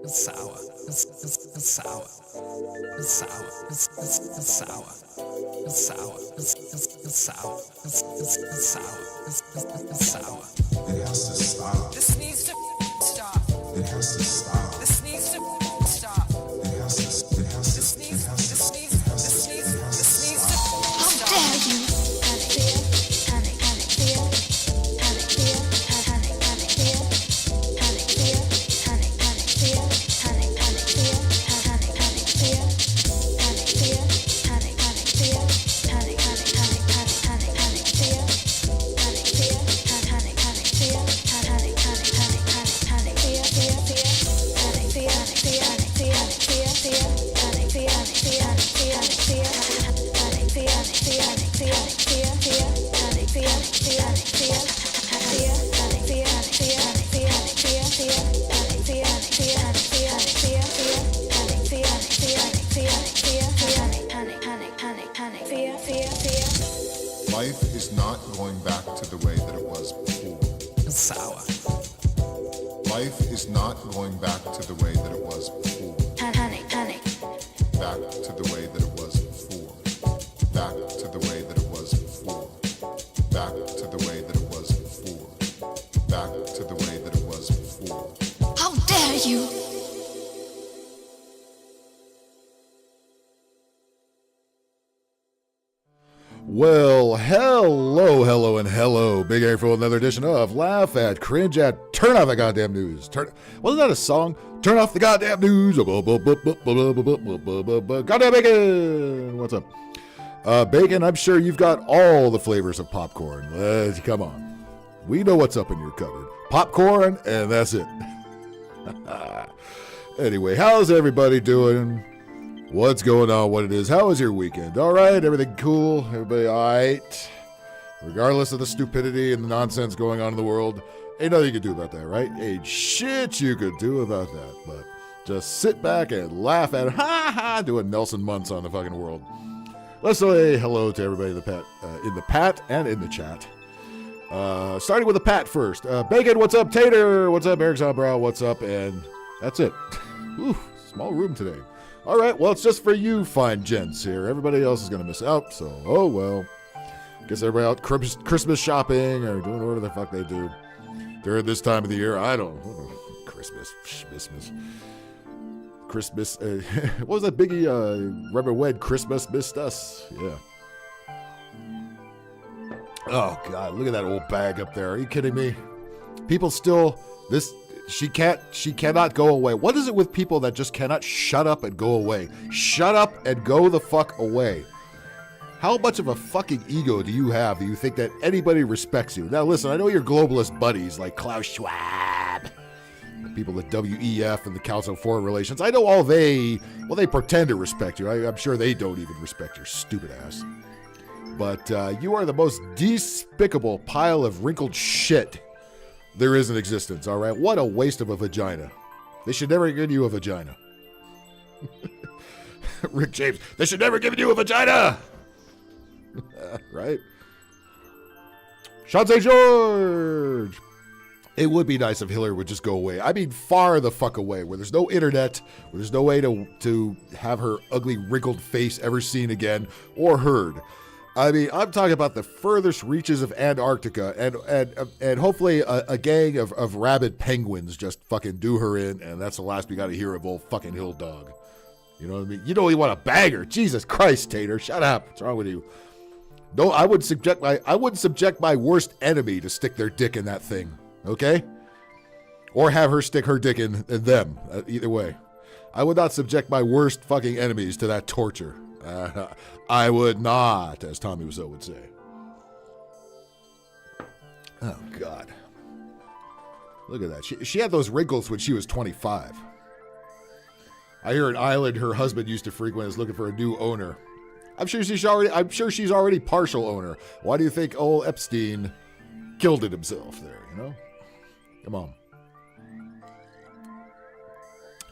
It's sour. It's sour. It's sour. It's sour. It's sour. It's sour. It's sour. It's sour. It has to stop. This needs to stop. It has to stop. This needs to stop. It has to. This needs to How dare you? Life is not going back to the way that it was before. It's sour. Life is not going back to the way that it was before. Panic. Back to the way that it was before. Back to the way that it was before. Back to the way that it was before. Back to the way that it was before. How dare you? Well, hello, and hello. Big A for another edition of Laugh at, Cringe at, Turn Off the Goddamn News. Wasn't that a song? Turn off the goddamn news. Goddamn Bacon. What's up? Bacon, I'm sure you've got all the flavors of popcorn. Come on. We know what's up in your cupboard. Popcorn, and that's it. Anyway, how's everybody doing? What's going on? What it is? How was your weekend? All right? Everything cool? Everybody all right? Regardless of the stupidity and the nonsense going on in the world, ain't nothing you can do about that, right? Ain't shit you could do about that, but just sit back and laugh at doing Nelson Muntz on the fucking world. Let's say hello to everybody in the pat and in the chat. Starting with the pat first. Bacon, what's up? Tater, what's up? Eric's Eyebrow, what's up? And that's it. Ooh, small room today. All right, well, it's just for you fine gents here. Everybody else is going to miss out, so oh well. Guess everybody out Christmas shopping or doing whatever the fuck they do during this time of the year. I don't know. Christmas. What was that Biggie, Rubber Wed, Christmas Missed Us? Yeah. Oh, God, look at that old bag up there. Are you kidding me? People still, she cannot go away. What is it with people that just cannot shut up and go away? Shut up and go the fuck away. How much of a fucking ego do you have that you think that anybody respects you? Now listen, I know your globalist buddies like Klaus Schwab, the people at WEF and the Council of Foreign Relations. I know all they pretend to respect you. I'm sure they don't even respect your stupid ass. But you are the most despicable pile of wrinkled shit there is in existence, all right? What a waste of a vagina. They should never give you a vagina. Rick James, they should never give you a vagina! Right? Sean St. George! It would be nice if Hillary would just go away. I mean, far the fuck away, where there's no internet, where there's no way to have her ugly, wrinkled face ever seen again or heard. I mean, I'm talking about the furthest reaches of Antarctica and hopefully a gang of rabid penguins just fucking do her in, and that's the last we got to hear of old fucking Hill Dog. You know what I mean? You know you want to bag her. Jesus Christ, Tater. Shut up. What's wrong with you? No, I wouldn't subject my worst enemy to stick their dick in that thing, okay? Or have her stick her dick in them, either way. I would not subject my worst fucking enemies to that torture. I would not, as Tommy Wiseau would say. Oh, God. Look at that. She had those wrinkles when she was 25. I hear an island her husband used to frequent is looking for a new owner. I'm sure she's already partial owner. Why do you think old Epstein killed it himself there, you know? Come on.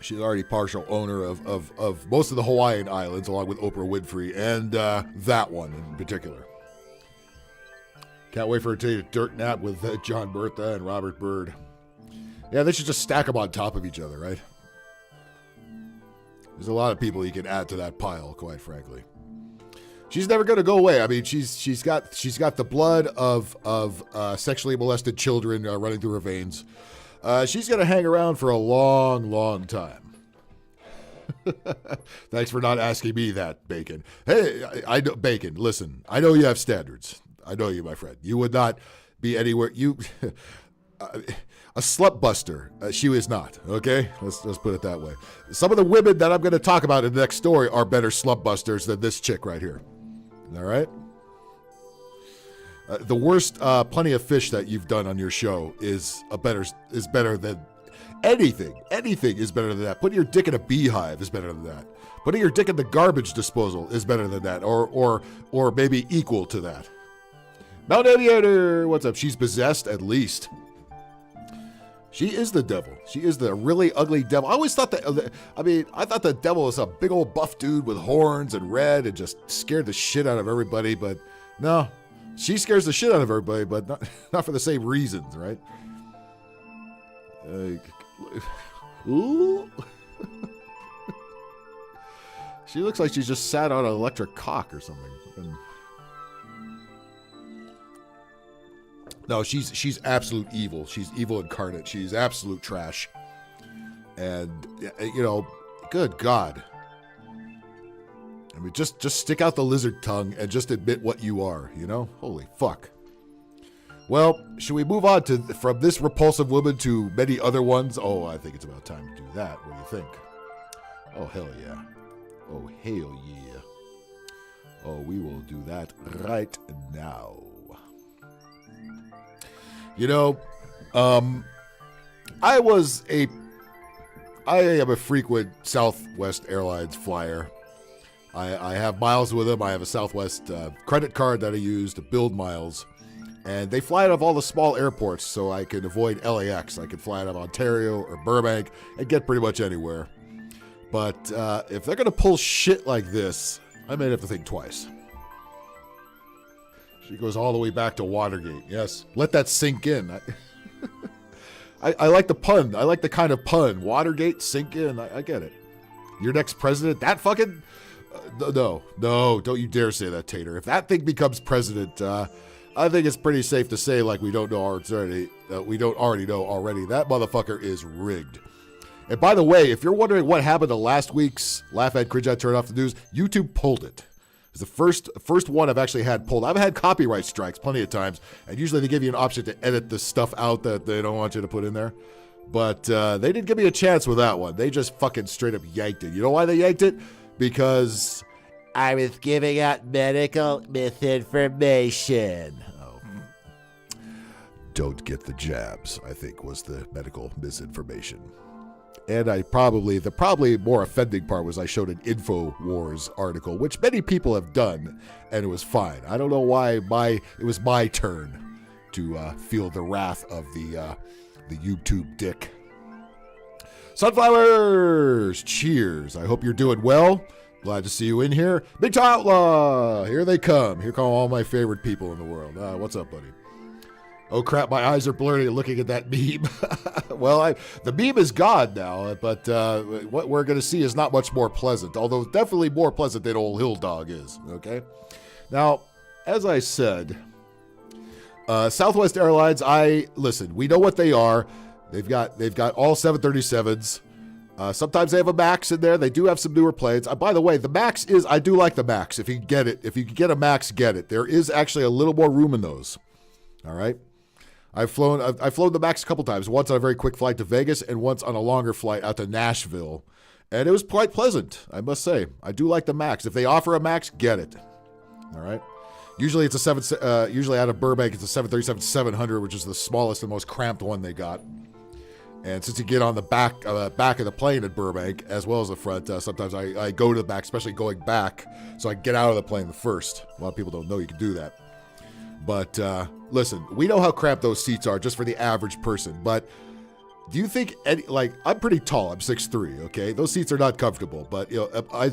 She's already partial owner of most of the Hawaiian Islands, along with Oprah Winfrey, and that one in particular. Can't wait for her to take a dirt nap with John Bertha and Robert Byrd. Yeah, they should just stack them on top of each other, right? There's a lot of people you can add to that pile, quite frankly. She's never going to go away. I mean, she's got the blood of sexually molested children running through her veins. She's going to hang around for a long, long time. Thanks for not asking me that, Bacon. Hey, I know, Bacon, listen, I know you have standards. I know you, my friend. You would not be anywhere. You, a slut buster. She is not, okay? Let's put it that way. Some of the women that I'm going to talk about in the next story are better slut busters than this chick right here. All right? The worst Plenty of Fish that you've done on your show is better than anything. Anything is better than that. Putting your dick in a beehive is better than that. Putting your dick in the garbage disposal is better than that, or maybe equal to that. Mount Aviator, what's up? She's possessed at least. She is the devil. She is the really ugly devil. I always thought I thought the devil was a big old buff dude with horns and red and just scared the shit out of everybody, but no. She scares the shit out of everybody, but not for the same reasons, right? Ooh. She looks like she just sat on an electric cock or something. No, she's absolute evil. She's evil incarnate. She's absolute trash. And, you know, good God. I mean, just stick out the lizard tongue and just admit what you are, you know? Holy fuck. Well, should we move on from this repulsive woman to many other ones? Oh, I think it's about time to do that. What do you think? Oh, hell yeah. Oh, hell yeah. Oh, we will do that right now. You know, I am a frequent Southwest Airlines flyer. I have miles with them. I have a Southwest credit card that I use to build miles. And they fly out of all the small airports, so I can avoid LAX. I can fly out of Ontario or Burbank and get pretty much anywhere. But if they're going to pull shit like this, I may have to think twice. She goes all the way back to Watergate. Yes, let that sink in. I like the pun. I like the kind of pun. Watergate, sink in. I get it. Your next president, that fucking... No, don't you dare say that, Tater. If that thing becomes president, I think it's pretty safe to say, like we don't already know, that motherfucker is rigged. And by the way, if you're wondering what happened to last week's Laugh at Cringe, I Turn Off the News, YouTube pulled it. It's the first one I've actually had pulled. I've had copyright strikes plenty of times, and usually they give you an option to edit the stuff out that they don't want you to put in there. But they didn't give me a chance with that one. They just fucking straight up yanked it. You know why they yanked it? Because I was giving out medical misinformation. Oh. Don't get the jabs, I think, was the medical misinformation. And the probably more offending part was I showed an InfoWars article, which many people have done, and it was fine. I don't know why it was my turn to feel the wrath of the YouTube dick. Sunflowers, cheers. I hope you're doing well. Glad to see you in here. Big Toe Outlaw, here they come. Here come all my favorite people in the world. What's up, buddy? Oh crap, my eyes are blurry looking at that meme. Well, the meme is gone now, but what we're going to see is not much more pleasant, although definitely more pleasant than old Hill Dog is, okay? Now, as I said, Southwest Airlines, listen, we know what they are. They've got all 737s. Sometimes they have a MAX in there. They do have some newer planes. By the way, the MAX I do like the MAX. If you can get it, if you can get a MAX, get it. There is actually a little more room in those. All right. I've flown the MAX a couple times. Once on a very quick flight to Vegas, and once on a longer flight out to Nashville, and it was quite pleasant. I must say, I do like the MAX. If they offer a MAX, get it. All right. Usually it's usually out of Burbank, it's a 737-700, which is the smallest and most cramped one they got. And since you get on the back of the plane at Burbank, as well as the front, sometimes I go to the back, especially going back, so I get out of the plane first. A lot of people don't know you can do that. But listen, we know how cramped those seats are just for the average person. But do you think I'm pretty tall. I'm 6'3", okay? Those seats are not comfortable. But you know, I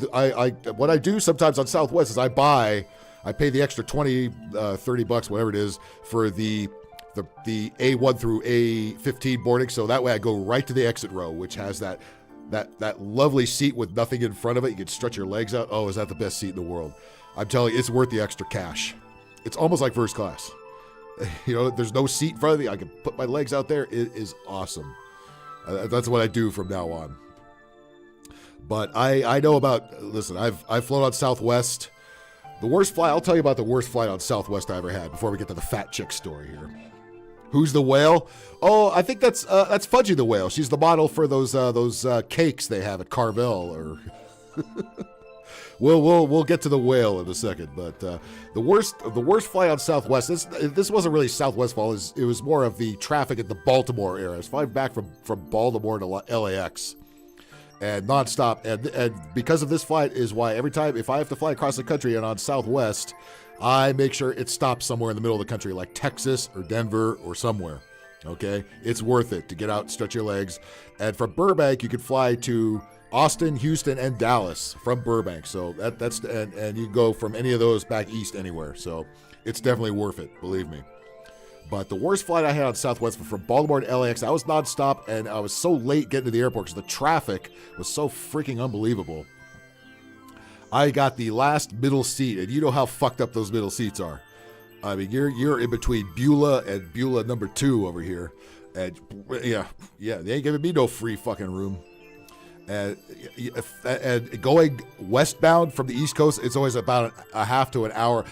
what I do sometimes on Southwest is I pay the extra $20, $30, whatever it is, for the A1 through A15 boarding, so that way I go right to the exit row, which has that That lovely seat with nothing in front of it. You can stretch your legs out. Oh, is that the best seat in the world? I'm telling you, it's worth the extra cash. It's almost like first class. You know, there's no seat in front of me. I can put my legs out there. It is awesome. That's what I do from now on. But I know about, listen, I've flown on Southwest. The worst flight, I'll tell you about the worst flight on Southwest I ever had before we get to the fat chick story here. Who's the whale? Oh, I think that's Fudgy the whale. She's the model for those cakes they have at Carvel. Or we'll get to the whale in a second. But the worst flight on Southwest. This wasn't really Southwest fault. It was more of the traffic at the Baltimore area. I was flying back from Baltimore to LAX. And nonstop, and because of this flight is why every time if I have to fly across the country and on Southwest, I make sure it stops somewhere in the middle of the country, like Texas or Denver or somewhere. Okay, it's worth it to get out, stretch your legs, and from Burbank you could fly to Austin, Houston, and Dallas from Burbank. So that's and you go from any of those back east anywhere. So it's definitely worth it, believe me. But the worst flight I had on Southwest was from Baltimore to LAX. I was nonstop, and I was so late getting to the airport because the traffic was so freaking unbelievable. I got the last middle seat, and you know how fucked up those middle seats are. I mean, you're in between Beulah and Beulah number 2 over here, and yeah, they ain't giving me no free fucking room. And going westbound from the East Coast, it's always about half an hour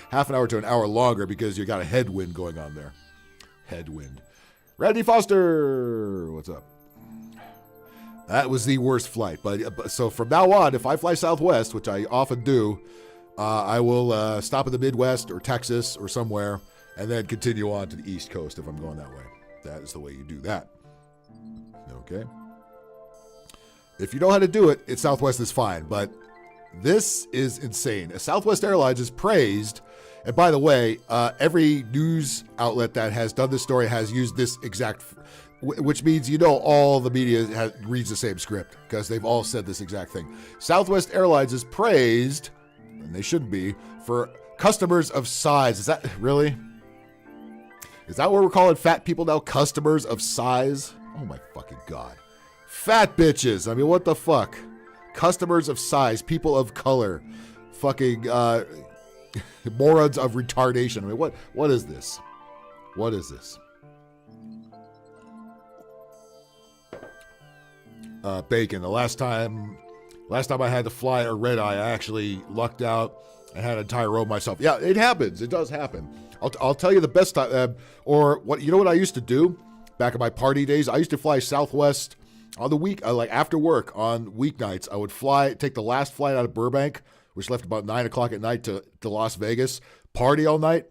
to an hour longer because you got a headwind going on there. Headwind. Randy Foster, what's up? That was the worst flight. But so from now on, if I fly Southwest, which I often do, I will stop in the Midwest or Texas or somewhere, and then continue on to the East Coast if I'm going that way. That is the way you do that. Okay. If you know how to do it, Southwest is fine. But this is insane. Southwest Airlines is praised. And by the way, every news outlet that has done this story has used this exact, which means you know all the media reads the same script because they've all said this exact thing. Southwest Airlines is praised, and they shouldn't be, for customers of size. Is that really? Is that what we're calling fat people now? Customers of size? Oh my fucking God. Fat bitches. I mean, what the fuck? Customers of size, people of color, fucking, morons of retardation. I mean, what is this? What is this? Bacon. The last time I had to fly a red eye, I actually lucked out. I had an entire row myself. Yeah, it happens. It does happen. I'll tell you the best time. Or what? You know what I used to do back in my party days? I used to fly Southwest on the week, like after work on weeknights. I would take the last flight out of Burbank, which left about 9 o'clock at night to Las Vegas, party all night,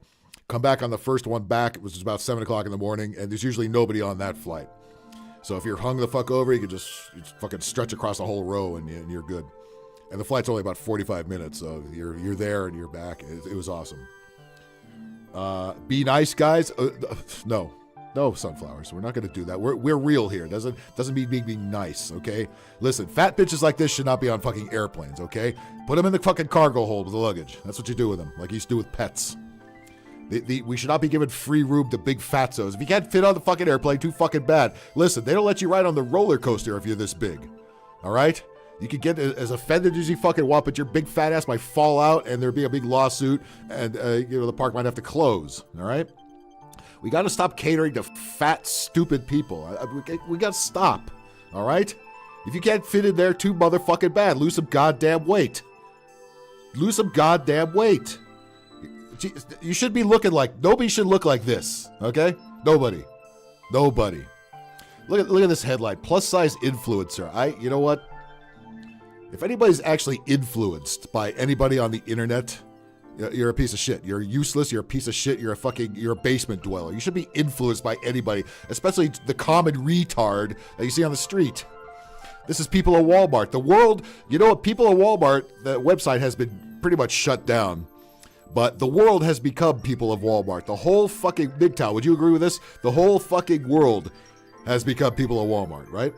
come back on the first one back, which was about 7 o'clock in the morning, and there's usually nobody on that flight. So if you're hung the fuck over, you can just fucking stretch across the whole row and you're good. And the flight's only about 45 minutes, so you're there and you're back. It was awesome. Be nice, guys. No, sunflowers. We're not going to do that. We're real here. Doesn't mean being nice, okay? Listen, fat bitches like this should not be on fucking airplanes, okay? Put them in the fucking cargo hold with the luggage. That's what you do with them, like you used to do with pets. We should not be given free room to big fatzos. If you can't fit on the fucking airplane, too fucking bad. Listen, they don't let you ride on the roller coaster if you're this big, all right? You could get as offended as you fucking want, but your big fat ass might fall out and there'd be a big lawsuit and the park might have to close, all right? We got to stop catering to fat, stupid people. We got to stop, all right? If you can't fit in there too motherfucking bad, lose some goddamn weight. Lose some goddamn weight. You should be looking like, nobody should look like this, okay? Nobody. Look at this headline, plus size influencer. You know what? If anybody's actually influenced by anybody on the internet, you're a piece of shit. You're useless. You're a piece of shit. You're a basement dweller. You should be influenced by anybody, especially the common retard that you see on the street. This is people at Walmart. The world, you know what? People at Walmart, the website has been pretty much shut down. But the world has become people of Walmart. The whole fucking MGTOW, would you agree with this? The whole fucking world has become people of Walmart, right?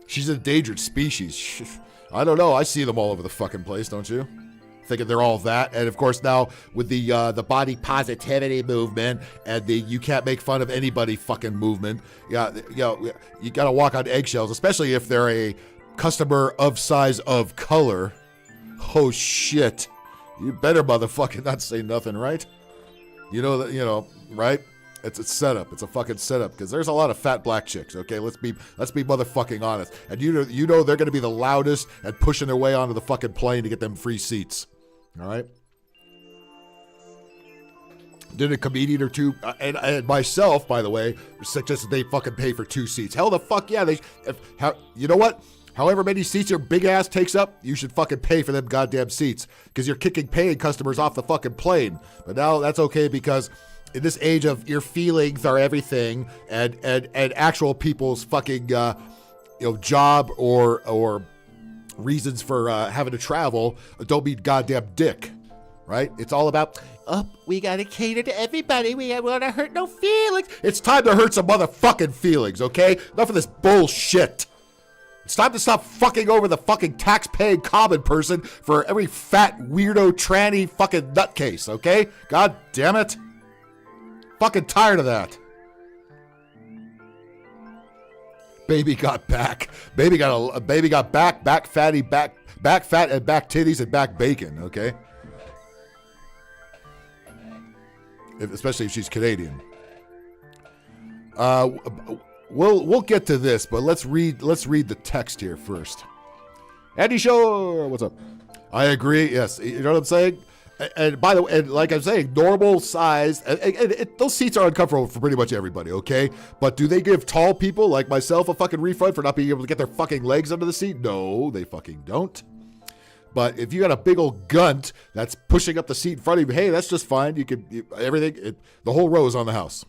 She's an endangered species. I don't know. I see them all over the fucking place, don't you? Thinking they're all that. And of course now with the body positivity movement and the you can't make fun of anybody fucking movement, you gotta walk on eggshells, especially if they're a customer of size of color. Oh shit. You better motherfucking not say nothing, right? You know that, right? It's a setup. It's a fucking setup because there's a lot of fat black chicks. Okay, let's be motherfucking honest. And you know they're gonna be the loudest at pushing their way onto the fucking plane to get them free seats. All right. Did a comedian or two, and myself, by the way, suggested they fucking pay for 2 seats. Hell the fuck yeah. You know what? However many seats your big ass takes up, you should fucking pay for them goddamn seats because you're kicking paying customers off the fucking plane. But now that's okay because in this age of your feelings are everything and actual people's fucking job or reasons for having to travel don't mean goddamn dick. Right? It's all about, we gotta cater to everybody. We don't want to hurt no feelings. It's time to hurt some motherfucking feelings, okay? Enough of this bullshit. It's time to stop fucking over the fucking tax-paying common person for every fat, weirdo, tranny fucking nutcase, okay? God damn it. Fucking tired of that. Baby got back. Baby got back fatty, back fat, and back titties, and back bacon, okay? Especially if she's Canadian. We'll get to this, but let's read the text here first. Andy Shore, what's up? I agree. Yes, you know what I'm saying. And by the way, and like I'm saying, normal size. Those seats are uncomfortable for pretty much everybody. Okay, but do they give tall people like myself a fucking refund for not being able to get their fucking legs under the seat? No, they fucking don't. But if you got a big old gunt that's pushing up the seat in front of you, hey, that's just fine. The whole row is on the house.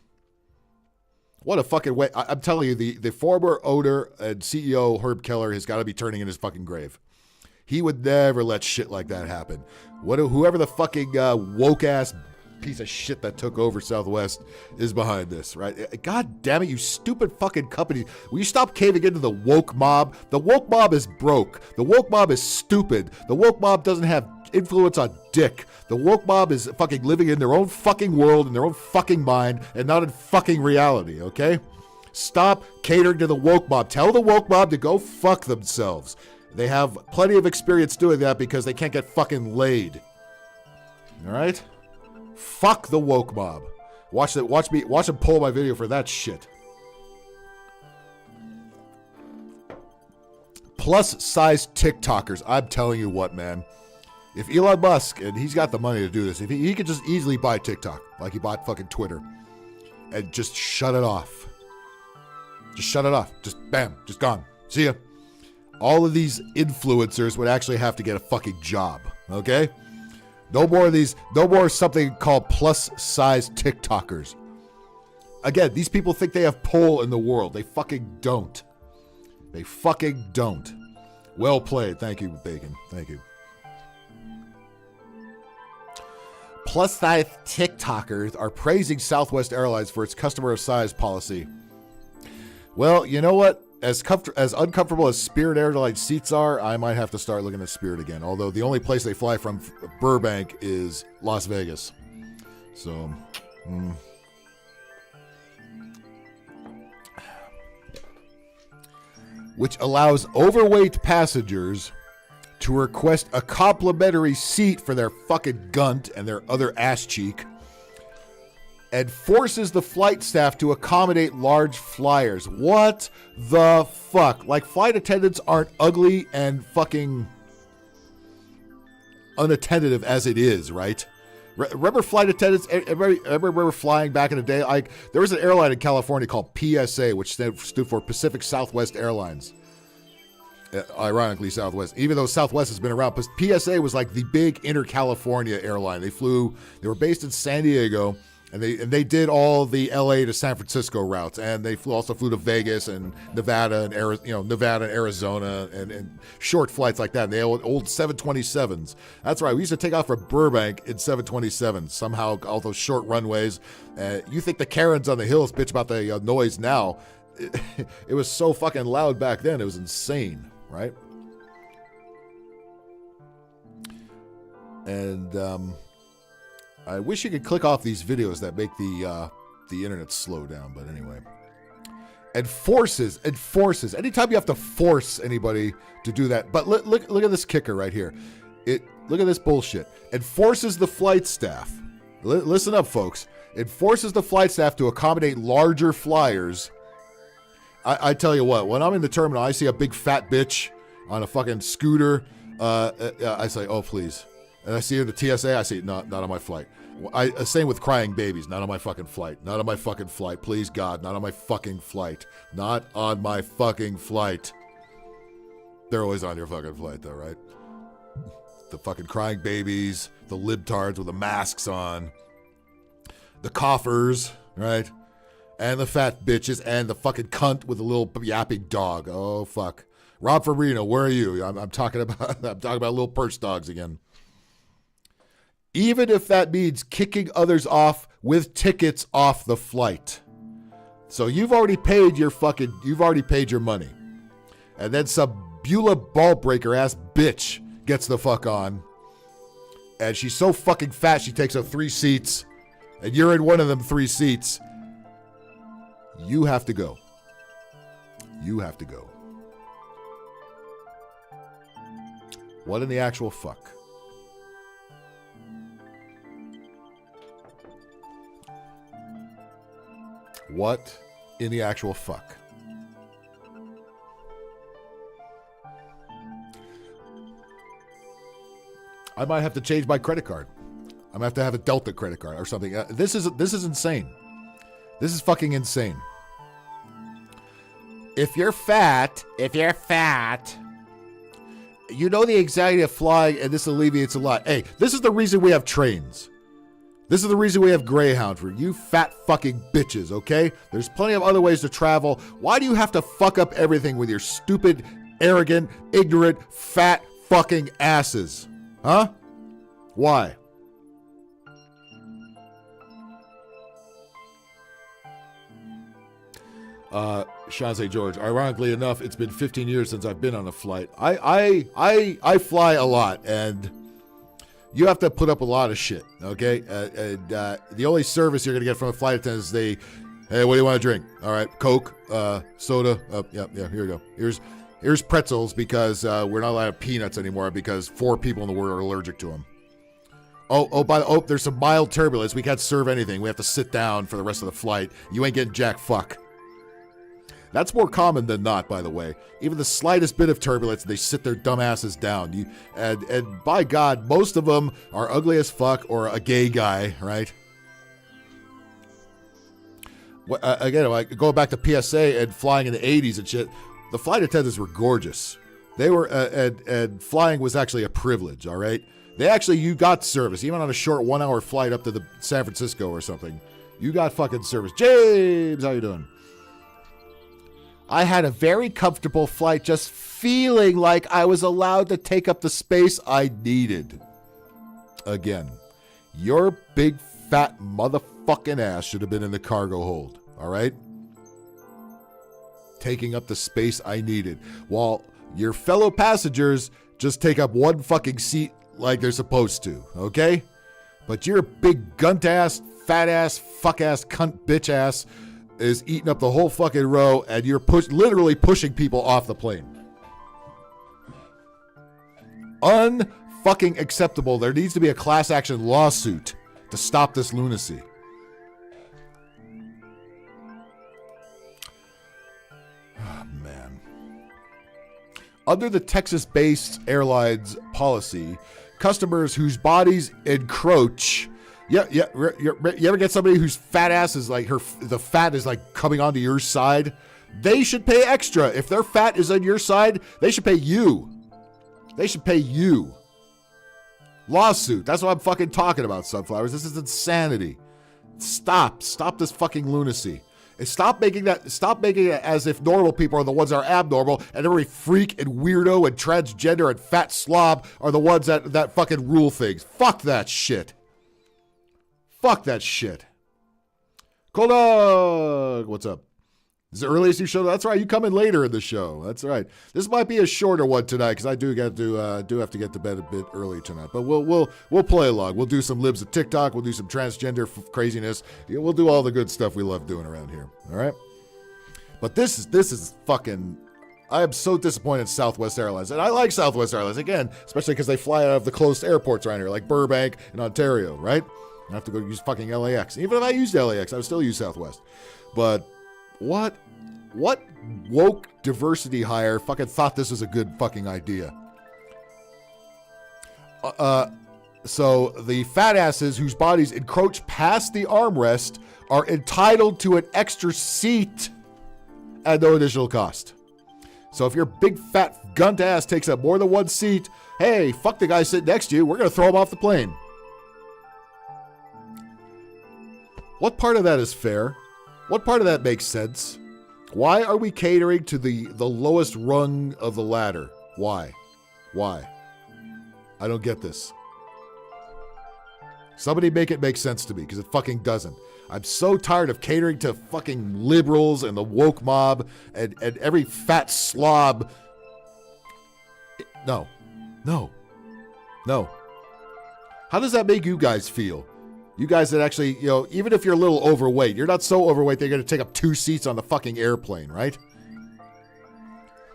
What a fucking way. I'm telling you, the former owner and CEO, Herb Kelleher, has got to be turning in his fucking grave. He would never let shit like that happen. Whoever the fucking woke-ass piece of shit that took over Southwest is behind this, right? God damn it, you stupid fucking company. Will you stop caving into the woke mob? The woke mob is broke. The woke mob is stupid. The woke mob doesn't have influence on dick. The woke mob is fucking living in their own fucking world, in their own fucking mind, and not in fucking reality, okay? Stop catering to the woke mob. Tell the woke mob to go fuck themselves. They have plenty of experience doing that because they can't get fucking laid. All right? Fuck the woke mob. Watch them pull my video for that shit. Plus size TikTokers. I'm telling you what, man. If Elon Musk, and he's got the money to do this, if he could just easily buy TikTok, like he bought fucking Twitter, and just shut it off. Just shut it off. Just bam, just gone. See ya. All of these influencers would actually have to get a fucking job, okay? No more something called plus size TikTokers. Again, these people think they have pull in the world. They fucking don't. They fucking don't. Well played. Thank you, Bacon. Thank you. Plus size TikTokers are praising Southwest Airlines for its customer of size policy. Well, you know what? As uncomfortable as Spirit Airlines seats are, I might have to start looking at Spirit again. Although the only place they fly from Burbank is Las Vegas. So, which allows overweight passengers to request a complimentary seat for their fucking gunt and their other ass cheek, and forces the flight staff to accommodate large flyers. What the fuck? Like, flight attendants aren't ugly and fucking unattentive as it is, right? Remember flight attendants? Remember flying back in the day? Like, there was an airline in California called PSA, which stood for Pacific Southwest Airlines. Ironically, Southwest. Even though Southwest has been around, but PSA was like the big inter-California airline. They were based in San Diego, and they did all the LA to San Francisco routes, and they also flew to Vegas and Nevada and Arizona and short flights like that. And they had old 727s. That's right. We used to take off from Burbank in 727s. Somehow, all those short runways. You think the Karens on the hills bitch about the noise now? It was so fucking loud back then. It was insane, right? And I wish you could click off these videos that make the internet slow down, but anyway. and forces. Anytime you have to force anybody to do that. But look at this kicker right here. Look at this bullshit. It forces the flight staff. Listen up, folks. It forces the flight staff to accommodate larger flyers. I tell you what, when I'm in the terminal, I see a big fat bitch on a fucking scooter. I say, oh, please. And I see her at the TSA, I say, no, not on my flight. Same with crying babies, not on my fucking flight. Not on my fucking flight. Please, God, not on my fucking flight. Not on my fucking flight. They're always on your fucking flight, though, right? The fucking crying babies, the libtards with the masks on, the coughers, right? And the fat bitches, and the fucking cunt with a little yapping dog. Oh, fuck. Rob Fabrino, where are you? I'm talking about little purse dogs again. Even if that means kicking others off with tickets off the flight. So you've already paid your money. And then some Beulah ball breaker ass bitch gets the fuck on. And she's so fucking fat she takes up 3 seats. And you're in one of them 3 seats. You have to go. You have to go. What in the actual fuck? What in the actual fuck? I might have to change my credit card. I'm gonna have to have a Delta credit card or something. This is insane. This is fucking insane. If you're fat, you know the anxiety of flying, and this alleviates a lot. Hey, this is the reason we have trains. This is the reason we have Greyhound for you fat fucking bitches, okay? There's plenty of other ways to travel. Why do you have to fuck up everything with your stupid, arrogant, ignorant, fat fucking asses? Huh? Why? Shanzay George, ironically enough, it's been 15 years since I've been on a flight. I fly a lot, and you have to put up a lot of shit, okay? The only service you're going to get from a flight attendant is hey, what do you want to drink? All right, Coke, soda. Yeah, here we go. Here's pretzels because we're not allowed to have peanuts anymore because 4 people in the world are allergic to them. There's some mild turbulence. We can't serve anything. We have to sit down for the rest of the flight. You ain't getting jack fuck. That's more common than not, by the way. Even the slightest bit of turbulence, they sit their dumb asses down. And by God, most of them are ugly as fuck or a gay guy, right? Again, going back to PSA and flying in the 80s and shit, the flight attendants were gorgeous. They were, and flying was actually a privilege, all right? You got service. Even on a short 1-hour flight up to the San Francisco or something, you got fucking service. James, how you doing? I had a very comfortable flight, just feeling like I was allowed to take up the space I needed. Again, your big fat motherfucking ass should have been in the cargo hold, all right? Taking up the space I needed, while your fellow passengers just take up one fucking seat like they're supposed to, okay? But your big gunt ass, fat ass, fuck ass, cunt bitch ass is eating up the whole fucking row, and you're literally pushing people off the plane. Unfucking acceptable. There needs to be a class action lawsuit to stop this lunacy. Oh, man. Under the Texas-based Airlines policy, customers whose bodies encroach. You ever get somebody whose fat ass is like the fat is like coming onto your side? They should pay extra. If their fat is on your side, they should pay you. They should pay you. Lawsuit. That's what I'm fucking talking about, Sunflowers. This is insanity. Stop this fucking lunacy. And stop making it as if normal people are the ones that are abnormal, and every freak and weirdo and transgender and fat slob are the ones that fucking rule things. Fuck that shit. Fuck that shit. Cold Dog, what's up? Is it earliest you show? That's right. You come in later in the show. That's right. This might be a shorter one tonight because I do have to get to bed a bit early tonight. But we'll play along. We'll do some libs of TikTok. We'll do some transgender craziness. We'll do all the good stuff we love doing around here. All right. But this is fucking. I am so disappointed in Southwest Airlines, and I like Southwest Airlines again, especially because they fly out of the closed airports around here, like Burbank and Ontario, right? I have to go use fucking LAX. Even if I used LAX, I would still use Southwest. But what woke diversity hire fucking thought this was a good fucking idea? So the fat asses whose bodies encroach past the armrest are entitled to an extra seat at no additional cost. So if your big fat gunt ass takes up more than one seat, hey, fuck the guy sitting next to you. We're going to throw him off the plane. What part of that is fair? What part of that makes sense? Why are we catering to the lowest rung of the ladder? Why? I don't get this. Somebody make it make sense to me, because it fucking doesn't. I'm so tired of catering to fucking liberals and the woke mob and every fat slob. No. How does that make you guys feel? You guys that actually, even if you're a little overweight, you're not so overweight they're going to take up 2 seats on the fucking airplane, right?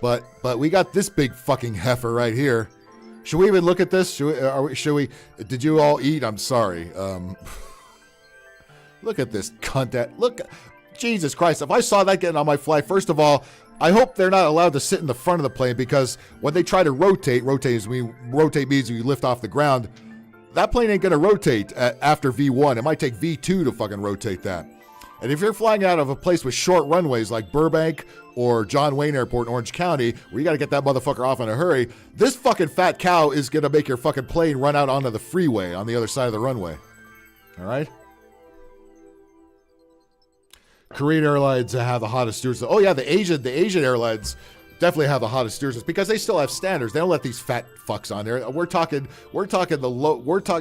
But we got this big fucking heifer right here. Should we even look at this? Should we? Did you all eat? I'm sorry. Look at this cunt. Look, Jesus Christ. If I saw that getting on my flight, first of all, I hope they're not allowed to sit in the front of the plane, because when they try to rotate means when you lift off the ground, that plane ain't going to rotate after V1. It might take V2 to fucking rotate that. And if you're flying out of a place with short runways like Burbank or John Wayne Airport in Orange County, where you got to get that motherfucker off in a hurry, this fucking fat cow is going to make your fucking plane run out onto the freeway on the other side of the runway. All right? Korean Airlines have the hottest stewardesses. Oh yeah, the Asian airlines definitely have the hottest stewardesses because they still have standards. They don't let these fat fucks on there. We're talking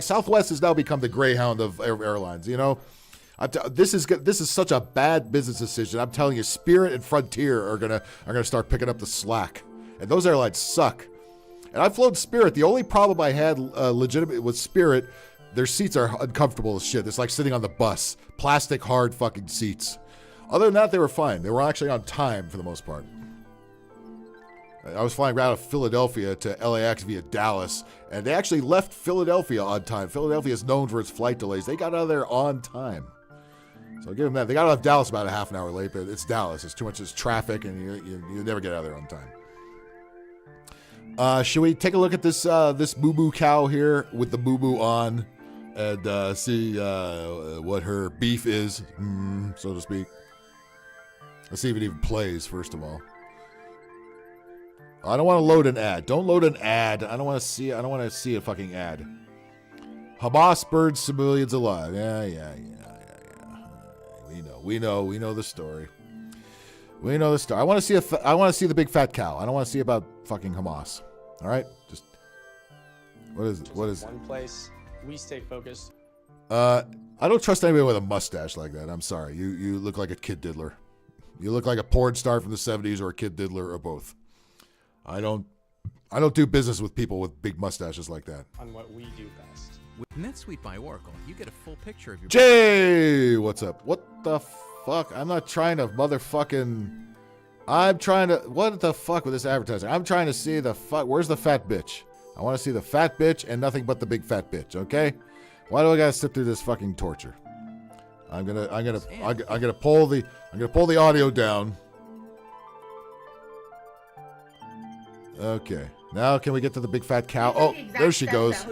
Southwest has now become the Greyhound of airlines, This is such a bad business decision. I'm telling you, Spirit and Frontier are gonna start picking up the slack, and those airlines suck. And I've flown Spirit. The only problem I had legitimate with Spirit, their seats are uncomfortable as shit. It's like sitting on the bus, plastic hard fucking seats. Other than that, they were fine. They were actually on time for the most part. I was flying out of Philadelphia to LAX via Dallas, and they actually left Philadelphia on time. Philadelphia is known for its flight delays. They got out of there on time. So I'll give them that. They got out of Dallas about a half an hour late, but it's Dallas. It's too much traffic, and you never get out of there on time. Should we take a look at this moo-moo cow here with the moo-moo on and see what her beef is, so to speak? Let's see if it even plays, first of all. I don't want to load an ad. Don't load an ad. I don't want to see a fucking ad. Hamas burned civilians alive. Yeah. We know the story. We know the story. I want to see the big fat cow. I don't want to see about fucking Hamas. All right? Just what is one place we stay focused. I don't trust anybody with a mustache like that. I'm sorry. You look like a kid diddler. You look like a porn star from the 70s or a kid diddler or both. I don't do business with people with big mustaches like that. On what we do best. With NetSuite by Oracle, you get a full picture of your... Jay! What's up? What the fuck? I'm not trying to motherfucking... What the fuck with this advertising? I'm trying to see the fuck... Where's the fat bitch? I want to see the fat bitch and nothing but the big fat bitch, okay? Why do I gotta sit through this fucking torture? I'm gonna pull the audio down. Okay. Now can we get to the big fat cow? Oh, there she goes.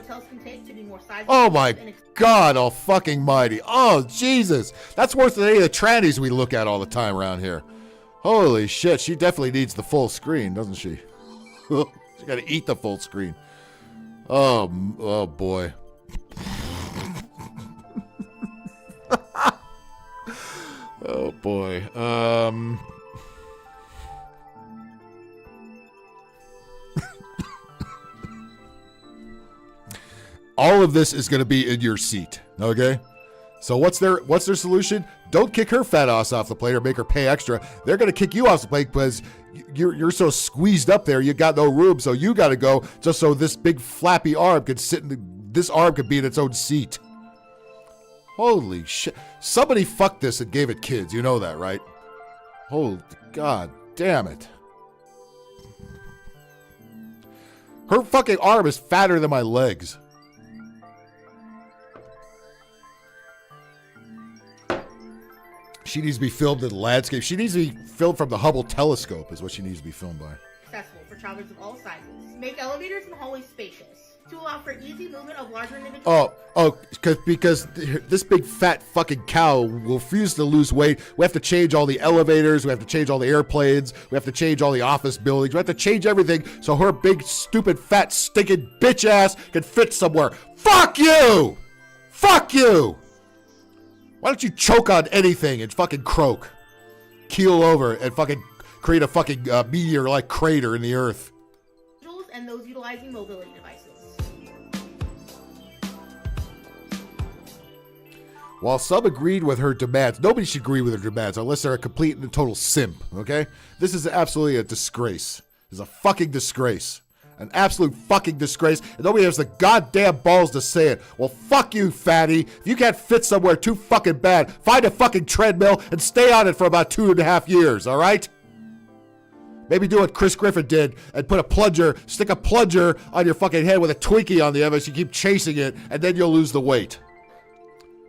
Oh my God, oh fucking mighty. Oh, Jesus. That's worse than any of the trannies we look at all the time around here. Holy shit, she definitely needs the full screen, doesn't she? She gotta eat the full screen. Oh boy. Oh boy. All of this is going to be in your seat, okay? So what's their solution? Don't kick her fat ass off the plane or make her pay extra. They're going to kick you off the plane because you're so squeezed up there, you got no room, so you got to go just so this big flappy arm could this arm could be in its own seat. Holy shit. Somebody fucked this and gave it kids. You know that, right? Holy God damn it. Her fucking arm is fatter than my legs. She needs to be filmed in landscape. She needs to be filmed from the Hubble telescope is what she needs to be filmed by. Accessible for travelers of all sizes. Make elevators and hallways spacious to allow for easy movement of larger individuals. Because this big fat fucking cow will refuse to lose weight. We have to change all the elevators. We have to change all the airplanes. We have to change all the office buildings. We have to change everything so her big, stupid, fat, stinking bitch ass can fit somewhere. Fuck you! Fuck you! Why don't you choke on anything and fucking croak? Keel over and fucking create a fucking meteor-like crater in the earth. And those utilizing mobility devices. While some agreed with her demands, nobody should agree with her demands unless they're a complete and total simp, okay? This is absolutely a disgrace. It's a fucking disgrace. An absolute fucking disgrace. And nobody has the goddamn balls to say it. Well, fuck you, fatty. If you can't fit somewhere too fucking bad, find a fucking treadmill and stay on it for about 2.5 years, all right? Maybe do what Chris Griffin did and stick a plunger on your fucking head with a Twinkie on the end as you keep chasing it, and then you'll lose the weight.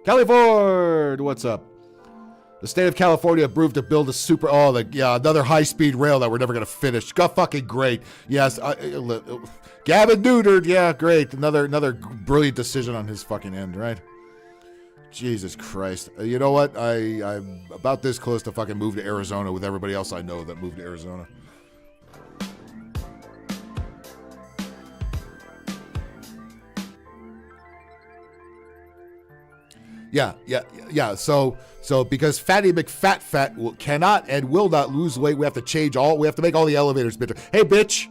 Kelly Ford, what's up? The state of California approved to build another high-speed rail that we're never going to finish. Got fucking great. Yes, Gavin neutered. Yeah, great. Another brilliant decision on his fucking end, right? Jesus Christ. You know what? I'm about this close to fucking move to Arizona with everybody else I know that moved to Arizona. Yeah. So because Fatty McFat cannot and will not lose weight, we have to make all the elevators bigger. Hey, bitch,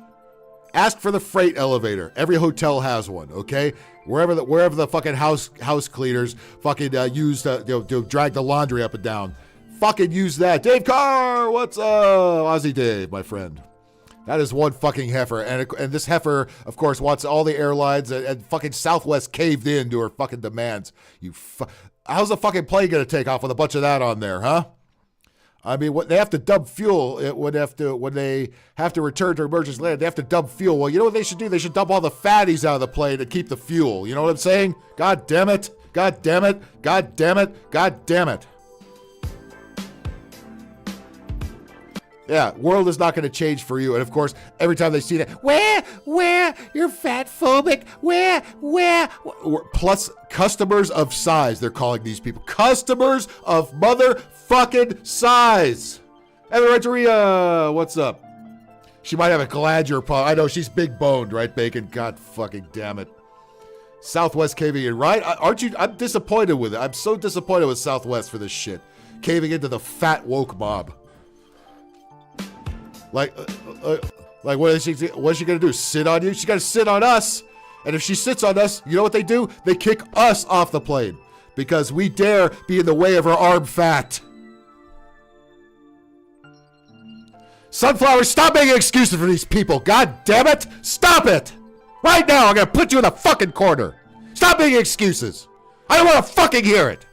ask for the freight elevator. Every hotel has one, okay? Wherever the fucking house cleaners fucking use to drag the laundry up and down. Fucking use that. Dave Carr, what's up? Aussie Dave, my friend. That is one fucking heifer. And this heifer, of course, wants all the airlines and fucking Southwest caved in to her fucking demands. How's the fucking plane going to take off with a bunch of that on there, huh? I mean, they have to dump fuel when they have to return to emergency land. They have to dump fuel. Well, you know what they should do? They should dump all the fatties out of the plane and keep the fuel. You know what I'm saying? God damn it. God damn it. God damn it. God damn it. Yeah, world is not going to change for you. And of course, every time they see that, where, you're fat phobic, where, plus customers of size, they're calling these people. Customers of motherfucking size. Evan Renteria, what's up? She might have a glandular problem. I know, she's big boned, right, Bacon? God fucking damn it. Southwest caving in, right? Aren't you? I'm disappointed with it. I'm so disappointed with Southwest for this shit. Caving into the fat woke mob. Like what is she gonna do? Sit on you? She gotta sit on us. And if she sits on us, you know what they do? They kick us off the plane because we dare be in the way of her arm fat. Sunflower, stop making excuses for these people. God damn it! Stop it! Right now, I'm gonna put you in the fucking corner. Stop making excuses. I don't want to fucking hear it.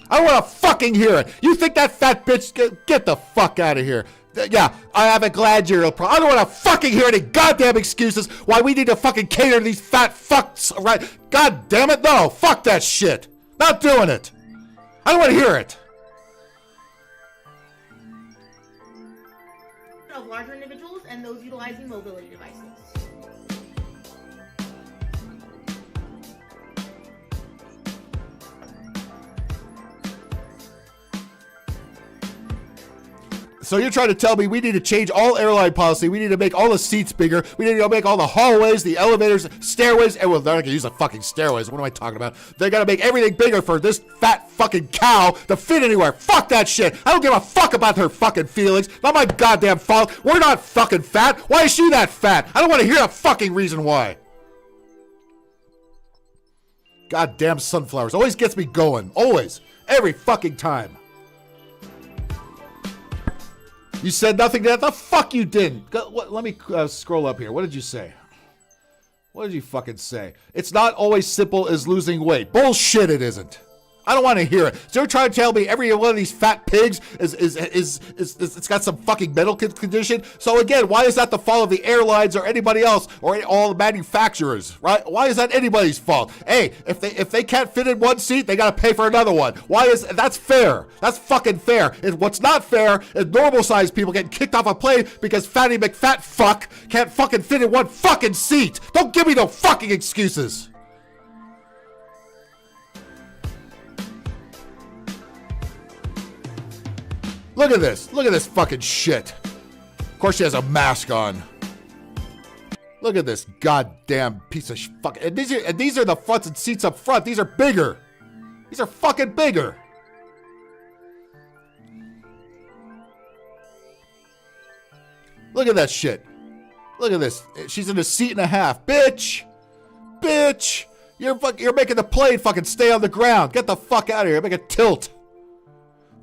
I don't want to fucking hear it. You think that fat bitch, get the fuck out of here. Yeah, I have a glandular problem. I don't want to fucking hear any goddamn excuses why we need to fucking cater to these fat fucks, right? God damn it, no. Fuck that shit. Not doing it. I don't want to hear it. Of larger individuals and those utilizing mobility devices. So you're trying to tell me we need to change all airline policy. We need to make all the seats bigger. We need to make all the hallways, the elevators, stairways. And well, they're not going to use the fucking stairways. What am I talking about? They're going to make everything bigger for this fat fucking cow to fit anywhere. Fuck that shit. I don't give a fuck about her fucking feelings. Not my goddamn fault. We're not fucking fat. Why is she that fat? I don't want to hear a fucking reason why. Goddamn sunflowers. Always gets me going. Always. Every fucking time. You said nothing to that? The fuck you didn't. Let me scroll up here. What did you say? What did you fucking say? It's not always simple as losing weight. Bullshit, it isn't. I don't want to hear it. So you're trying to tell me every one of these fat pigs is it's got some fucking medical condition? So again, why is that the fault of the airlines or anybody else or all the manufacturers, right? Why is that anybody's fault? Hey, if they can't fit in one seat, they got to pay for another one. That's fair. That's fucking fair. And what's not fair is normal sized people getting kicked off a plane because Fatty McFat fuck can't fucking fit in one fucking seat. Don't give me no fucking excuses. Look at this. Look at this fucking shit. Of course she has a mask on. Look at this goddamn piece of fuck. And these are the fronts and seats up front. These are bigger. These are fucking bigger. Look at that shit. Look at this. She's in a seat and a half. Bitch. Bitch. You're making the plane fucking stay on the ground. Get the fuck out of here. Make a tilt.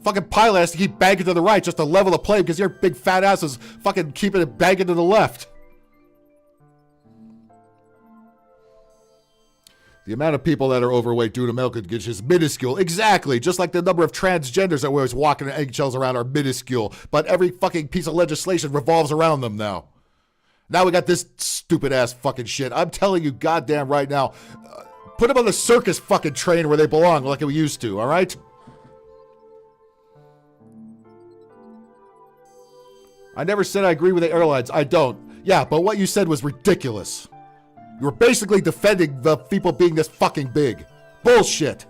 Fucking pilot has to keep banking to the right just to level the plane because your big fat ass is fucking keeping it banking to the left. The amount of people that are overweight due to medical conditions is minuscule. Exactly. Just like the number of transgenders that we're always walking in eggshells around are minuscule. But every fucking piece of legislation revolves around them now. Now we got this stupid ass fucking shit. I'm telling you goddamn right now. Put them on the circus fucking train where they belong like we used to, all right? I never said I agree with the airlines. I don't. Yeah, but what you said was ridiculous. You were basically defending the people being this fucking big. Bullshit.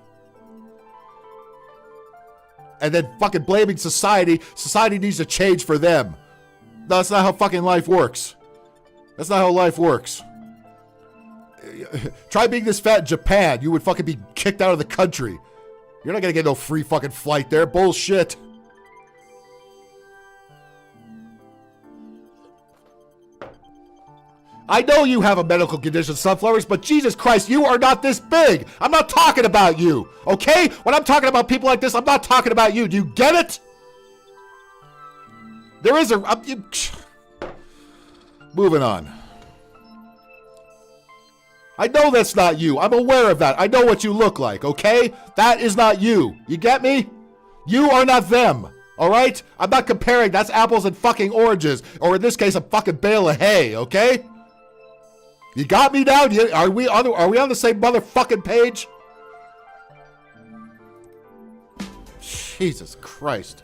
And then fucking blaming society. Society needs to change for them. No, that's not how fucking life works. That's not how life works. Try being this fat in Japan. You would fucking be kicked out of the country. You're not gonna get no free fucking flight there. Bullshit. I know you have a medical condition, Sunflowers, but Jesus Christ, you are not this big. I'm not talking about you, okay? When I'm talking about people like this, I'm not talking about you. Do you get it? There is moving on. I know that's not you. I'm aware of that. I know what you look like, okay? That is not you. You get me? You are not them. All right? I'm not comparing. That's apples and fucking oranges. Or in this case, a fucking bale of hay, okay? You got me now? Are we on the same motherfucking page? Jesus Christ.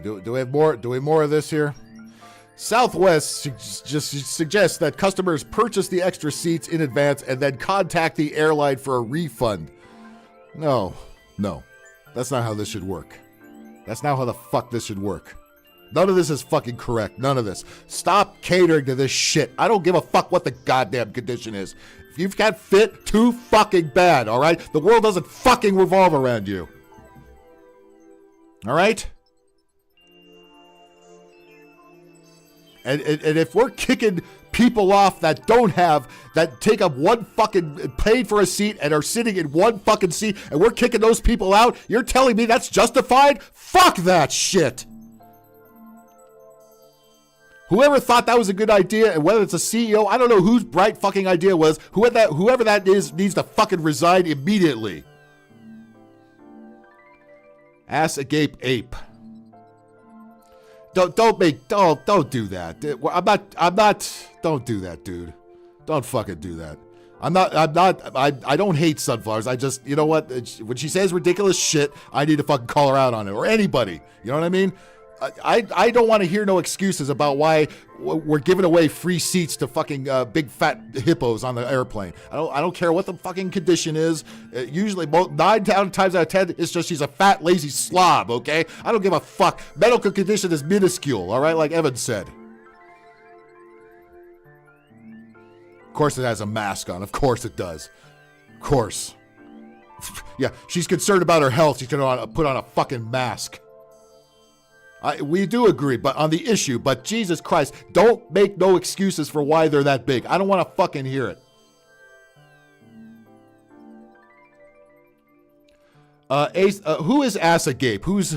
Do we have more? Do we have more of this here? Southwest just suggests that customers purchase the extra seats in advance and then contact the airline for a refund. No. That's not how this should work. That's not how the fuck this should work. None of this is fucking correct. None of this. Stop catering to this shit. I don't give a fuck what the goddamn condition is. If you can't fit, too fucking bad, all right? The world doesn't fucking revolve around you. All right? And if we're kicking people off that take up one fucking, paid for a seat and are sitting in one fucking seat, and we're kicking those people out, you're telling me that's justified? Fuck that shit. Whoever thought that was a good idea, and whether it's a CEO, I don't know whose bright fucking idea was, whoever that is needs to fucking resign immediately. Ass agape ape. Don't do that. Don't do that, dude. Don't fucking do that. I don't hate sunflowers. I just, you know what? When she says ridiculous shit, I need to fucking call her out on it. Or anybody. You know what I mean? I don't want to hear no excuses about why we're giving away free seats to fucking big fat hippos on the airplane. I don't care what the fucking condition is. Usually 9 times out of 10, it's just she's a fat, lazy slob, okay? I don't give a fuck. Medical condition is minuscule, all right? Like Evan said. Of course it has a mask on. Of course it does. Of course. Yeah, she's concerned about her health. She's going to put on a fucking mask. We do agree, but on the issue. But Jesus Christ, don't make no excuses for why they're that big. I don't want to fucking hear it. Who is Ass Agape? Whose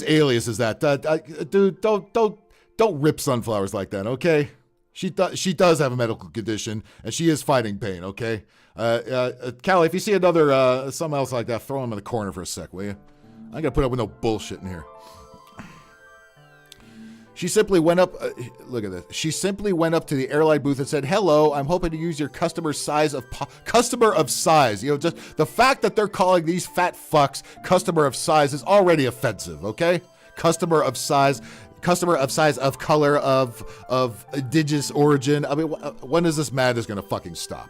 alias is that? Dude, don't rip sunflowers like that, okay? She does have a medical condition, and she is fighting pain, okay? Callie, if you see another something else like that, throw him in the corner for a sec, will you? I ain't gonna put up with no bullshit in here. She simply went up, look at this. She simply went up to the airline booth and said, "Hello, I'm hoping to use your customer of size. You know, just the fact that they're calling these fat fucks customer of size is already offensive, okay? Customer of size of color, of indigenous origin. I mean, when is this madness gonna fucking stop?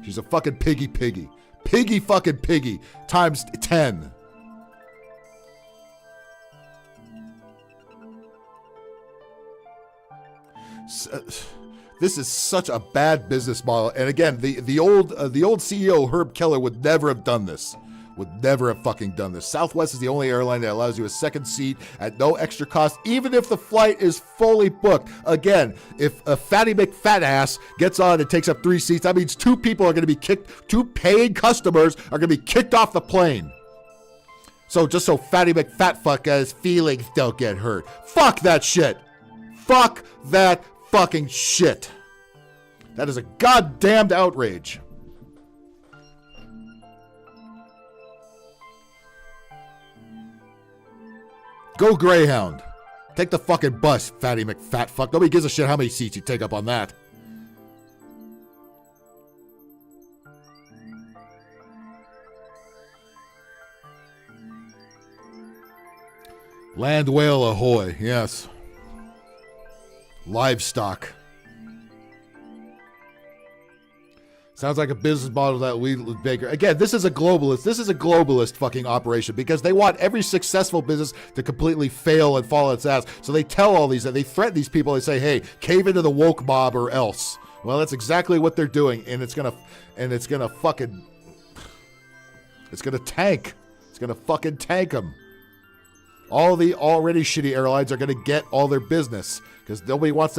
She's a fucking piggy fucking piggy times 10. This is such a bad business model. And again, the old CEO Herb Kelleher would never have done this. Would never have fucking done this. Southwest is the only airline that allows you a second seat at no extra cost, even if the flight is fully booked. Again, if a fatty McFatass gets on and takes up 3 seats, that means 2 people are going to be kicked. 2 paying customers are going to be kicked off the plane. So just so fatty McFatfuck's feelings don't get hurt. Fuck that shit. Fuck that fucking shit. That is a goddamned outrage. Go Greyhound. Take the fucking bus, fatty McFatfuck. Nobody gives a shit how many seats you take up on that. Land whale ahoy, yes. Livestock. Sounds like a business model that we Baker. Again, this is a globalist. This is a globalist fucking operation because they want every successful business to completely fail and fall on its ass. So they tell all these, they threaten these people. They say, "Hey, cave into the woke mob or else." Well, that's exactly what they're doing, and it's gonna tank. It's gonna fucking tank them. All the already shitty airlines are gonna get all their business. Because nobody wants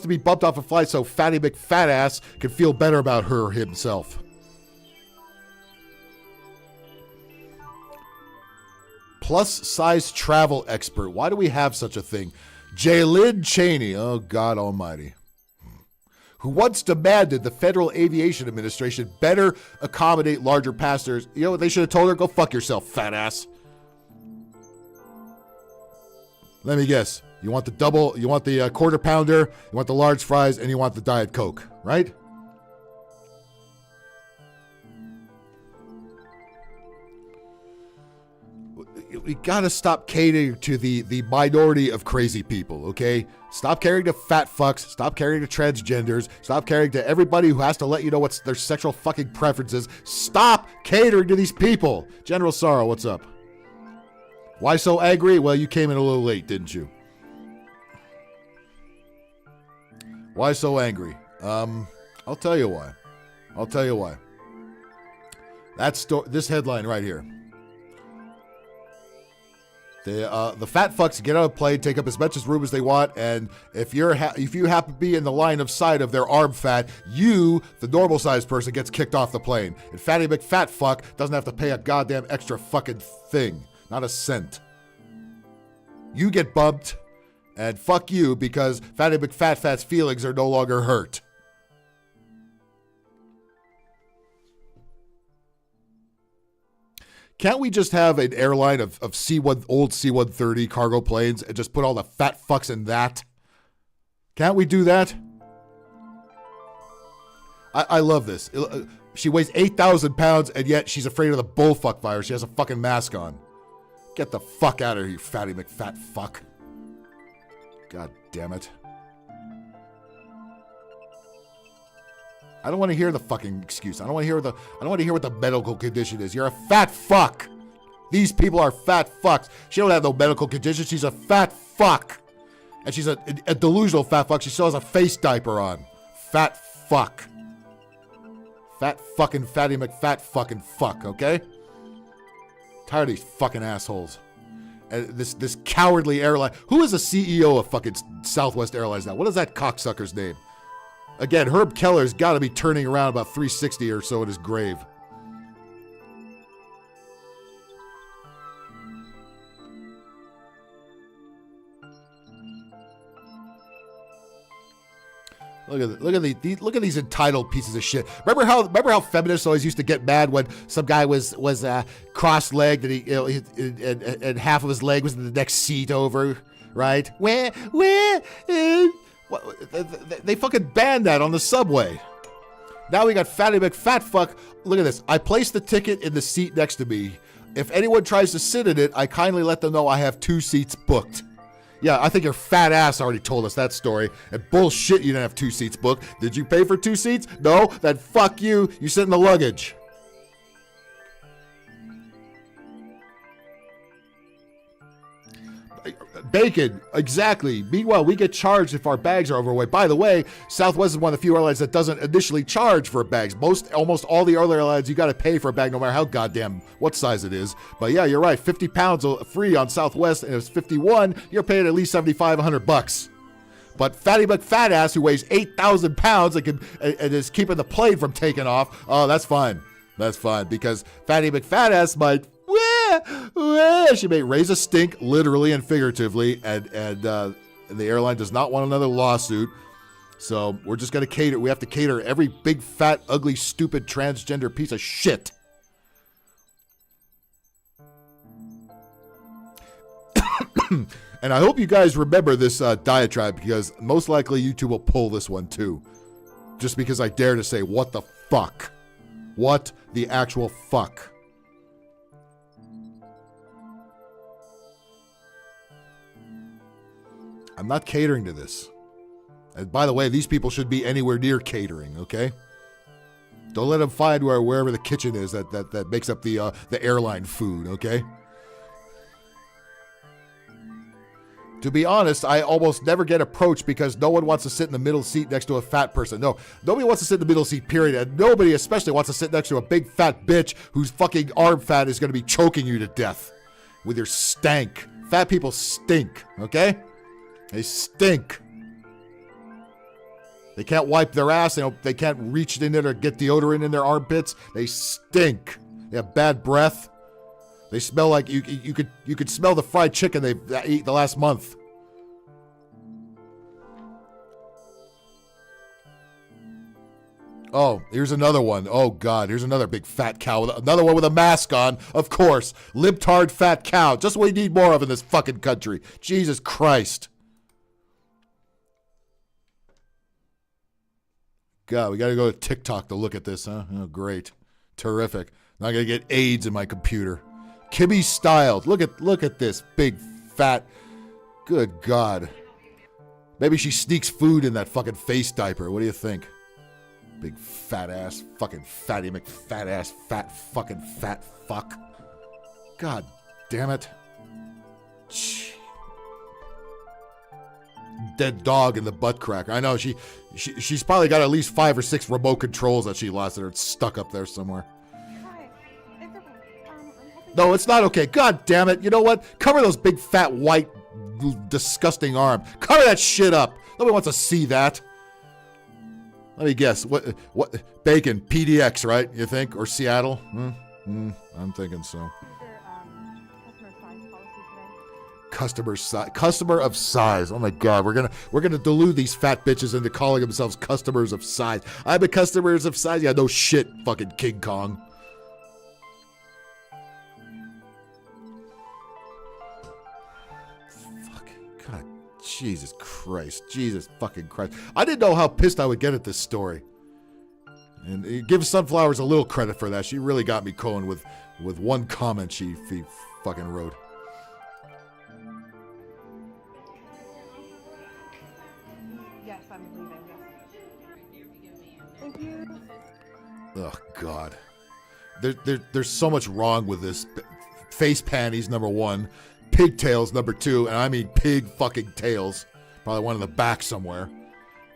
to be bumped off a flight so Fatty McFatass can feel better about her himself. Plus size travel expert. Why do we have such a thing? Jaylyn Cheney, oh God almighty, who once demanded the Federal Aviation Administration better accommodate larger passengers. You know what they should have told her? Go fuck yourself, fat ass. Let me guess. You want the quarter pounder, you want the large fries, and you want the Diet Coke, right? We gotta stop catering to the minority of crazy people, okay? Stop catering to fat fucks, stop catering to transgenders, stop catering to everybody who has to let you know what's their sexual fucking preferences. Stop catering to these people. General Sorrow, what's up? Why so angry? Well, you came in a little late, didn't you? Why so angry? I'll tell you why. This headline right here. The fat fucks get on a plane, take up as much as room as they want, and if you happen to be in the line of sight of their arm fat, you, the normal sized person, gets kicked off the plane. And Fatty McFatfuck doesn't have to pay a goddamn extra fucking thing. Not a cent. You get bumped. And fuck you, because Fatty McFatfat's feelings are no longer hurt. Can't we just have an airline of old C-130 cargo planes and just put all the fat fucks in that? Can't we do that? I love this. She weighs 8,000 pounds, and yet she's afraid of the bullfuck virus. She has a fucking mask on. Get the fuck out of here, you Fatty McFatfuck. God damn it. I don't want to hear the fucking excuse. I don't want to hear what the medical condition is. You're a fat fuck. These people are fat fucks. She don't have no medical condition. She's a fat fuck. And she's a delusional fat fuck. She still has a face diaper on. Fat fuck. Fat fucking Fatty McFatfucking fuck, okay? Tired of these fucking assholes. This cowardly airline. Who is the CEO of fucking Southwest Airlines now? What is that cocksucker's name? Again, Herb Kelleher's got to be turning around about 360 or so in his grave. Look at these entitled pieces of shit. Remember how feminists always used to get mad when some guy was cross-legged and and half of his leg was in the next seat over, right? They fucking banned that on the subway. Now we got Fatty McFatfuck. Look at this. I placed the ticket in the seat next to me. If anyone tries to sit in it, I kindly let them know I have 2 seats booked. Yeah, I think your fat ass already told us that story. And bullshit, you didn't have 2 seats booked. Did you pay for 2 seats? No? Then fuck you. You sit in the luggage. Bacon, exactly. Meanwhile, we get charged if our bags are overweight. By the way, Southwest is one of the few airlines that doesn't initially charge for bags. Almost all the other airlines, you got to pay for a bag no matter how goddamn what size it is. But yeah, you're right. 50 pounds free on Southwest, and if it's 51, you're paying at least 75, $100. But Fatty McFatass, who weighs 8,000 pounds and is keeping the plane from taking off, oh, that's fine. That's fine, because Fatty McFatass might... She may raise a stink, literally and figuratively, and the airline does not want another lawsuit. So we're just gonna cater. We have to cater every big, fat, ugly, stupid, transgender piece of shit. And I hope you guys remember this diatribe, because most likely YouTube will pull this one too. Just because I dare to say, what the fuck? What the actual fuck? I'm not catering to this. And by the way, these people should be anywhere near catering, okay? Don't let them find wherever the kitchen is that makes up the airline food, okay? To be honest, I almost never get approached because no one wants to sit in the middle seat next to a fat person. No, nobody wants to sit in the middle seat, period. And nobody especially wants to sit next to a big fat bitch whose fucking arm fat is going to be choking you to death with your stank. Fat people stink, okay? They stink. They can't wipe their ass. They can't reach in there to get deodorant in their armpits. They stink. They have bad breath. They smell like you could smell the fried chicken they've eaten the last month. Oh, here's another one. Oh God, here's another big fat cow. Another one with a mask on, of course. Libtard fat cow. Just what we need more of in this fucking country. Jesus Christ. God, we got to go to TikTok to look at this, huh? Oh, great. Terrific. Not going to get AIDS in my computer. Kimmy Styles. Look at this big fat. Good God. Maybe she sneaks food in that fucking face diaper. What do you think? Big fat ass fucking Fatty McFat ass fat fucking fat fuck. God damn it. Dead dog in the butt cracker. I know she's probably got at least 5 or 6 remote controls that she lost that are stuck up there somewhere. Hi. It's okay. I'm hoping... No, it's not okay. God damn it. You know what? Cover those big fat white disgusting arm. Cover that shit up. Nobody wants to see that. Let me guess. What bacon? PDX, right? You think? Or Seattle? I'm thinking so. Customer of size. Oh my God, we're gonna delude these fat bitches into calling themselves customers of size. I'm a customers of size. Yeah, no shit, fucking King Kong. Fuck. God, Jesus Christ. Jesus fucking Christ. I didn't know how pissed I would get at this story. And give Sunflowers a little credit for that. She really got me going with one comment she fucking wrote. Oh God, there's so much wrong with this. Face panties, number 1, pigtails, number 2, and I mean pig fucking tails, probably one in the back somewhere,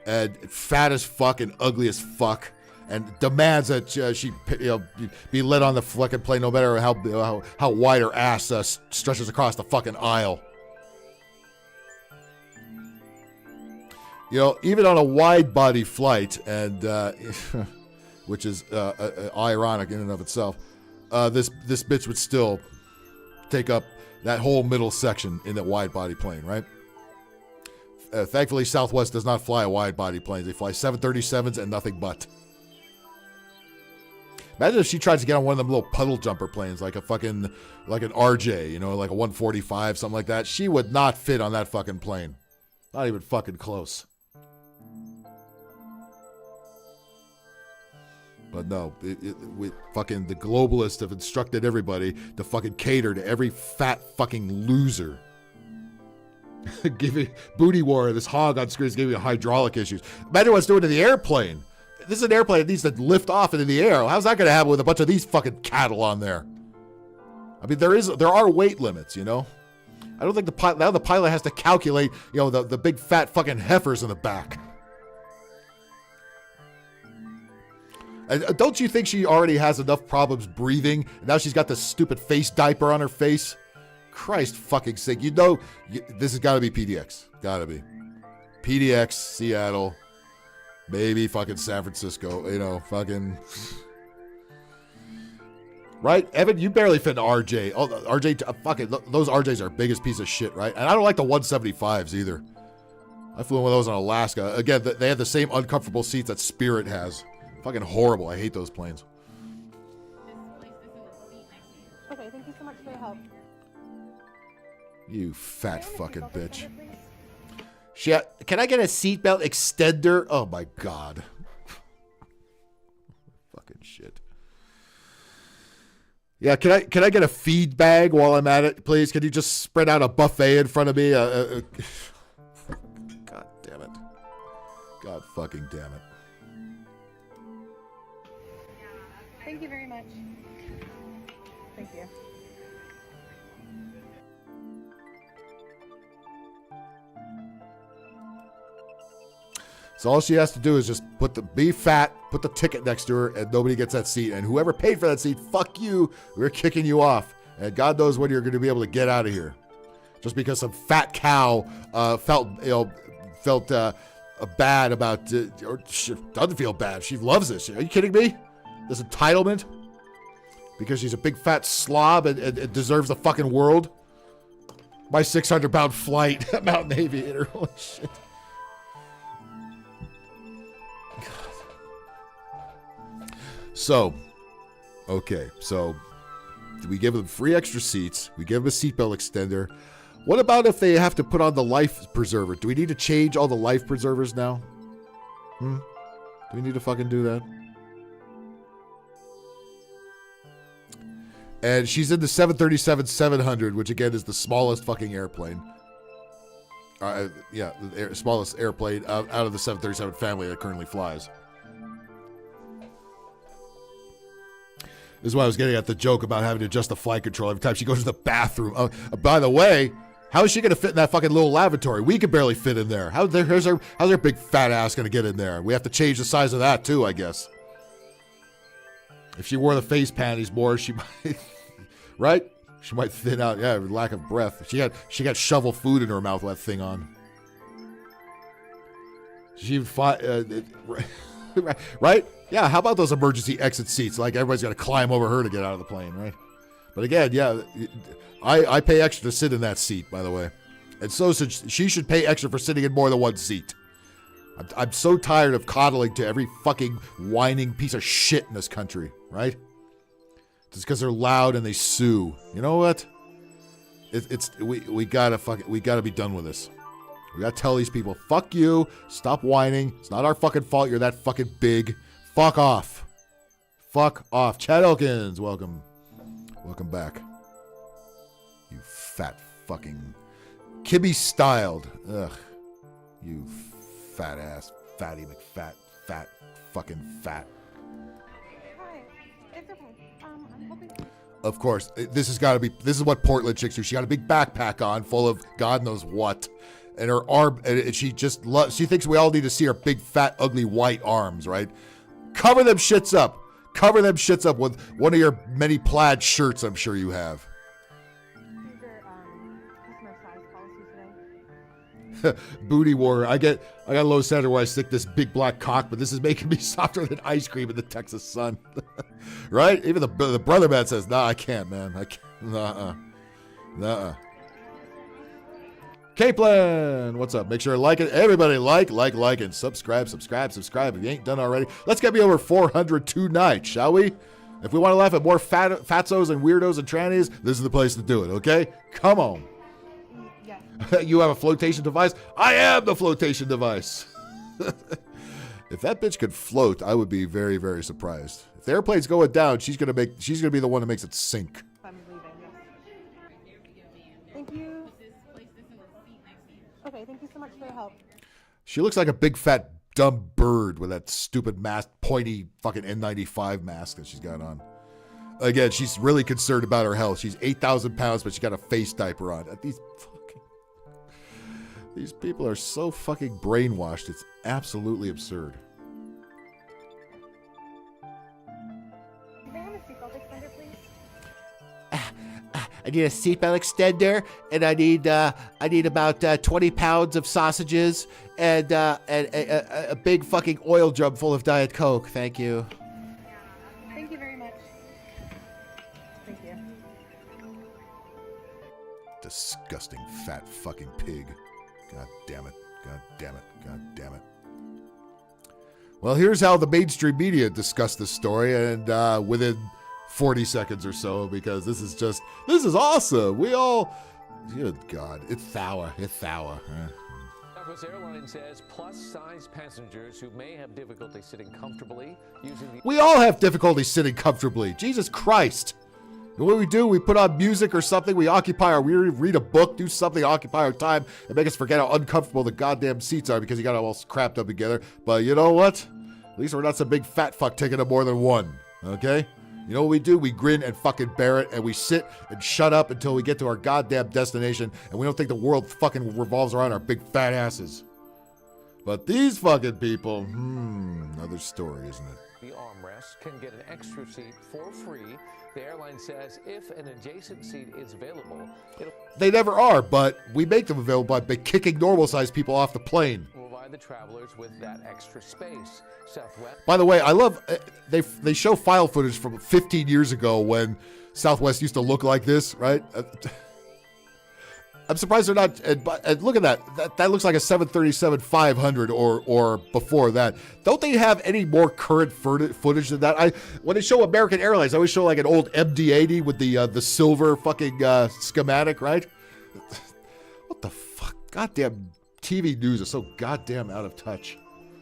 and fat as fuck and ugly as fuck, and demands that she be let on the fucking plane no matter how wide her ass stretches across the fucking aisle. Even on a wide body flight, and which is ironic in and of itself, this bitch would still take up that whole middle section in that wide body plane, right? Thankfully, Southwest does not fly wide-body planes. They fly 737s and nothing but. Imagine if she tries to get on one of them little puddle jumper planes, like an RJ, you know, like a 145, something like that. She would not fit on that fucking plane. Not even fucking close. But no, fucking the globalists have instructed everybody to fucking cater to every fat fucking loser. Booty war, this hog on screen is giving you hydraulic issues. Imagine what's doing to the airplane. This is an airplane that needs to lift off into the air. How's that going to happen with a bunch of these fucking cattle on there? I mean, there are weight limits, you know? I don't think the pilot has to calculate, you know, the big fat fucking heifers in the back. Don't you think she already has enough problems breathing? And now she's got this stupid face diaper on her face? Christ fucking sake. You know, this has got to be PDX. Got to be. PDX, Seattle, maybe fucking San Francisco, you know, fucking... Right? Evan, you barely fit in RJ. Oh, RJ, fucking, those RJs are biggest piece of shit, right? And I don't like the 175s either. I flew in one of those in Alaska. Again, they have the same uncomfortable seats that Spirit has. Fucking horrible. I hate those planes. Okay, thank you so much for your help. You fat fucking bitch. Can I get a seatbelt extender? Oh my god. Fucking shit. Yeah, can I get a feed bag while I'm at it, please? Can you just spread out a buffet in front of me? God damn it. God fucking damn it. Thank you very much. Thank you. So all she has to do is just be fat, put the ticket next to her, and nobody gets that seat. And whoever paid for that seat, fuck you. We're kicking you off. And God knows when you're going to be able to get out of here. Just because some fat cow felt bad about, or she doesn't feel bad. She loves this. Are you kidding me? This entitlement? Because she's a big fat slob and deserves the fucking world? My 600-pound flight, Mountain Aviator. Holy shit. So, okay, so we give them free extra seats. We give them a seatbelt extender. What about if they have to put on the life preserver? Do we need to change all the life preservers now? Do we need to fucking do that? And she's in the 737-700, which again is the smallest fucking airplane. The smallest airplane out of the 737 family that currently flies. This is why I was getting at the joke about having to adjust the flight control every time she goes to the bathroom. By the way, how is she going to fit in that fucking little lavatory? We could barely fit in there. How's her big fat ass going to get in there? We have to change the size of that too, I guess. If she wore the face panties more, she might, right? She might thin out. Yeah, lack of breath. She got shovel food in her mouth with that thing on. She right? Yeah, how about those emergency exit seats? Like everybody's got to climb over her to get out of the plane, right? But again, yeah, I pay extra to sit in that seat, by the way. And so she should pay extra for sitting in more than one seat. I'm so tired of coddling to every fucking whining piece of shit in this country, right? Just because they're loud and they sue. You know what? We gotta be done with this. We gotta tell these people, fuck you, stop whining. It's not our fucking fault you're that fucking big. Fuck off. Fuck off. Chad Elkins, welcome. Welcome back. You fat fucking Kimmy styled. Ugh. You fat ass, fatty McFat, fat fucking fat. Hi. It's okay. I'm hoping. Of course, this is what Portland chicks do. She got a big backpack on full of God knows what. And her arm, and she thinks we all need to see her big, fat, ugly, white arms, right? Cover them shits up. Cover them shits up with one of your many plaid shirts I'm sure you have. Is there customer size policy today? Booty war. I got a low standard where I stick this big black cock, but this is making me softer than ice cream in the Texas sun. Right? Even the brother man says, nah, I can't, man. I can't. Nuh-uh. Capelin, what's up? Make sure to like it. Everybody like, and subscribe. If you ain't done already. Let's get me over 400 tonight, shall we? If we want to laugh at more fatzos and weirdos and trannies, this is the place to do it, okay? Come on. Yeah. You have a flotation device? I am the flotation device. If that bitch could float, I would be very, very surprised. If the airplane's going down, she's gonna be the one that makes it sink. I'm leaving. Thank you. Okay, thank you so much for your help. She looks like a big fat dumb bird with that stupid mask, pointy fucking N95 mask that she's got on. Again, she's really concerned about her health. She's 8,000 pounds, but she got a face diaper on. These people are so fucking brainwashed. It's absolutely absurd. Can I have a seatbelt extender, please? I need a seatbelt extender, and I need about 20 pounds of sausages and a big fucking oil drum full of Diet Coke. Thank you. Thank you very much. Thank you. Disgusting fat fucking pig. God damn it. God damn it. God damn it. Well, here's how the mainstream media discussed this story, and within 40 seconds or so, because this is awesome. We all, good God, it's sour. Southwest Airlines says plus-size passengers who may have difficulty sitting comfortably using the... We all have difficulty sitting comfortably. Jesus Christ. And what we do, we put on music or something, we read a book, do something, occupy our time, and make us forget how uncomfortable the goddamn seats are because you got it all crapped up together. But you know what? At least we're not some big fat fuck taking up more than one, okay? You know what we do? We grin and fucking bear it, and we sit and shut up until we get to our goddamn destination, and we don't think the world fucking revolves around our big fat asses. But these fucking people, another story, isn't it? The armrest can get an extra seat for free. The airline says if an adjacent seat is available, it'll They never are, but we make them available by kicking normal-sized people off the plane. provide the travelers with that extra space. Southwest. By the way, I love they show file footage from 15 years ago when Southwest used to look like this, right? I'm surprised they're not. And look at that. That looks like a 737-500 or before that. Don't they have any more current footage than that? When they show American Airlines, I always show like an old MD-80 with the silver fucking schematic, right? What the fuck? Goddamn TV news is so goddamn out of touch.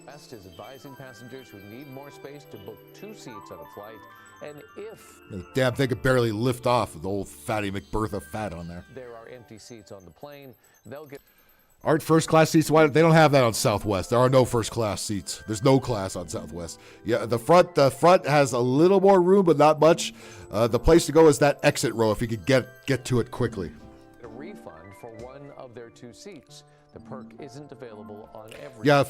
West is advising passengers who need more space to book 2 seats on a flight, and if The damn thing could barely lift off with the old fatty McBertha fat on there. there are empty seats on the plane, they'll get... Aren't first class seats? Why they don't have that on Southwest? There are no first class seats. There's no class on Southwest. Yeah, the front has a little more room, but not much. The place to go is that exit row if you could get to it quickly. a refund for one of their 2 seats. The perk isn't available on every... Yeah,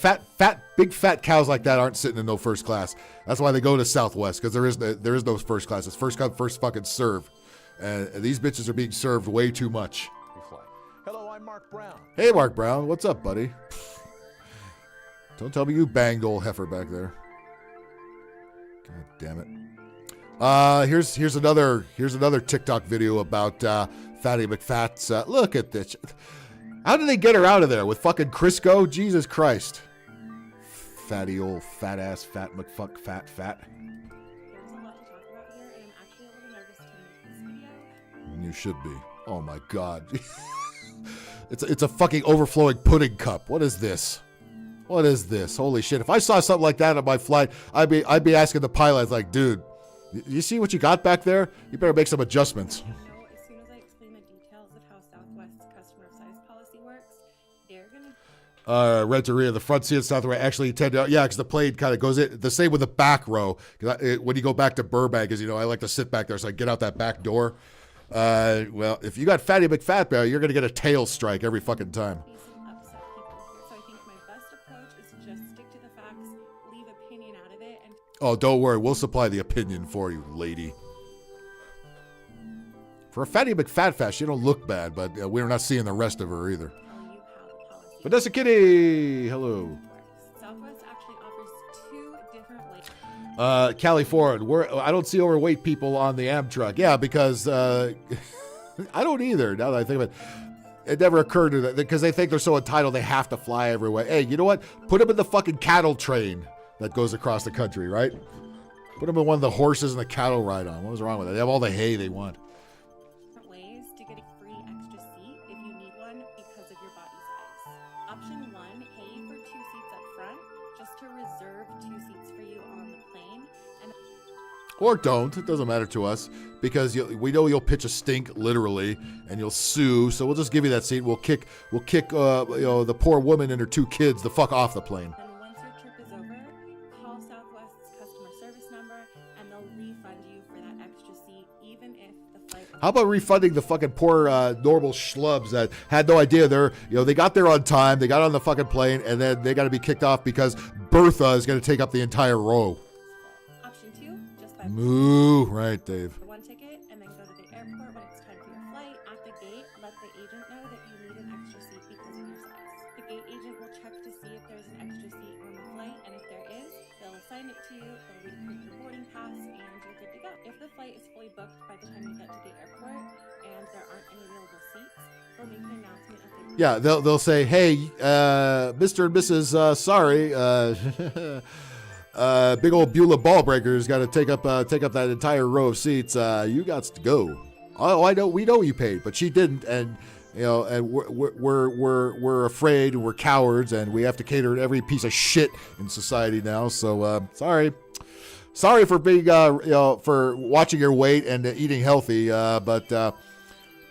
big fat cows like that aren't sitting in no first class. That's why they go to Southwest, because there is no first class. It's first come, first fucking serve. And these bitches are being served way too much. Hello, I'm Mark Brown. Hey, Mark Brown, what's up, buddy? Don't tell me you banged old heifer back there. God damn it. Here's another TikTok video about Fatty McFat's. Look at this. How did they get her out of there with fucking Crisco? Jesus Christ. Fatty old fat ass fat McFuck fat. There's a lot to talk about here, and I'm actually a little nervous to make this video. You should be. Oh my God. It's a fucking overflowing pudding cup. What is this? What is this? Holy shit. If I saw something like that on my flight, I'd be asking the pilot, like, dude, you see what you got back there? You better make some adjustments. As soon as I explain the details of how Southwest's customer size policy works, they're gonna... Renteria, the front seat of Southwest actually tend to, because the plane kind of goes in. The same with the back row. When you go back to Burbank, as you know, I like to sit back there so I get out that back door. Well, if you got Fatty McFat Bear, you're going to get a tail strike every fucking time. upset people here. So I think my best approach is to just stick to the facts, leave opinion out of it, and... Oh, don't worry. We'll supply the opinion for you, lady. For a Fatty McFat, you don't look bad, but we're not seeing the rest of her either. Vanessa Kitty, hello. Southwest actually offers 2 different ways. Callie Ford, I don't see overweight people on the Amtrak. Yeah, because I don't either, now that I think of it. It never occurred to them because they think they're so entitled they have to fly everywhere. Hey, you know what? Put them in the fucking cattle train that goes across the country, right? Put them in one of the horses and the cattle ride on. What was wrong with that? They have all the hay they want. Ways to get a free extra seat if you need one because of your body size. Option 1, pay for 2 seats up front just to reserve 2 seats for you on the plane. Or don't. It doesn't matter to us because we know you'll pitch a stink literally and you'll sue. So we'll just give you that seat. We'll kick the poor woman and her 2 kids the fuck off the plane. And once your trip is over, call Southwest's customer service number and they'll refund you for that extra seat even if the flight. How about refunding the fucking poor normal schlubs that had no idea they got there on time, they got on the fucking plane, and then they got to be kicked off because Bertha is going to take up the entire row. Option 2, just buy Moo, right, Dave. 1 ticket and then go to the airport when it's time for your flight. At the gate, let the agent know that you need an extra seat because of your size. The gate agent will check to see if there's an extra seat on the flight, and if there is, they'll assign it to you, they'll reprint your boarding pass, and you're good to go. If the flight is fully booked by the time you get to the airport and there aren't any available seats, they'll make an announcement of the Yeah, they'll say, hey, Mr. and Mrs. Sorry, big old Beulah Ballbreaker's got to take up that entire row of seats. You got to go. Oh, we know you paid, but she didn't, and and we're afraid and we're cowards, and we have to cater to every piece of shit in society now. So sorry for being for watching your weight and eating healthy, but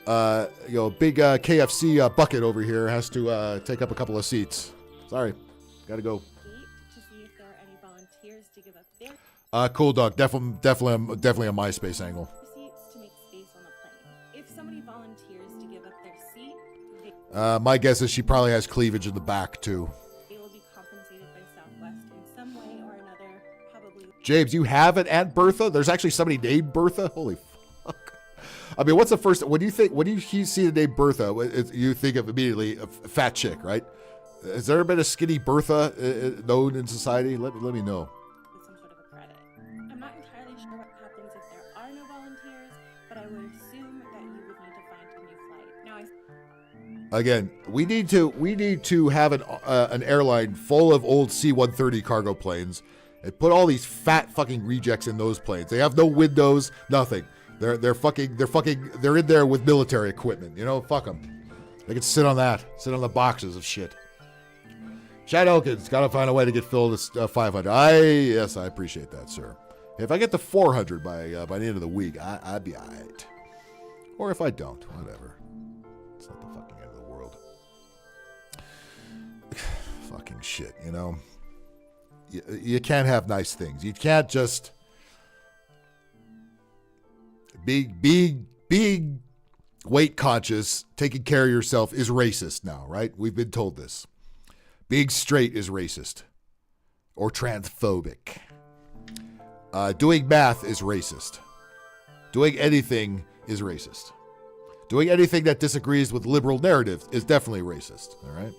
big KFC bucket over here has to take up a couple of seats. Sorry, gotta go. to see if there are any volunteers to give up their Cool dog, definitely a MySpace angle. seats to make space on the plane. If somebody volunteers to give up their seat, My guess is she probably has cleavage in the back too. they will be compensated by Southwest in some way or another, probably. James, you have an Aunt Bertha? There's actually somebody named Bertha? Holy fuck. I mean, what's the first, when you see the name Bertha, you think of immediately a fat chick, right? Has there been a skinny Bertha known in society? Let me know. With some sort of a credit. I'm not entirely sure what happens if there are no volunteers, but I would assume that you would need to find a new flight. Now, Again, we need to have an airline full of old C-130 cargo planes and put all these fat fucking rejects in those planes. They have no windows, nothing. They're in there with military equipment. Fuck them. They can sit on the boxes of shit. Chad Elkins, gotta find a way to get filled to 500. Yes, I appreciate that, sir. If I get to 400 by the end of the week, I'd be all right. Or if I don't, whatever. It's not the fucking end of the world. Fucking shit, You can't have nice things. You can't just being weight conscious, taking care of yourself is racist now, right? We've been told this. Being straight is racist or transphobic. Doing math is racist. Doing anything is racist. Doing anything that disagrees with liberal narrative is definitely racist, all right?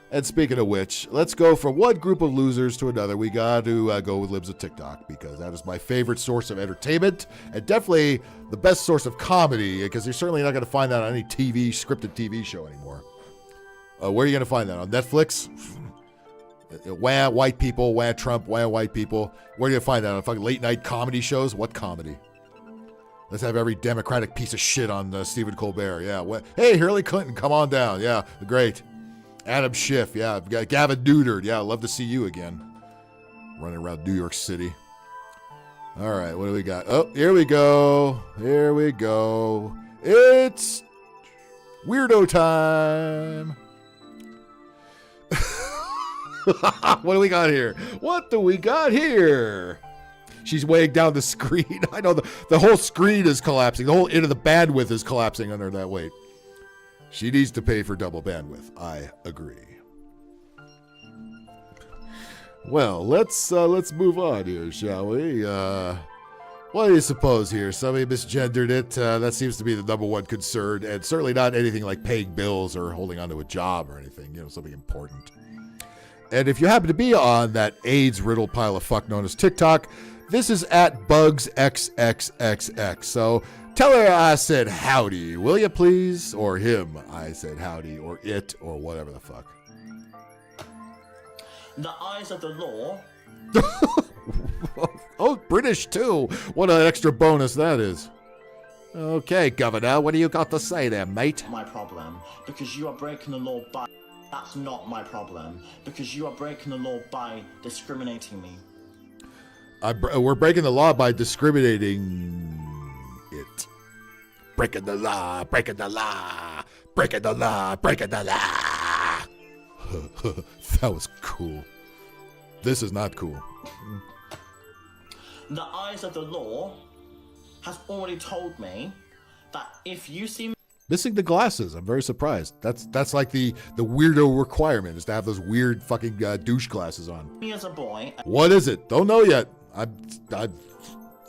And speaking of which, let's go from one group of losers to another. We got to go with Libs of TikTok because that is my favorite source of entertainment and definitely the best source of comedy because you're certainly not going to find that on any scripted TV show anymore. Where are you going to find that? On Netflix? Wah, white people, wah, Trump, wah, white people. Where are you going to find that? On fucking late night comedy shows? What comedy? Let's have every Democratic piece of shit on Stephen Colbert. Yeah. Hey, Hillary Clinton, come on down. Yeah, great. Adam Schiff, yeah. Gavin Newton, yeah. Love to see you again. Running around New York City. All right, what do we got? Oh, here we go. Here we go. It's weirdo time. What do we got here? What do we got here? She's weighing down the screen. I know the whole screen is collapsing. The whole end of the bandwidth is collapsing under that weight. She needs to pay for double bandwidth. I agree. Well, let's move on here, shall we? What do you suppose here? Somebody misgendered it. That seems to be the number one concern, and certainly not anything like paying bills or holding onto a job or anything. Something important. And if you happen to be on that AIDS riddled pile of fuck known as TikTok, this is at BugsXXXX. So Tell her I said howdy, will you please? Or him, I said howdy, or it, or whatever the fuck. The eyes of the law. Oh, British too. What an extra bonus that is. Okay, Governor, what do you got to say there, mate? My problem, because you are breaking the law by... That's not my problem, because you are breaking the law by discriminating me. We're breaking the law by discriminating it. Breaking the law, breaking the law, breaking the law, breaking the law. That was cool. This is not cool. The eyes of the law has already told me that if you see me... Missing the glasses. I'm very surprised. That's like the weirdo requirement is to have those weird fucking douche glasses on. Me as a boy... What is it? Don't know yet.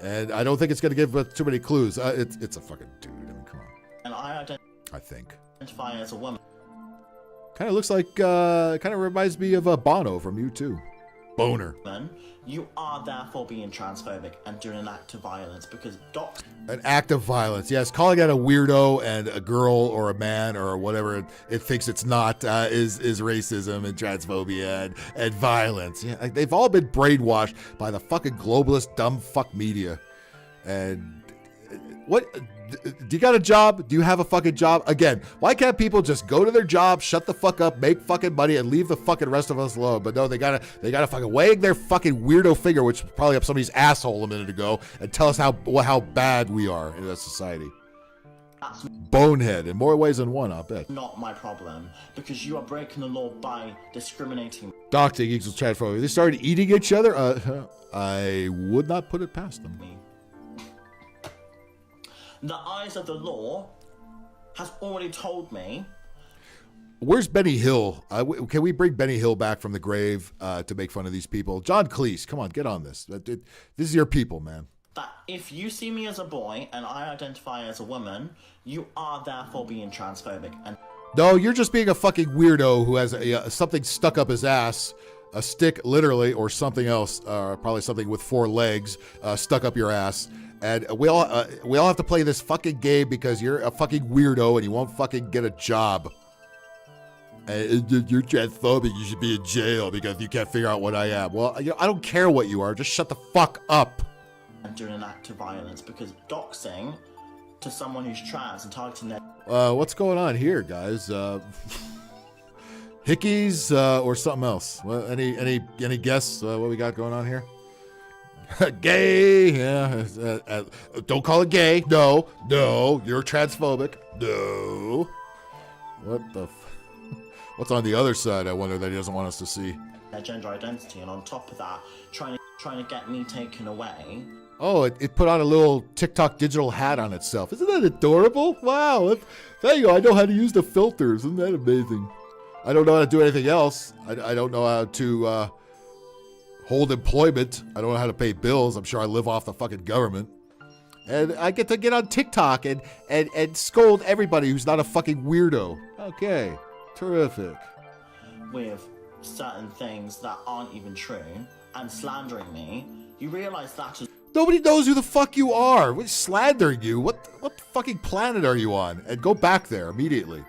And I don't think it's going to give too many clues. It's a fucking dude. I mean, come on. And I think. Identify as a woman. Kind of looks like, kind of reminds me of Bono from U2. Boner. You are therefore being transphobic and doing an act of violence because docs... An act of violence, yes. Calling out a weirdo and a girl or a man or whatever it thinks it's not is racism and transphobia and violence. Yeah, they've all been brainwashed by the fucking globalist dumb fuck media. And what... Do you got a job? Do you have a fucking job? Again, why can't people just go to their job, shut the fuck up, make fucking money, and leave the fucking rest of us alone? But no, they gotta fucking wag their fucking weirdo finger, which was probably up somebody's asshole a minute ago, and tell us how bad we are in a society. That's bonehead in more ways than one, I bet. Not my problem, because you are breaking the law by discriminating. Doxing equals transphobia. They started eating each other? I would not put it past them. The eyes of the law has already told me. Where's Benny Hill? Can we bring Benny Hill back from the grave to make fun of these people? John Cleese, come on, get on this. This is your people, man. That if you see me as a boy and I identify as a woman, you are therefore being transphobic. And no, you're just being a fucking weirdo who has something stuck up his ass, a stick literally, or something else, probably something with 4 legs stuck up your ass. And we all have to play this fucking game because you're a fucking weirdo and you won't fucking get a job. You're transphobic. You should be in jail because you can't figure out what I am. Well, I don't care what you are. Just shut the fuck up. And doing an act of violence because doxing to someone who's trans and targeting their... What's going on here, guys? Hickeys or something else? Well, any guess what we got going on here? Gay, yeah. Don't call it gay. No, you're transphobic. No. What the? What's on the other side? I wonder that he doesn't want us to see. Their gender identity, and on top of that, trying to get me taken away. Oh, it put on a little TikTok digital hat on itself. Isn't that adorable? Wow. Thank you. I know how to use the filters. Isn't that amazing? I don't know how to do anything else. I don't know how to hold employment. I don't know how to pay bills. I'm sure I live off the fucking government. And I get to get on TikTok and scold everybody who's not a fucking weirdo. Okay. Terrific. With certain things that aren't even true and slandering me, you realize that is... Nobody knows who the fuck you are. We're slandering you. What fucking planet are you on? And go back there immediately.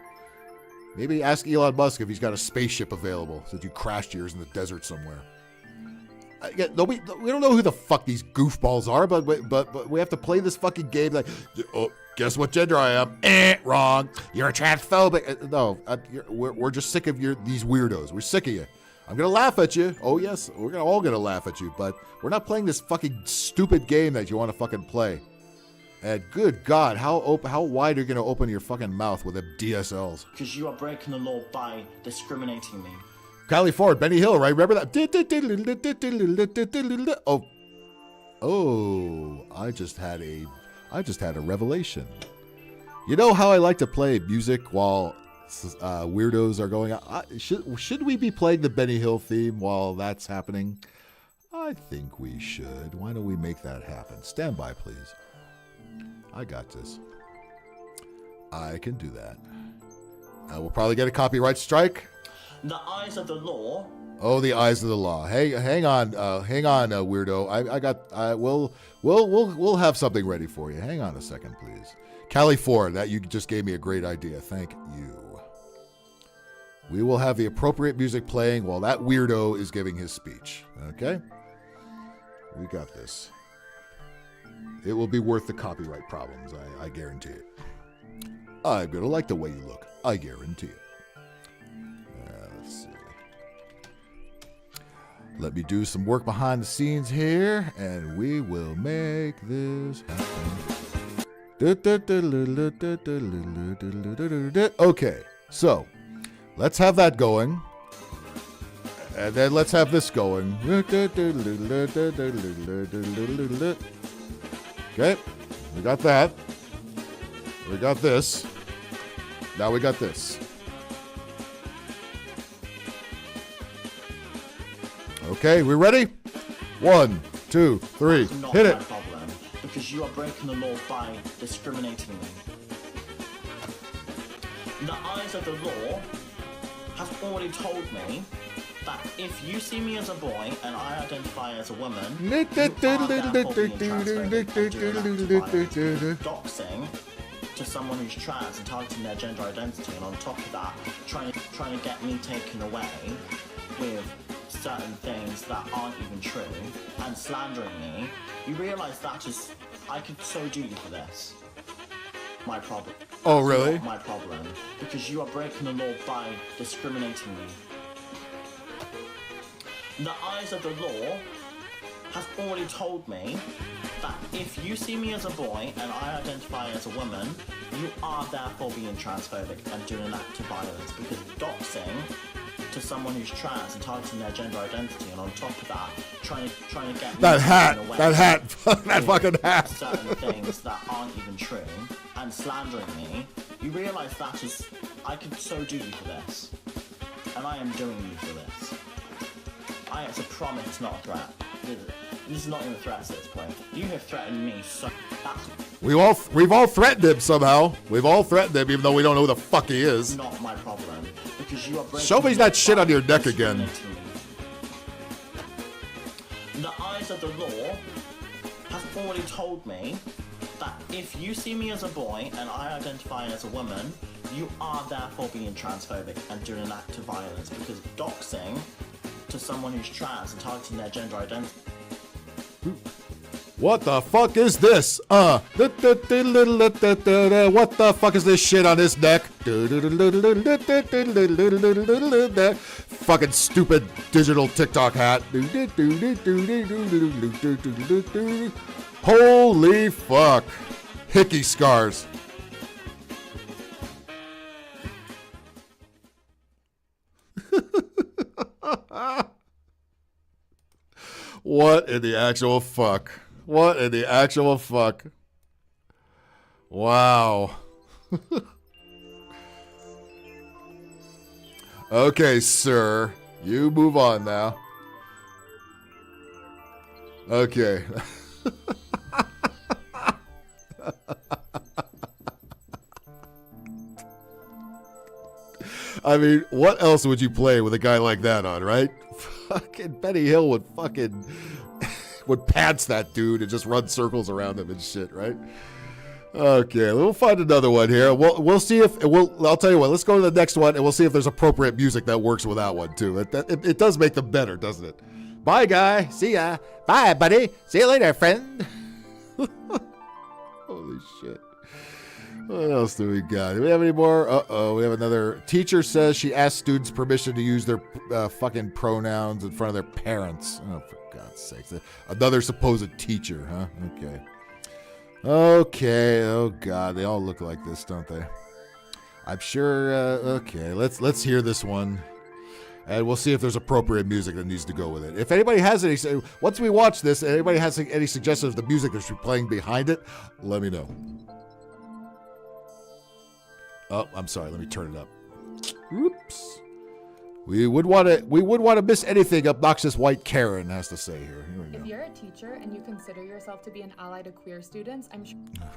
Maybe ask Elon Musk if he's got a spaceship available since you crashed yours in the desert somewhere. We don't know who the fuck these goofballs are, but we have to play this fucking game like, oh, guess what gender I am? Wrong. You're a transphobic. No, we're just sick of these weirdos. We're sick of you. I'm going to laugh at you. Oh, yes, we're all going to laugh at you, but we're not playing this fucking stupid game that you want to fucking play. And good God, how wide are you going to open your fucking mouth with them DSLs? Because you are breaking the law by discriminating me. Kylie Ford, Benny Hill, right? Remember that? Oh, I just had a revelation. You know how I like to play music while weirdos are going out? Should we be playing the Benny Hill theme while that's happening? I think we should. Why don't we make that happen? Stand by, please. I got this. I can do that. We'll probably get a copyright strike. The eyes of the law Oh, the eyes of the law. Hey, hang on, weirdo. We'll have something ready for you. Hang on a second, please. Callie Ford, that you just gave me a great idea. Thank you. We will have the appropriate music playing while that weirdo is giving his speech. Okay? We got this. It will be worth the copyright problems, I guarantee it. I'm gonna like the way you look. I guarantee it. Let's see. Let me do some work behind the scenes here, and we will make this happen. Okay, so let's have that going. And then let's have this going. Okay, we got that. We got this. Now we got this. Okay, we ready? 1, 2, 3, That's not hit my it. problem, because you are breaking the law by discriminating me. The eyes of the law have already told me that if you see me as a boy and I identify as a woman, you are therefore being transphobic and doing an act of violence, doxing to someone who's trans and targeting their gender identity, and on top of that, trying to get me taken away with certain things that aren't even true and slandering me. You realise that is, I could so do you for this. My problem. Oh, really? Not my problem, because you are breaking the law by discriminating me. The eyes of the law have already told me that if you see me as a boy and I identify as a woman, you are therefore being transphobic and doing an act of violence, because doxing to someone who's trans and targeting their gender identity, and on top of that, trying to get That hat, away that fucking hat. certain things that aren't even true and slandering me. You realise that is, I could so do you for this, and I am doing you for this. It's a promise, not a threat. This is not even a threat at this point. You have threatened me, so that's We've all threatened him somehow. We've all threatened him, even though we don't know who the fuck he is. not my problem, because you are breaking Show me the that shit law on your by neck again. discriminating me. The eyes of the law have already told me that if you see me as a boy and I identify as a woman, you are therefore being transphobic and doing an act of violence, because doxing to someone who's trans and targeting their gender identity. What the fuck is this? What the fuck is this shit on his neck? Fucking stupid digital TikTok hat. Holy fuck. Hickey scars. What in the actual fuck? What in the actual fuck? Wow. Okay, sir. You move on now. Okay. I mean, what else would you play with a guy like that on, right? Fucking Benny Hill would fucking would pants that dude and just run circles around him and shit, right? Okay, we'll find another one here. We'll see if I'll tell you what. Let's go to the next one and we'll see if there's appropriate music that works with that one too. It does make them better, doesn't it? Bye, guy. See ya. Bye, buddy. See you later, friend. Holy shit. What else do we got? Do we have any more? Uh-oh, we have another. Teacher says she asked students permission to use their fucking pronouns in front of their parents. Oh, for God's sakes. Another supposed teacher, huh? Okay. Okay, oh God, they all look like this, don't they? I'm sure, okay, let's hear this one. And we'll see if there's appropriate music that needs to go with it. If anybody has any, once we watch this, anybody has any suggestions of the music that should be playing behind it, let me know. Oh, I'm sorry. Let me turn it up. Oops. We would want to miss anything obnoxious white Karen has to say here. Here we go. If you're a teacher and you consider yourself to be an ally to queer students, I'm sure. Oh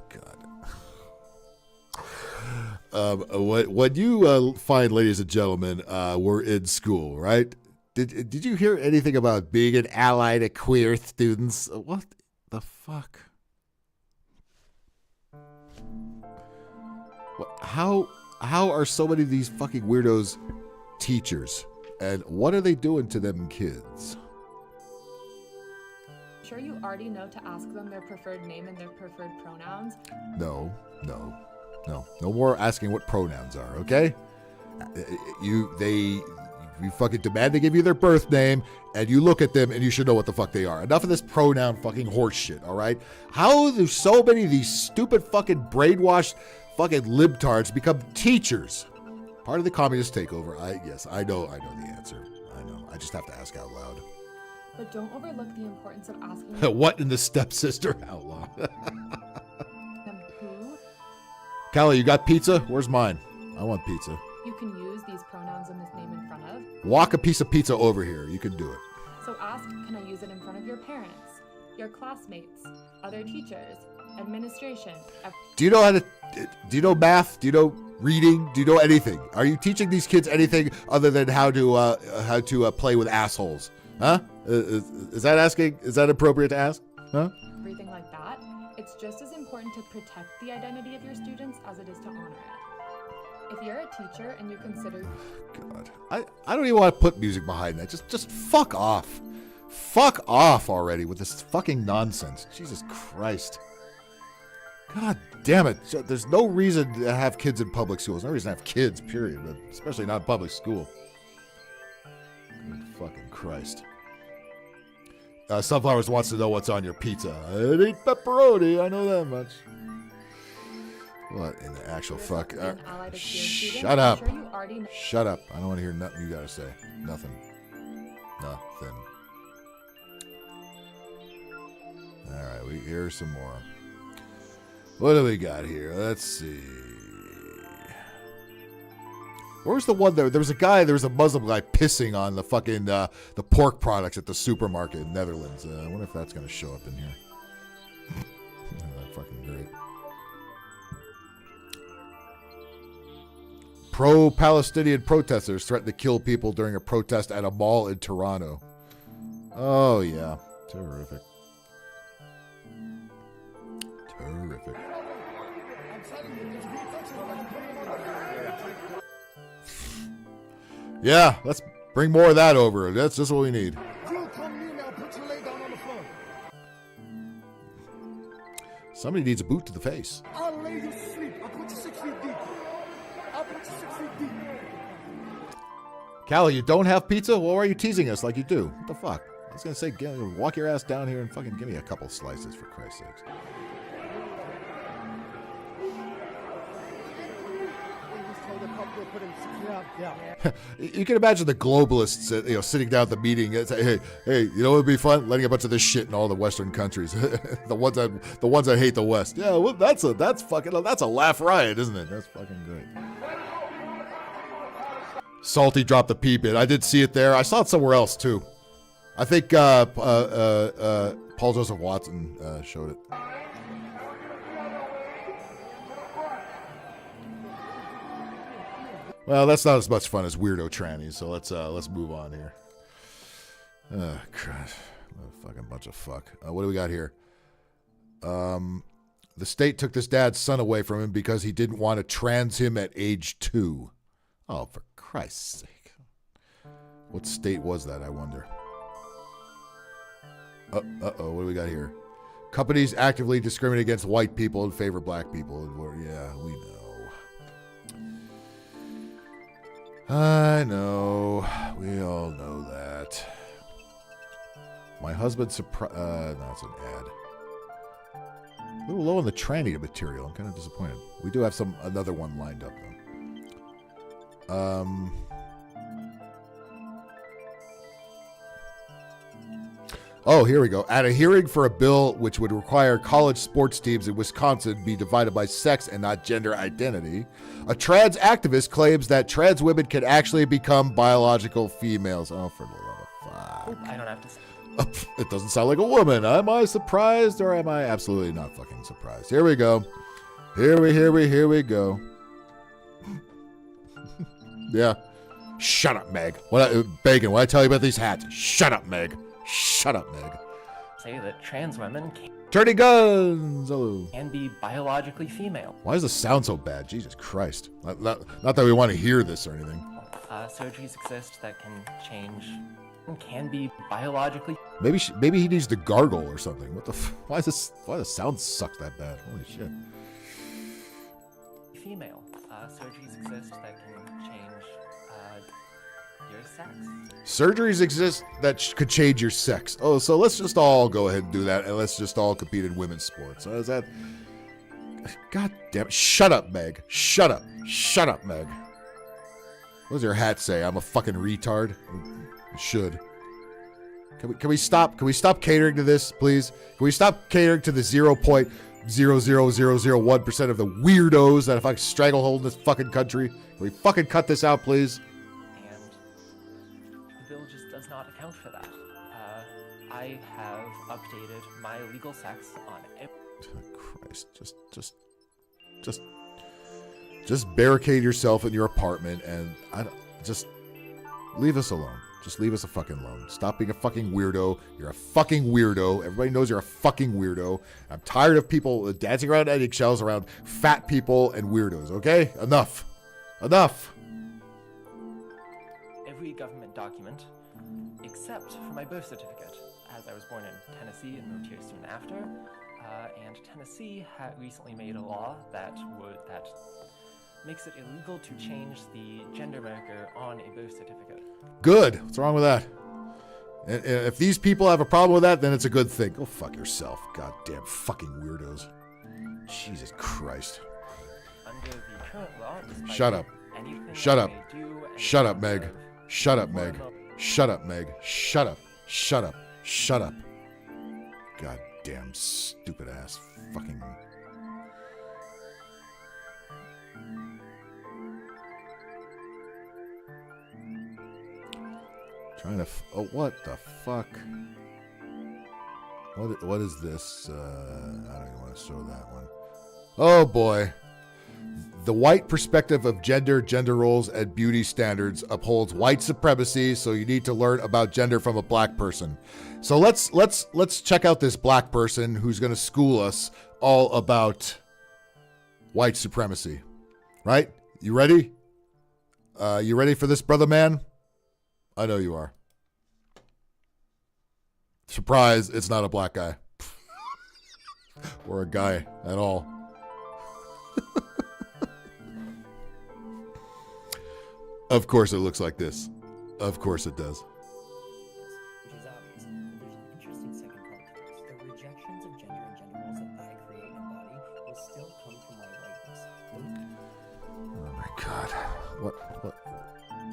God. When you find, ladies and gentlemen, we're in school, right? Did you hear anything about being an ally to queer students? What the fuck? How are so many of these fucking weirdos teachers? And what are they doing to them kids? Sure you already know to ask them their preferred name and their preferred pronouns? No more asking what pronouns are, okay? You fucking demand they give you their birth name, and you look at them and you should know what the fuck they are. Enough of this pronoun fucking horse shit, all right? How do so many of these stupid fucking brainwashed fucking libtards become teachers? Part of the communist takeover. I know the answer. I know. I just have to ask out loud. But don't overlook the importance of asking what in the stepsister out loud? them who. Kelleher, you got pizza? Where's mine? I want pizza. You can use these pronouns and this name in front of. Walk a piece of pizza over here. You can do it. So ask, can I use it in front of your parents, your classmates, other teachers, administration? Do you know how to? Do you know math? Do you know reading? Do you know anything? Are you teaching these kids anything other than how to play with assholes? Huh? Is that asking? Is that appropriate to ask? Huh? Everything like that. It's just as important to protect the identity of your students as it is to honor it. If you're a teacher and you consider... God, I don't even want to put music behind that. Just fuck off. Fuck off already with this fucking nonsense. Jesus Christ. God damn it. There's no reason to have kids in public schools. No reason to have kids, period. But especially not in public school. Good fucking Christ. Sunflowers wants to know what's on your pizza. It ain't pepperoni. I know that much. What in the actual fuck? Shut up. Shut up. I don't want to hear nothing you gotta say. Nothing. Alright, here's some more. What do we got here? Let's see. Where's the one there? There was a Muslim guy pissing on the fucking the pork products at the supermarket in Netherlands. I wonder if that's gonna show up in here. That's fucking great. Pro-Palestinian protesters threatened to kill people during a protest at a mall in Toronto. Oh, yeah. Terrific. Terrific. Yeah, let's bring more of that over. That's just what we need. Somebody needs a boot to the face. I'll lay you sleep. I'll put you 6 feet deep. I'll put you 6 feet deep. Callie, you don't have pizza? Well, why are you teasing us like you do? What the fuck? I was going to say, walk your ass down here and fucking give me a couple slices, for Christ's sakes. You can imagine the globalists, sitting down at the meeting and say, hey, you know what would be fun? Letting a bunch of this shit in all the Western countries. the ones that hate the West. Yeah, well, that's a laugh riot, isn't it? That's fucking great. Salty dropped the peep in. I did see it there. I saw it somewhere else too. I think Paul Joseph Watson showed it. Well, that's not as much fun as weirdo trannies, so let's move on here. Oh, God. A fucking bunch of fuck. What do we got here? The state took this dad's son away from him because he didn't want to trans him at age 2. Oh, for Christ's sake. What state was that, I wonder? Uh-oh, what do we got here? Companies actively discriminate against white people and favor black people. Yeah, we know. I know. We all know that. My husband no, it's an ad. A little low on the tranny material. I'm kind of disappointed. We do have another one lined up, though. Oh, here we go. At a hearing for a bill which would require college sports teams in Wisconsin be divided by sex and not gender identity, a trans activist claims that trans women can actually become biological females. Oh, for the love of fuck. I don't have to say. It doesn't sound like a woman. Am I surprised or am I absolutely not fucking surprised? Here we go. Here we go. Yeah. Shut up, Meg. Bacon, what I tell you about these hats? Shut up, Meg. Shut up, Meg. Say that trans women Turning guns! Hello. can be biologically female. Why does this sound so bad? Jesus Christ. Not that we want to hear this or anything. Surgeries exist that can be biologically. Maybe he needs to gargle or something. What the? Why does the sound suck that bad? Holy shit. Female. Surgeries exist that can change your sex. Surgeries exist that could change your sex. Oh, so let's just all go ahead and do that, and let's just all compete in women's sports. Is that? God damn it! Shut up, Meg. Shut up. Shut up, Meg. What does your hat say? I'm a fucking retard. It should. Can we stop? Can we stop catering to this, please? Can we stop catering to the 0.00001% of the weirdos that if I stranglehold in this fucking country? Can we fucking cut this out, please? And the bill just does not account for that. I have updated my legal sex on every... Christ, just barricade yourself in your apartment and just leave us alone. Just leave us a fucking alone. Stop being a fucking weirdo. You're a fucking weirdo. Everybody knows you're a fucking weirdo. I'm tired of people dancing around eggshells around fat people and weirdos, okay? Enough. Enough. Every government document, except for my birth certificate, as I was born in Tennessee and moved here soon after. And Tennessee had recently made a law that makes it illegal to change the gender marker on a birth certificate. Good. What's wrong with that? And if these people have a problem with that, then it's a good thing. Go fuck yourself. Goddamn fucking weirdos. Jesus Christ. Under the current law, Shut up. Shut up. Shut up, Meg. Shut up, Meg. Shut up, Meg. Shut up. Shut up. Shut up. Goddamn stupid ass fucking... Trying to... Oh, what the fuck? What is this? I don't even want to show that one. Oh, boy. The white perspective of gender roles, and beauty standards upholds white supremacy, so you need to learn about gender from a black person. So let's check out this black person who's going to school us all about white supremacy. Right? You ready? You ready for this, brother man? I know you are. Surprise, it's not a black guy. Or a guy at all. Of course it looks like this. Of course it does. Which is obvious, but there's an interesting second part to this. The rejections of gender and gender roles that I create and embody will still come from my whiteness. Oh my God. What?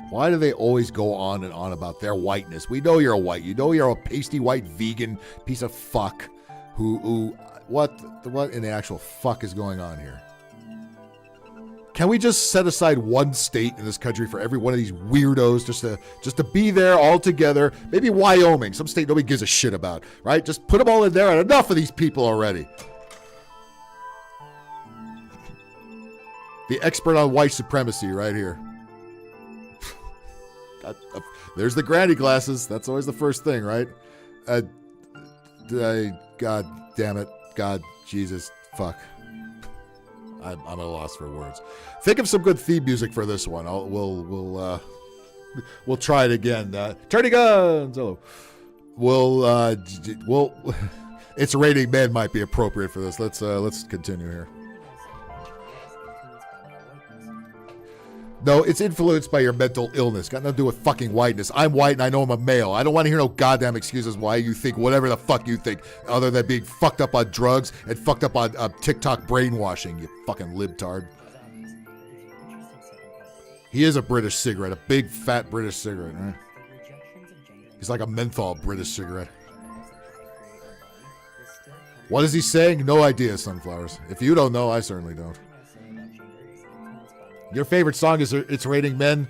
Why do they always go on and on about their whiteness? We know you're a white. You know you're a pasty white vegan piece of fuck who what in the actual fuck is going on here? Can we just set aside one state in this country for every one of these weirdos just to be there all together? Maybe Wyoming, some state nobody gives a shit about, right? Just put them all in there and enough of these people already. The expert on white supremacy right here. There's the granny glasses. That's always the first thing, right? God damn it. God, Jesus, fuck. I'm at a loss for words. Think of some good theme music for this one. We'll try it again. Turning guns. Hello. We'll. It's Raining Men might be appropriate for this. Let's continue here. No, it's influenced by your mental illness. Got nothing to do with fucking whiteness. I'm white and I know I'm a male. I don't want to hear no goddamn excuses why you think whatever the fuck you think, other than being fucked up on drugs and fucked up on TikTok brainwashing, you fucking libtard. He is a British cigarette, a big fat British cigarette, right? He's like a menthol British cigarette. What is he saying? No idea, Sunflowers. If you don't know, I certainly don't. Your favorite song is It's Raining Men.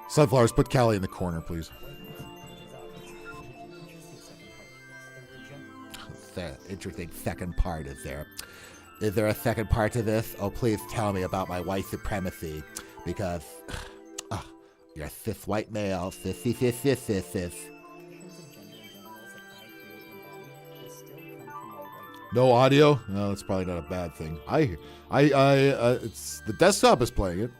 Sunflowers, put Callie in the corner, please. The interesting second part is there. Is there a second part to this? Oh, please tell me about my white supremacy. Because You're a fifth white male. Fifth. No audio? No, that's probably not a bad thing. It's the desktop is playing it.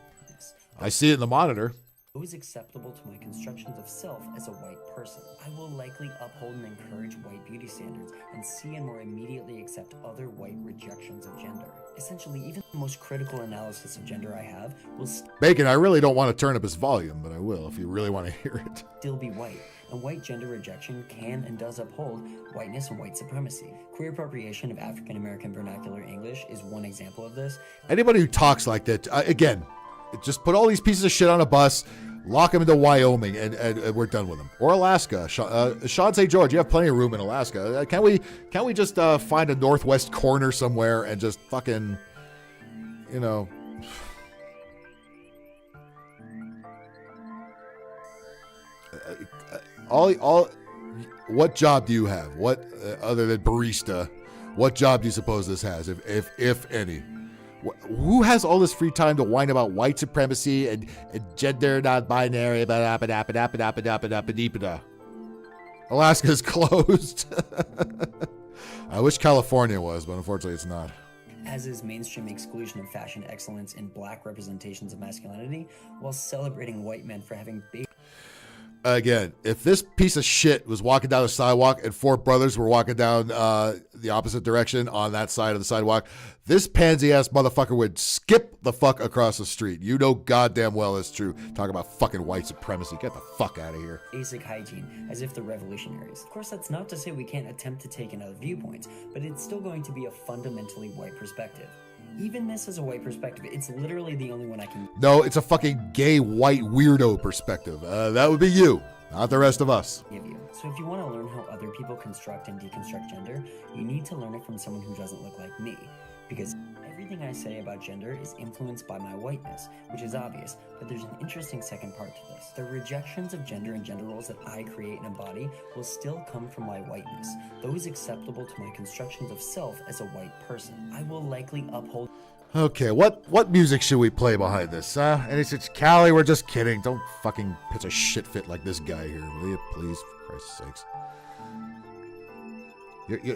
I see it in the monitor. Those acceptable to my constructions of self as a white person. I will likely uphold and encourage white beauty standards and see and more immediately accept other white rejections of gender. Essentially, even the most critical analysis of gender I have will Bacon, I really don't want to turn up his volume, but I will if you really want to hear it. still be white. And white gender rejection can and does uphold whiteness and white supremacy. Queer appropriation of African American vernacular English is one example of this. Anybody who talks like that, again, just put all these pieces of shit on a bus, lock them into Wyoming, and we're done with them. Or Alaska. Sean St. George, you have plenty of room in Alaska. Can't we just find a northwest corner somewhere and just fucking, you know... What job do you have? What other than barista? What job do you suppose this has, if any? Who has all this free time to whine about white supremacy and gender non-binary? Alaska's closed. I wish California was, but unfortunately it's not. As is mainstream exclusion of fashion excellence in black representations of masculinity, while celebrating white men for having Again, if this piece of shit was walking down the sidewalk and four brothers were walking down the opposite direction on that side of the sidewalk, this pansy-ass motherfucker would skip the fuck across the street. You know goddamn well it's true. Talk about fucking white supremacy. Get the fuck out of here. Basic hygiene, as if they're revolutionaries. Of course, that's not to say we can't attempt to take in other viewpoints, but it's still going to be a fundamentally white perspective. Even this is a white perspective. It's literally the only one I can... No, it's a fucking gay white weirdo perspective. That would be you, not the rest of us. Give you. So if you want to learn how other people construct and deconstruct gender, you need to learn it from someone who doesn't look like me. Because everything I say about gender is influenced by my whiteness, which is obvious, but there's an interesting second part to this. The rejections of gender and gender roles that I create and embody will still come from my whiteness, those acceptable to my constructions of self as a white person. I will likely uphold... Okay, what music should we play behind this? And it's Callie, we're just kidding. Don't fucking pitch a shit fit like this guy here, will you? Please, for Christ's sakes.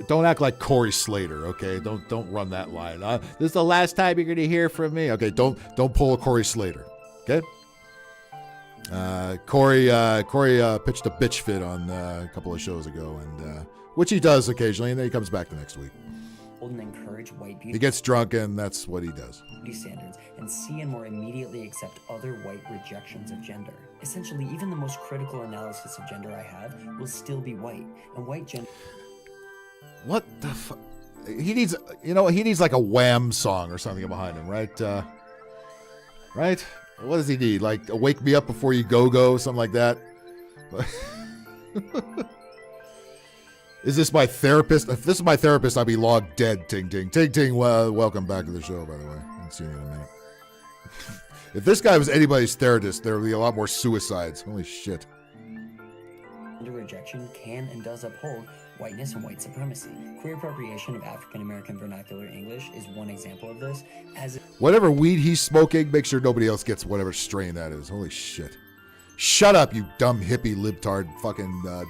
Don't act like Corey Slater, okay? Don't run that line. This is the last time you're gonna hear from me. Okay, don't pull a Corey Slater, okay? Corey pitched a bitch fit on a couple of shows ago, and which he does occasionally, and then he comes back the next week. And encourage white beauty. He gets drunk, and that's what he does. Standards and see and more immediately accept other white rejections of gender. Essentially, even the most critical analysis of gender I have will still be white, and white gender. What the fuck? He needs, he needs like a Wham song or something behind him, right? Right? What does he need? Like a Wake Me Up Before You Go, something like that? Is this my therapist? If this is my therapist, I'll be logged dead. Ting, ting, ting, ting. Well, welcome back to the show, by the way. I haven't seen you in a minute. If this guy was anybody's therapist, there would be a lot more suicides. Holy shit. Gender rejection can and does uphold whiteness and white supremacy. Queer appropriation of African American vernacular English is one example of this. Whatever weed he's smoking, make sure nobody else gets whatever strain that is. Holy shit. Shut up, you dumb hippie libtard fucking... oh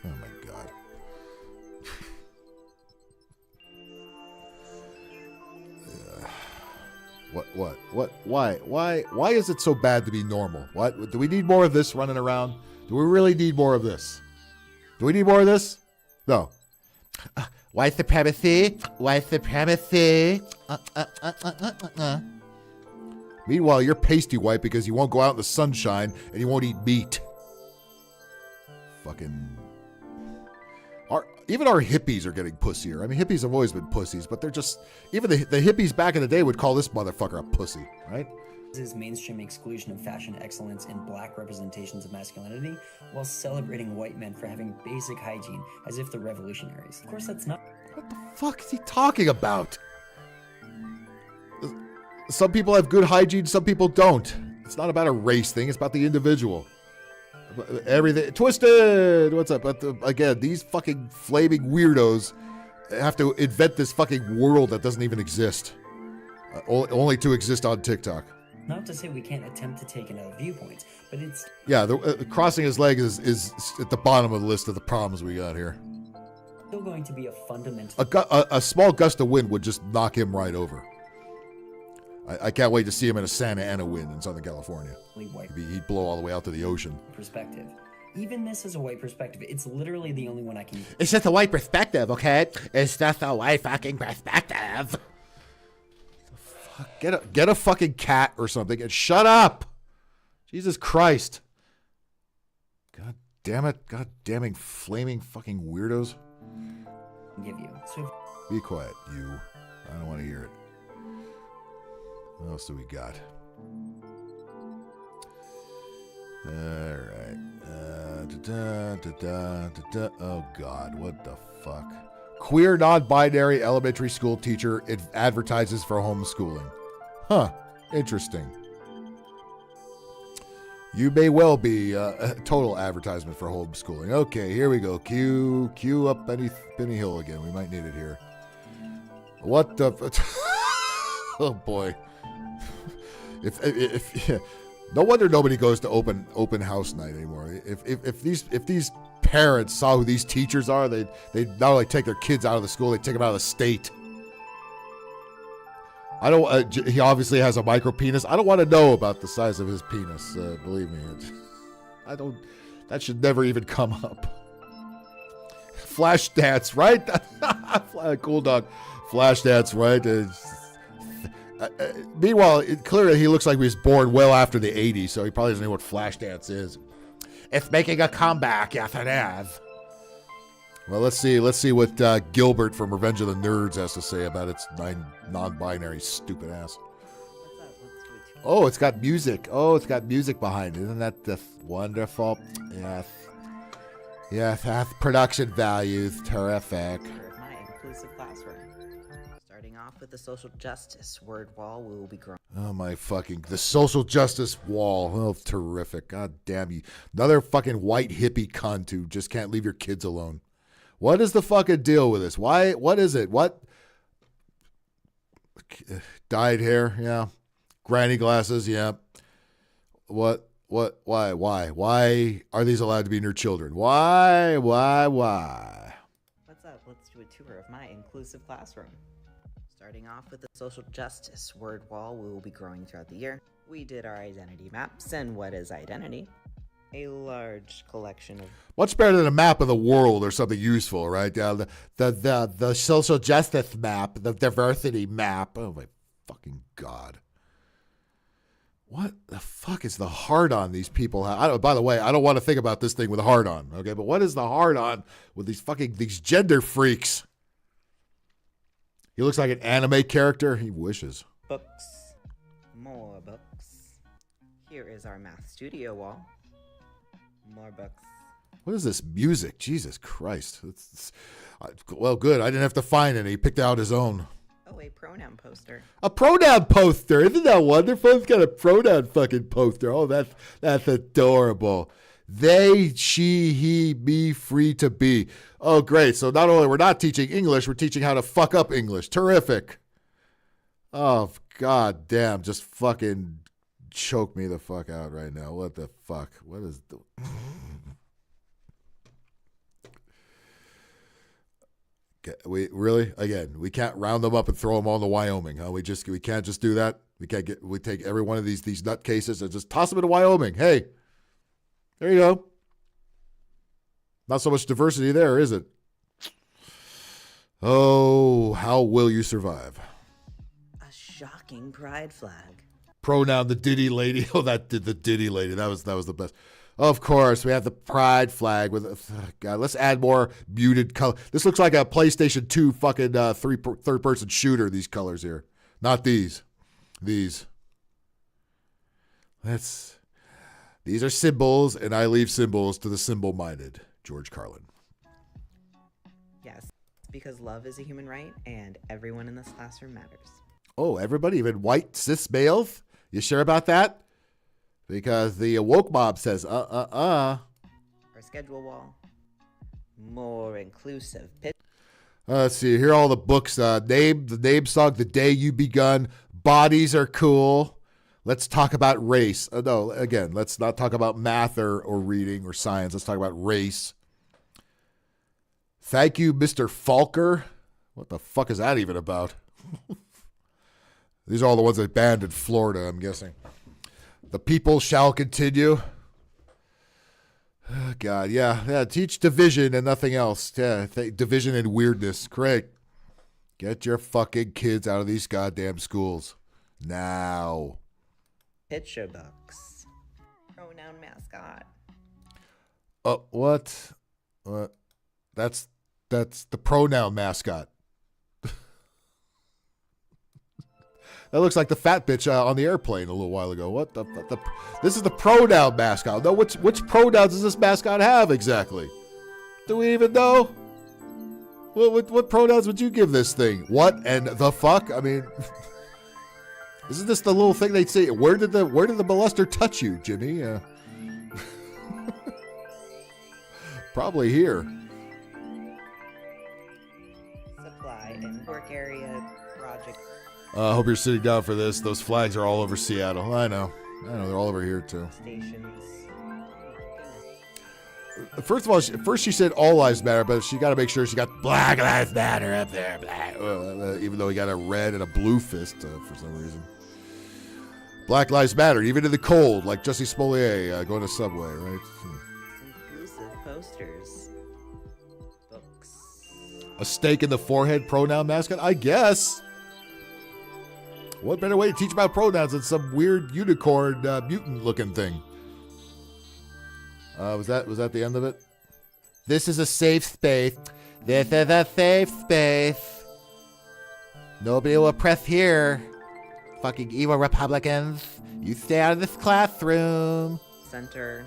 my god. Why is it so bad to be normal? What? Do we need more of this running around? Do we really need more of this? Do we need more of this? No. White supremacy. White supremacy. Meanwhile, you're pasty white because you won't go out in the sunshine and you won't eat meat. Fucking... Even our hippies are getting pussier. I mean, hippies have always been pussies, but they're just... Even the hippies back in the day would call this motherfucker a pussy, right? This is mainstream exclusion of fashion excellence in black representations of masculinity, while celebrating white men for having basic hygiene, as if they're revolutionaries. Of course, that's not... What the fuck is he talking about? Some people have good hygiene, some people don't. It's not about a race thing, it's about the individual. Everything... Twisted! What's up? But again, these fucking flaming weirdos have to invent this fucking world that doesn't even exist. Only to exist on TikTok. Not to say we can't attempt to take another viewpoint, but it's Yeah, crossing his leg is at the bottom of the list of the problems we got here. still going to be a fundamental. A small gust of wind would just knock him right over. I can't wait to see him in a Santa Ana wind in Southern California. He'd blow all the way out to the ocean. Perspective. Even this is a white perspective. It's literally the only one I can. It's just a white perspective, okay? It's just a white fucking perspective. Get a fucking cat or something and shut up. Jesus Christ. God damn it. God damning flaming fucking weirdos. Give you. So be quiet, you. I don't want to hear it. What else do we got? Alright. Oh God, what the fuck? Queer non-binary elementary school teacher advertises for homeschooling. Huh, interesting. You may well be a total advertisement for homeschooling. Okay, here we go. Cue up Benny Hill again. We might need it here. What the... Oh boy. If no wonder nobody goes to open house night anymore. If these parents saw who these teachers are, they not only take their kids out of the school, they take them out of the state. I don't. He obviously has a micro penis. I don't want to know about the size of his penis. Believe me, I don't. That should never even come up. Flash dance, right? Cool dog. Flash dance, right? Meanwhile, clearly he looks like he was born well after the 80s, so he probably doesn't know what Flashdance is. It's making a comeback, yes it is. Well, let's see what Gilbert from Revenge of the Nerds has to say about its non-binary stupid ass. Oh, it's got music. Oh, it's got music behind it. Isn't that just wonderful? Yes. Yes, that's production values. Terrific. My inclusive classroom. Starting off with the social justice word wall, we will be growing. Oh my fucking, the social justice wall. Oh, terrific. God damn you. Another fucking white hippie cunt who just can't leave your kids alone. What is the fucking deal with this? Why, what is it? What? Dyed hair, yeah. Granny glasses, yeah. Why are these allowed to be near children? Why? What's up? Let's do a tour of my inclusive classroom. Starting off with the social justice word wall, we will be growing throughout the year. We did our identity maps, and what is identity? A large collection of... Much better than a map of the world or something useful, right? The social justice map, the diversity map. Oh my fucking God. What the fuck is the hard on these people have? By the way, I don't want to think about this thing with a hard on, okay? But what is the hard on with these gender freaks? He looks like an anime character. He wishes. Books. More books. Here is our math studio wall. More books. What is this music? Jesus Christ. Well, good. I didn't have to find any. He picked out his own. Oh, a pronoun poster. A pronoun poster. Isn't that wonderful? It's got a pronoun fucking poster. Oh, that's adorable. They, she, he, me, free to be. Oh, great. So not only we're not teaching English, we're teaching how to fuck up English. Terrific. Oh, God damn. Just fucking choke me the fuck out right now. What the fuck? What is the... We really, again, we can't round them up and throw them all to Wyoming, huh? We can't just do that. We take every one of these nutcases and just toss them into Wyoming. Hey, there you go. Not so much diversity there, is it? Oh, how will you survive? A shocking pride flag. Pronoun the Diddy lady. Oh, the Diddy lady. That was the best. Of course, we have the pride flag with. God, let's add more muted color. This looks like a PlayStation 2 fucking third-person shooter. These colors here, not these. These are symbols, and I leave symbols to the symbol-minded. George Carlin. Yes, because love is a human right, and everyone in this classroom matters. Oh, everybody, even white cis males? You sure about that? Because the woke mob says, Our schedule wall. More inclusive. Let's see. Here are all the books. The name song, The Day You Begun. Bodies Are Cool. Let's talk about race. No, again, let's not talk about math or reading or science. Let's talk about race. Thank you, Mr. Falker. What the fuck is that even about? These are all the ones they banned in Florida, I'm guessing. The people shall continue. Oh, God, yeah. Teach division and nothing else. Yeah, division and weirdness. Correct. Get your fucking kids out of these goddamn schools now. Picture books. Pronoun mascot. What? What? That's the pronoun mascot. That looks like the fat bitch on the airplane a little while ago. What the this is the pronoun mascot. No, which pronouns does this mascot have exactly? Do we even know? What pronouns would you give this thing? What and the fuck? I mean, isn't this the little thing they say? Where did the molester touch you, Jimmy? Probably here. Supply and work area project. I hope you're sitting down for this. Those flags are all over Seattle. I know. They're all over here too. Stations. First of all, first she said all lives matter, but she got to make sure she got Black Lives Matter up there. Even though he got a red and a blue fist for some reason. Black Lives Matter, even in the cold, like Jussie Smollett going to Subway, right? Inclusive posters. Books. A stake in the forehead pronoun mascot? I guess. What better way to teach about pronouns than some weird unicorn mutant-looking thing? Was that the end of it? This is a safe space. This is a safe space. Nobody will oppress here. Fucking evil Republicans. You stay out of this classroom. Center.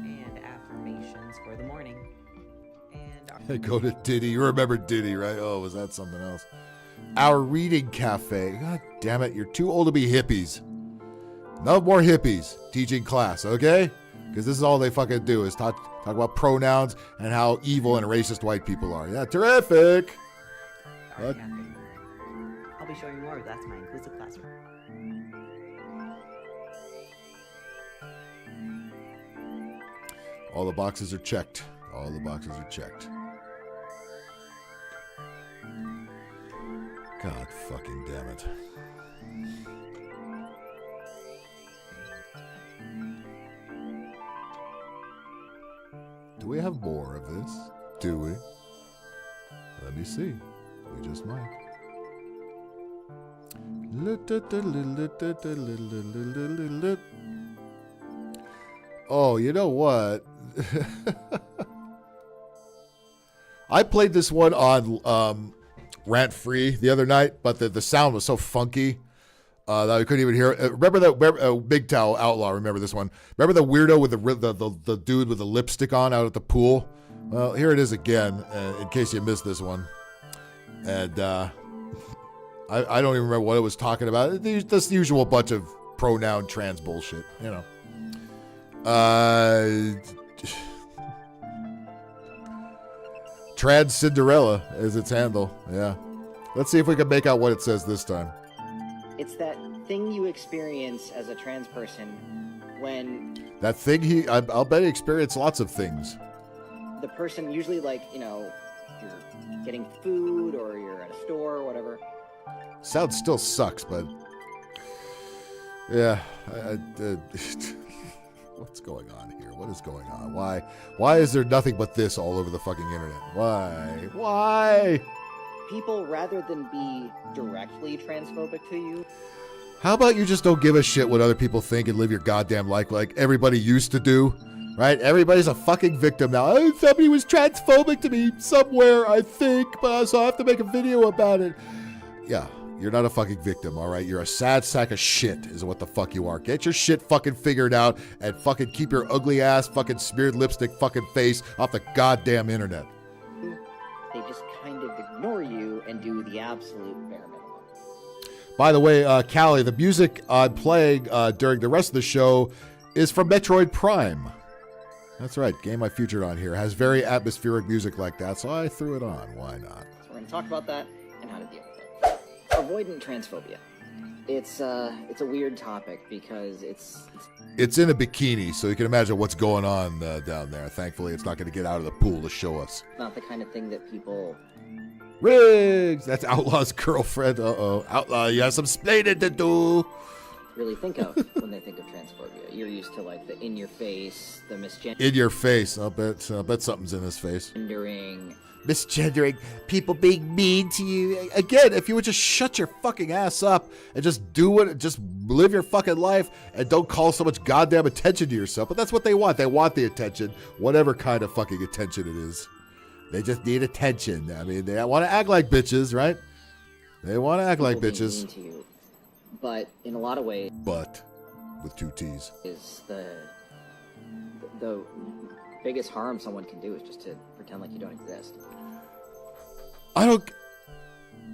And affirmations for the morning. And Go to Diddy. You remember Diddy, right? Oh, was that something else? Our reading cafe. God damn it. You're too old to be hippies. No more hippies teaching class, okay? Because this is all they fucking do is talk about pronouns and how evil and racist white people are. Yeah, terrific. What? I'll be showing more. That's my inclusive classroom. All the boxes are checked. All the boxes are checked. God fucking damn it. Do we have more of this? Do we? Let me see. We just might. Oh, you know what? I played this one on Rant Free the other night, but the sound was so funky that I couldn't even hear it. Remember that Big Towel Outlaw? Remember this one? Remember the weirdo with the dude with the lipstick on out at the pool? Well, here it is again, in case you missed this one. And I don't even remember what it was talking about. This usual bunch of pronoun trans bullshit, you know. Trans Cinderella is its handle. Yeah. Let's see if we can make out what it says this time. It's that thing you experience as a trans person when... That thing I'll bet he experienced lots of things. The person usually, like, you know, you're getting food or you're at a store or whatever. Sound still sucks, but... Yeah. What's going on here? What is going on? Why is there nothing but this all over the fucking internet? Why? People, rather than be directly transphobic to you... How about you just don't give a shit what other people think and live your goddamn life like everybody used to do? Right? Everybody's a fucking victim now. Oh, somebody was transphobic to me somewhere, I think, but so I have to make a video about it. Yeah, you're not a fucking victim, all right? You're a sad sack of shit is what the fuck you are. Get your shit fucking figured out and fucking keep your ugly ass fucking smeared lipstick fucking face off the goddamn internet. They just kind of ignore you and do the absolute bare minimum. By the way, Callie, the music I'm playing during the rest of the show is from Metroid Prime. That's right, game I featured on here. It has very atmospheric music like that, so I threw it on. Why not? So we're going to talk about that and how to deal with it. Avoidant transphobia. It's a weird topic because It's in a bikini, so you can imagine what's going on down there. Thankfully, it's not going to get out of the pool to show us. not the kind of thing that people Riggs! That's Outlaw's girlfriend. Uh-oh. Outlaw, you have some splaining to do. really think of when they think of transphobia. You're used to like the in your face, the In your face. I'll bet something's in his face. misgendering. Misgendering, people being mean to you. Again, if you would just shut your fucking ass up and just just live your fucking life and don't call so much goddamn attention to yourself. But that's what they want. They want the attention, whatever kind of fucking attention it is. They just need attention. I mean, they want to act like bitches, right? They want to act like People being bitches. mean to you. But in a lot of ways, But with 2 T's. is the biggest harm someone can do is just to pretend like you don't exist.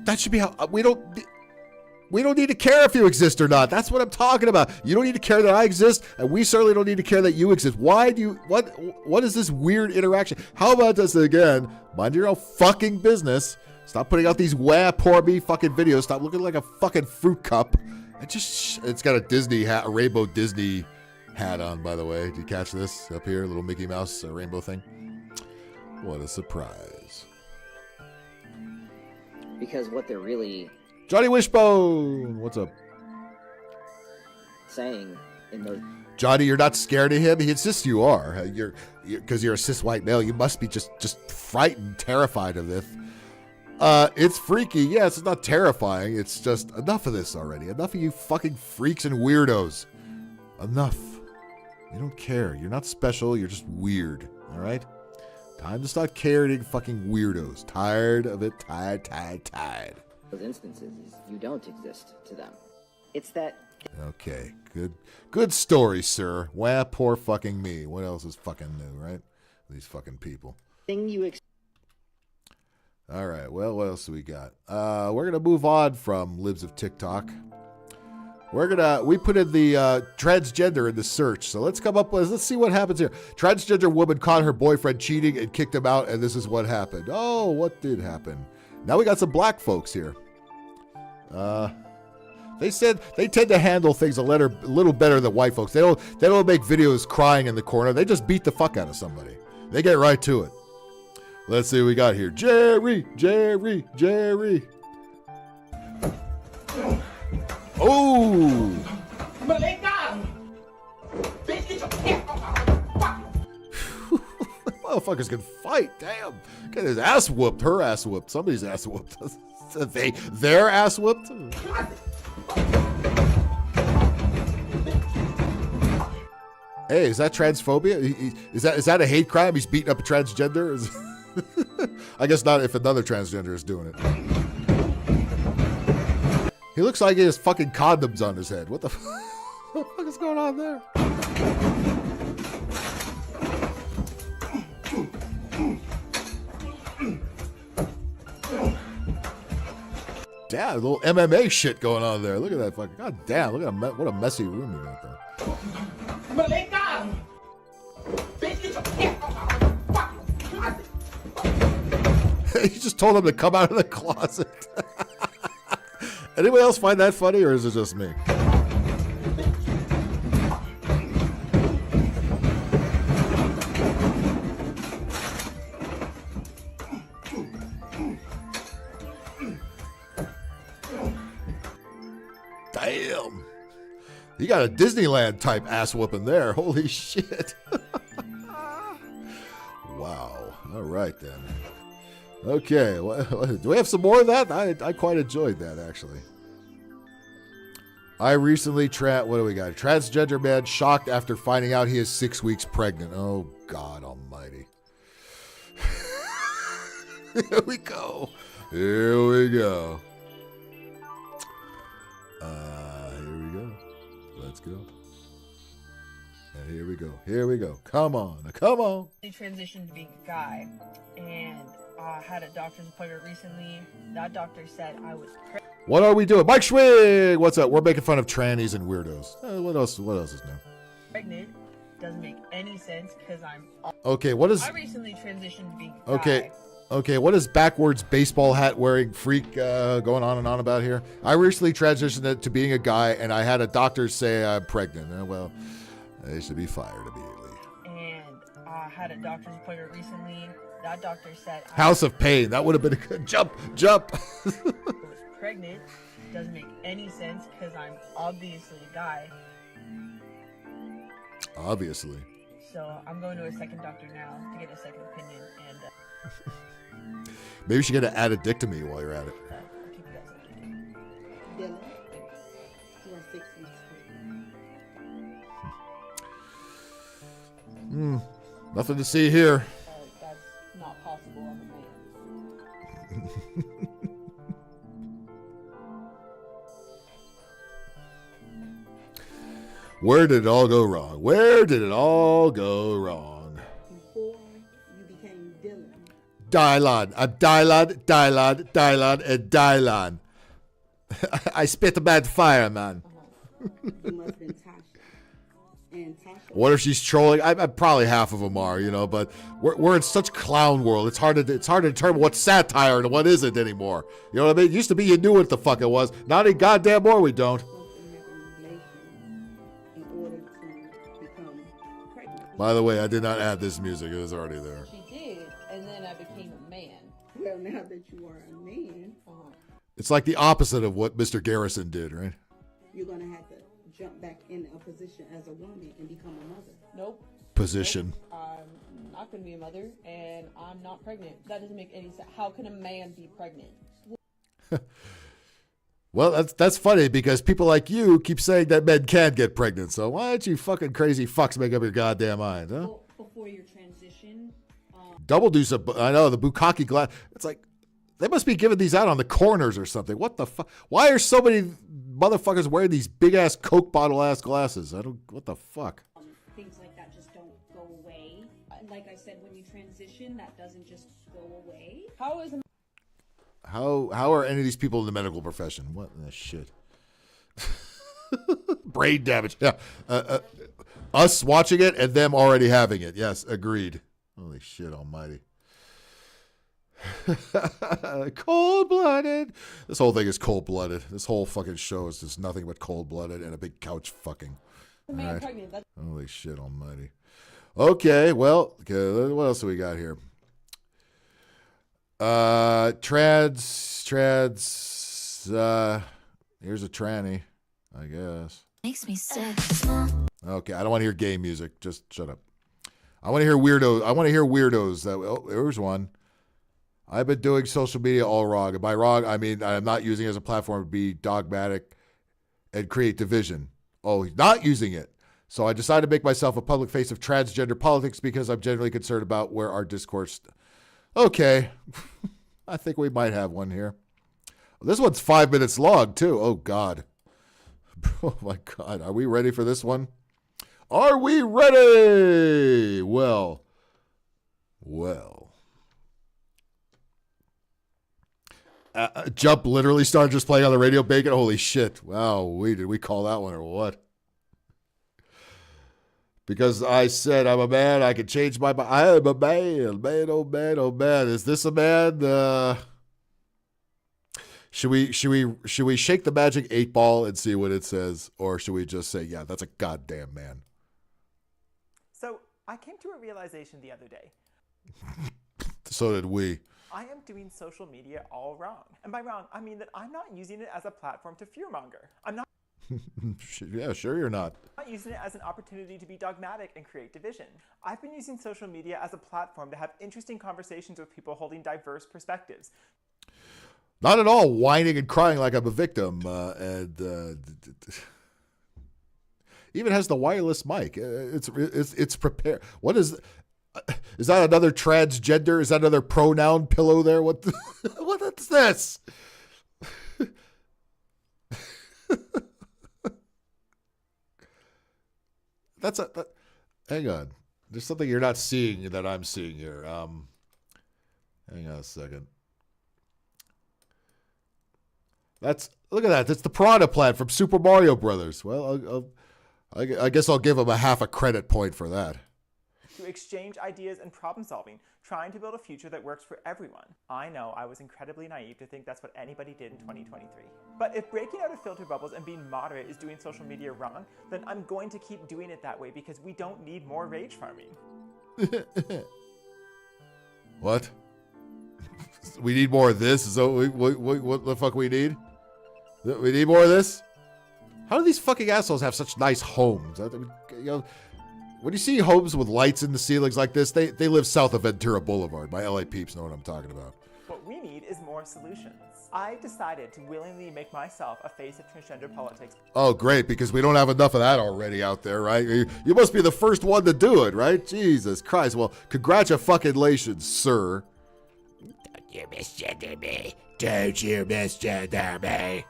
That should be how we don't need to care if you exist or not. That's what I'm talking about. You don't need to care that I exist, and we certainly don't need to care that you exist. Why do you? What is this weird interaction? How about this again? Mind your own fucking business. Stop putting out these poor me fucking videos. Stop looking like a fucking fruit cup. It's got a Disney hat, a rainbow Disney hat on, by the way. Did you catch this up here? Little Mickey Mouse rainbow thing. What a surprise. Because what they're really Johnny Wishbone, what's up? saying in those Johnny, you're not scared of him? He insists you are. Because you're a cis white male. You must be just frightened, terrified of this. It's freaky. Yes, it's not terrifying. It's just enough of this already. Enough of you fucking freaks and weirdos. Enough. You don't care. You're not special. You're just weird. All right? Time to start caring fucking weirdos. Tired of it. Tired. those instances is you don't exist to them. It's that. Okay, good story, sir. Wah, poor fucking me. What else is fucking new, right? These fucking people. Thing you All right, well, what else do we got? We're gonna move on from libs of TikTok. We put in the transgender in the search, so let's see what happens here. Transgender woman caught her boyfriend cheating and kicked him out, and this is what happened. Oh, what did happen? Now we got some black folks here. They said they tend to handle things a little better than white folks. They don't make videos crying in the corner. They just beat the fuck out of somebody. They get right to it. Let's see what we got here. Jerry. Oh! Motherfuckers can fight. Damn. Get his ass whooped. Her ass whooped. Somebody's ass whooped. Their ass whooped? Hey, is that transphobia? Is that a hate crime? He's beating up a transgender? I guess not if another transgender is doing it. He looks like he has fucking condoms on his head. What the fuck is going on there? Damn, a little MMA shit going on there. Look at that fucking. God damn, look at what a messy room you got there. He just told him to come out of the closet. Anybody else find that funny, or is it just me? Damn. You got a Disneyland type ass whooping there. Holy shit. Wow. All right then. Okay. Do we have some more of that? I quite enjoyed that, actually. I recently what do we got? Transgender man shocked after finding out he is 6 weeks pregnant. Oh, God almighty. Here we go. Here we go. Let's go. And here we go. Here we go. Come on. Come on. I transitioned to being a guy, and I had a doctor's appointment recently. That doctor said I was pregnant. What are we doing? Mike Schwig! What's up? We're making fun of trannies and weirdos. What else is new? Pregnant doesn't make any sense because I'm. Okay, what is. I recently transitioned to being a guy. Okay. Okay, what is backwards baseball hat wearing freak going on and on about here? I recently transitioned it to being a guy, and I had a doctor say I'm pregnant. Well, they should be fired immediately. And I had a doctor's appointment recently. That doctor said House of Pain. That would have been a good jump. I was pregnant. Doesn't make any sense because I'm obviously a guy. Obviously. So I'm going to a second doctor now to get a second opinion. And maybe you should get an addict to me while you're at it. I'll keep you guys updated. Dylan, you are 6 weeks pregnant. Nothing to see here. That's not possible. I'm a man. Where did it all go wrong? Where did it all go wrong? Before you became Dylan. Dylan. I'm Dylan, and Dylan. I spit a bad fire, man. You must have been Tasha. And Tasha. What if she's trolling? I'm probably half of them are, but we're in such clown world. It's hard to determine what's satire and what isn't anymore. You know what I mean? It used to be you knew what the fuck it was. Not any goddamn more we don't. By the way, I did not add this music. It was already there. She did, and then I became a man. Well, now that you are a man, It's like the opposite of what Mr. Garrison did, right? you're going to have to jump back in a position as a woman and become a mother. Nope. Position. I'm not going to be a mother, and I'm not pregnant. That doesn't make any sense. How can a man be pregnant? Well, that's funny because people like you keep saying that men can get pregnant. So why don't you fucking crazy fucks make up your goddamn mind, huh? Well, before your transition. Double deuce. I know the bukkake glass. It's like they must be giving these out on the corners or something. What the fuck? Why are so many motherfuckers wearing these big ass Coke bottle ass glasses? What the fuck? Things like that just don't go away. Like I said, when you transition, that doesn't just go away. How is a How are any of these people in the medical profession? What the shit? Brain damage. Yeah. Us watching it and them already having it. Yes, agreed. Holy shit almighty. Cold-blooded. This whole thing is cold-blooded. This whole fucking show is just nothing but cold-blooded and a big couch fucking. All right. Holy shit almighty. Okay, well, okay, what else do we got here? Here's a tranny, I guess. Makes me sick. Okay, I don't want to hear gay music. Just shut up. I want to hear weirdos. There's one. I've been doing social media all wrong. And by wrong, I mean I'm not using it as a platform to be dogmatic and create division. Oh, he's not using it. So I decided to make myself a public face of transgender politics because I'm genuinely concerned about where our discourse. Okay. I think we might have one here. This one's 5 minutes long, too. Oh, God. Oh, my God. Are we ready for this one? Are we ready? Well. Jump literally started just playing on the radio bacon. Holy shit. Wow. Did we call that one or what? Because I said I'm a man, I can change my mind. I am a man, oh man. Is this a man? Should we shake the magic 8-ball and see what it says, or should we just say, yeah, that's a goddamn man? So I came to a realization the other day. So did we. I am doing social media all wrong, and by wrong I mean that I'm not using it as a platform to fearmonger. I'm not. Yeah, sure you're not. I'm not using it as an opportunity to be dogmatic and create division. I've been using social media as a platform to have interesting conversations with people holding diverse perspectives. Not at all whining and crying like I'm a victim. Even has the wireless mic. It's prepared. What is that another transgender? Is that another pronoun pillow there? What is this? Hang on. There's something you're not seeing that I'm seeing here. Hang on a second. Look at that. That's the Piranha Plant from Super Mario Brothers. Well, I guess I'll give him a half a credit point for that. through exchange ideas and problem solving, trying to build a future that works for everyone. I know I was incredibly naive to think that's what anybody did in 2023. But if breaking out of filter bubbles and being moderate is doing social media wrong, then I'm going to keep doing it that way because we don't need more rage farming. What? We need more of this? Is that what the fuck we need? We need more of this? How do these fucking assholes have such nice homes? I mean, you know, when you see homes with lights in the ceilings like this, they live south of Ventura Boulevard. My LA peeps know what I'm talking about. What we need is more solutions. I decided to willingly make myself a face of transgender politics. Oh, great, because we don't have enough of that already out there, right? You must be the first one to do it, right? Jesus Christ. Well, congratulations, sir. Don't you misgender me. Don't you misgender me.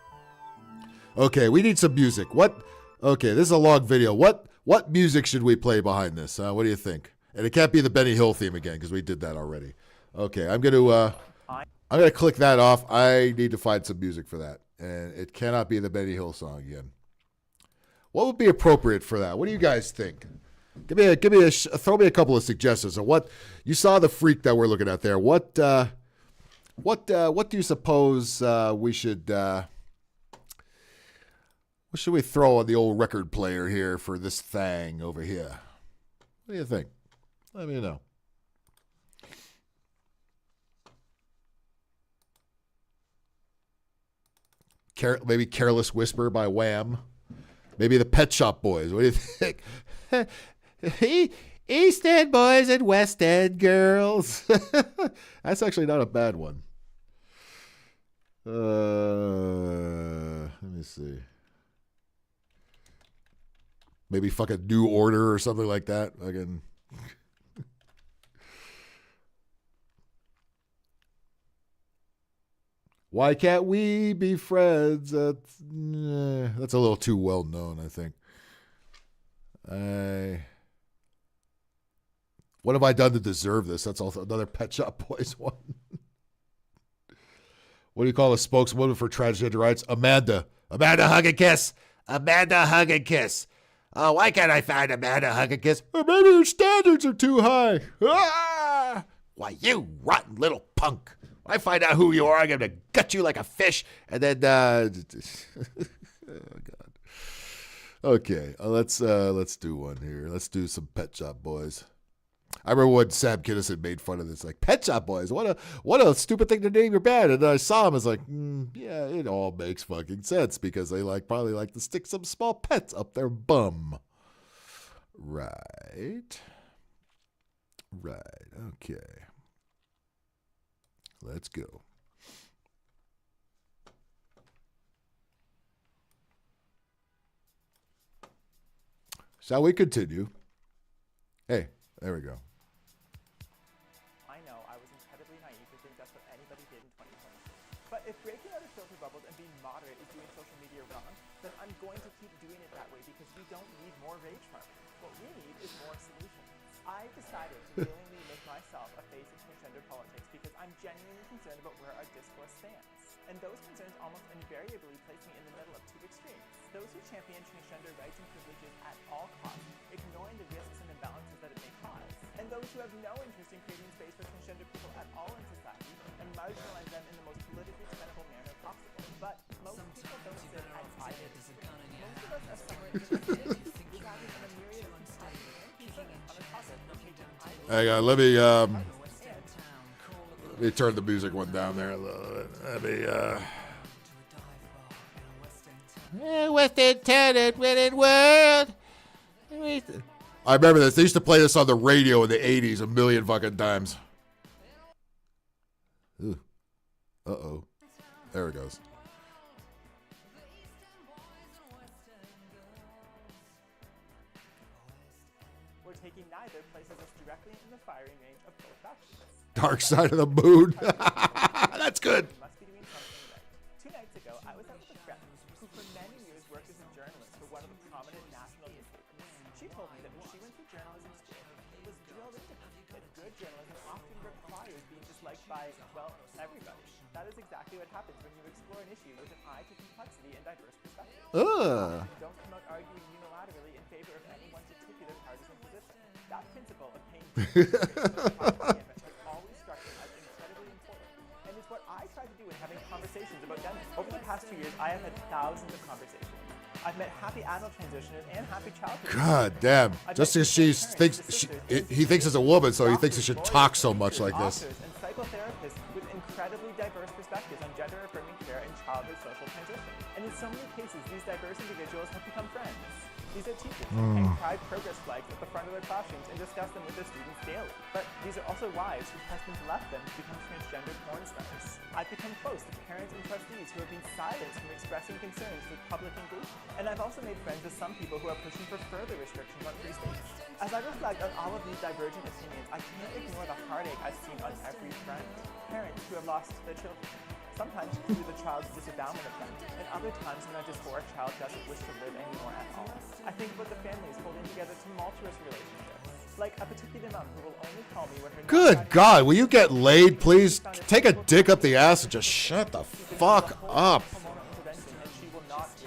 Okay, we need some music. What? Okay, this is a long video. What music should we play behind this? What do you think? And it can't be the Benny Hill theme again because we did that already. Okay, I'm gonna click that off. I need to find some music for that, and it cannot be the Benny Hill song again. What would be appropriate for that? What do you guys think? Throw me a couple of suggestions on what you saw. The freak that we're looking at there. What do you suppose we should? What should we throw on the old record player here for this thing over here? What do you think? Let me know. Maybe Careless Whisper by Wham. Maybe the Pet Shop Boys. What do you think? East End boys and West End girls. That's actually not a bad one. Let me see. Maybe fucking New Order or something like that. Again. Why can't we be friends? That's a little too well known, I think. What have I done to deserve this? That's also another Pet Shop Boys one. What do you call a spokeswoman for transgender rights? Amanda. Amanda Hug and Kiss. Amanda Hug and Kiss. Oh, why can't I find Amanda Hug and Kiss? Or maybe your standards are too high. Ah! Why, you rotten little punk. When I find out who you are, I'm going to gut you like a fish. And then, oh, God. Okay, let's do one here. Let's do some Pet Shop Boys. I remember when Sam Kinison made fun of this, like, Pet Shop Boys, what a stupid thing to name your band. And I saw him, I was like, yeah, it all makes fucking sense because they probably like to stick some small pets up their bum. Right. Okay. Let's go. Shall we continue? Hey, there we go. I know I was incredibly naive to think that's what anybody did in 2023. But if breaking out of filter bubbles and being moderate is doing social media wrong, then I'm going to keep doing it that way because we don't need more rage farming. What we need is more solutions. I decided to willingly make myself a face of transgender politics because I'm genuinely concerned about where our discourse stands. And those concerns almost invariably place me in the middle of two extremes. Those who champion transgender rights and privileges at all costs, ignoring the risks and imbalances that it may cause. And those who have no interest in creating space for transgender people at all in society and marginalize them in the most politically tenable manner possible. But most people don't sit as I did. Most of us are somewhere in between, gathering in a myriad of constituents on a topic of Hang on, let me turn the music one down there a little bit. Let me, Western town and winning world. I remember this. They used to play this on the radio in the 80s a million fucking times. Ooh. Uh-oh. There it goes. We're taking neither places us directly in the firing range of both factions. Dark Side of the Moon. That's good. Must be doing something right. 2 nights ago, I was out with a friend who for many years worked as a journalist for one of the prominent national newspapers. She told me that when she went through journalism school, it was drilled into her that good journalism often requires being disliked by, well, everybody. That is exactly what happens when you explore an issue with an eye to complexity and diverse perspectives. Don't come out arguing unilaterally in favor of any one particular partisan position. That principle of paying has always struck me as incredibly important, and it's what I try to do in having conversations about gender. Over the past 2 years, I have had thousands of conversations. I've met happy adult transitioners and happy childhood. God damn. Just because he thinks it's a woman, so he thinks he should talk so much like this. And psychotherapists with incredibly diverse perspectives on gender-affirming care and childhood social transition. And in so many cases, these diverse individuals have become friends. These are teachers who hang pride progress flags at the front of their classrooms and discuss them with their students daily. But these are also wives whose husbands left them to become transgender porn stars. I've become close to parents and trustees who have been silenced from expressing concerns with public engagement. And I've also made friends with some people who are pushing for further restrictions on free speech. As I reflect on all of these divergent opinions, I can't ignore the heartache I've seen on every front. Parents who have lost their children. Sometimes due to the child's disavowalment of them, and other times when a dysphoric child doesn't wish to live anymore at all. I think about the families holding together tumultuous relationships, like a particular mom who will only call me when her Good God, will you get laid, please? Take a dick up the ass and just shut the fuck up.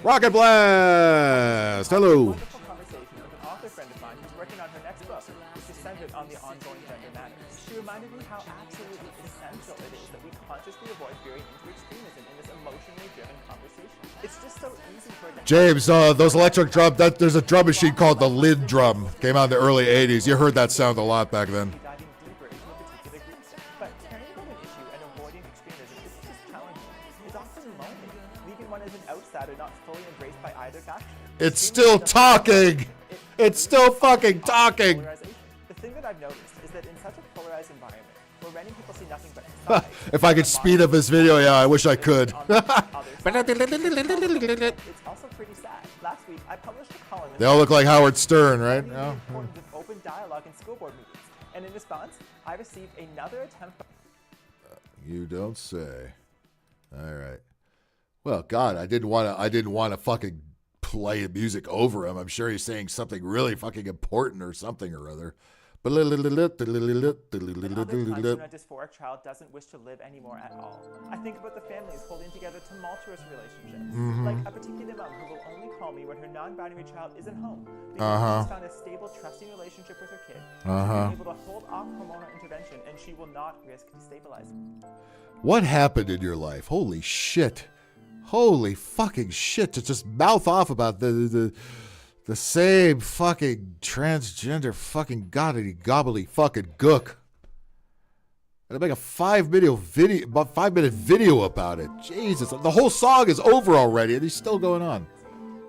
Rocket Blast! Hello. conversation with an author friend of mine who's working on her next book, which is centered on the ongoing gender matters. She reminded me how absolutely essential it is that we consciously avoid veering into extremism in this emotionally driven conversation. It's just so easy for it to James, those electric drum, there's a drum machine called the Lid drum. Came out in the early 80s. You heard that sound a lot back then. diving deeper into a particular group. But caring about an issue and avoiding extremism is just challenging. It's often lonely, leaving one as an outsider not fully embraced by either faction. It's still talking. It's still fucking talking. The thing that I've noticed is that in such a polarized environment, where many people see nothing but sides, If I could speed up this video, yeah, I wish I could. it's also pretty sad. Last week, I published a column. They all look like Howard Stern, right? The importance of open dialogue in school board meetings, and in response, I received another attempt. You don't say. All right. Well, God, I didn't want to fucking play music over him. I'm sure he's saying something really fucking important or something or other. But Other times when a dysphoric child doesn't wish to live anymore at all. I think about the families holding together tumultuous relationships, like a particular mom who will only call me when her non-binary child isn't home because she's found a stable, trusting relationship with her kid. She's been able to hold off hormonal intervention, and she will not risk destabilizing. What happened in your life? Holy shit. Holy fucking shit. To just mouth off about the same fucking transgender fucking gobbly fucking gook. And make a 5-minute video about it. Jesus, the whole song is over already and he's still going on.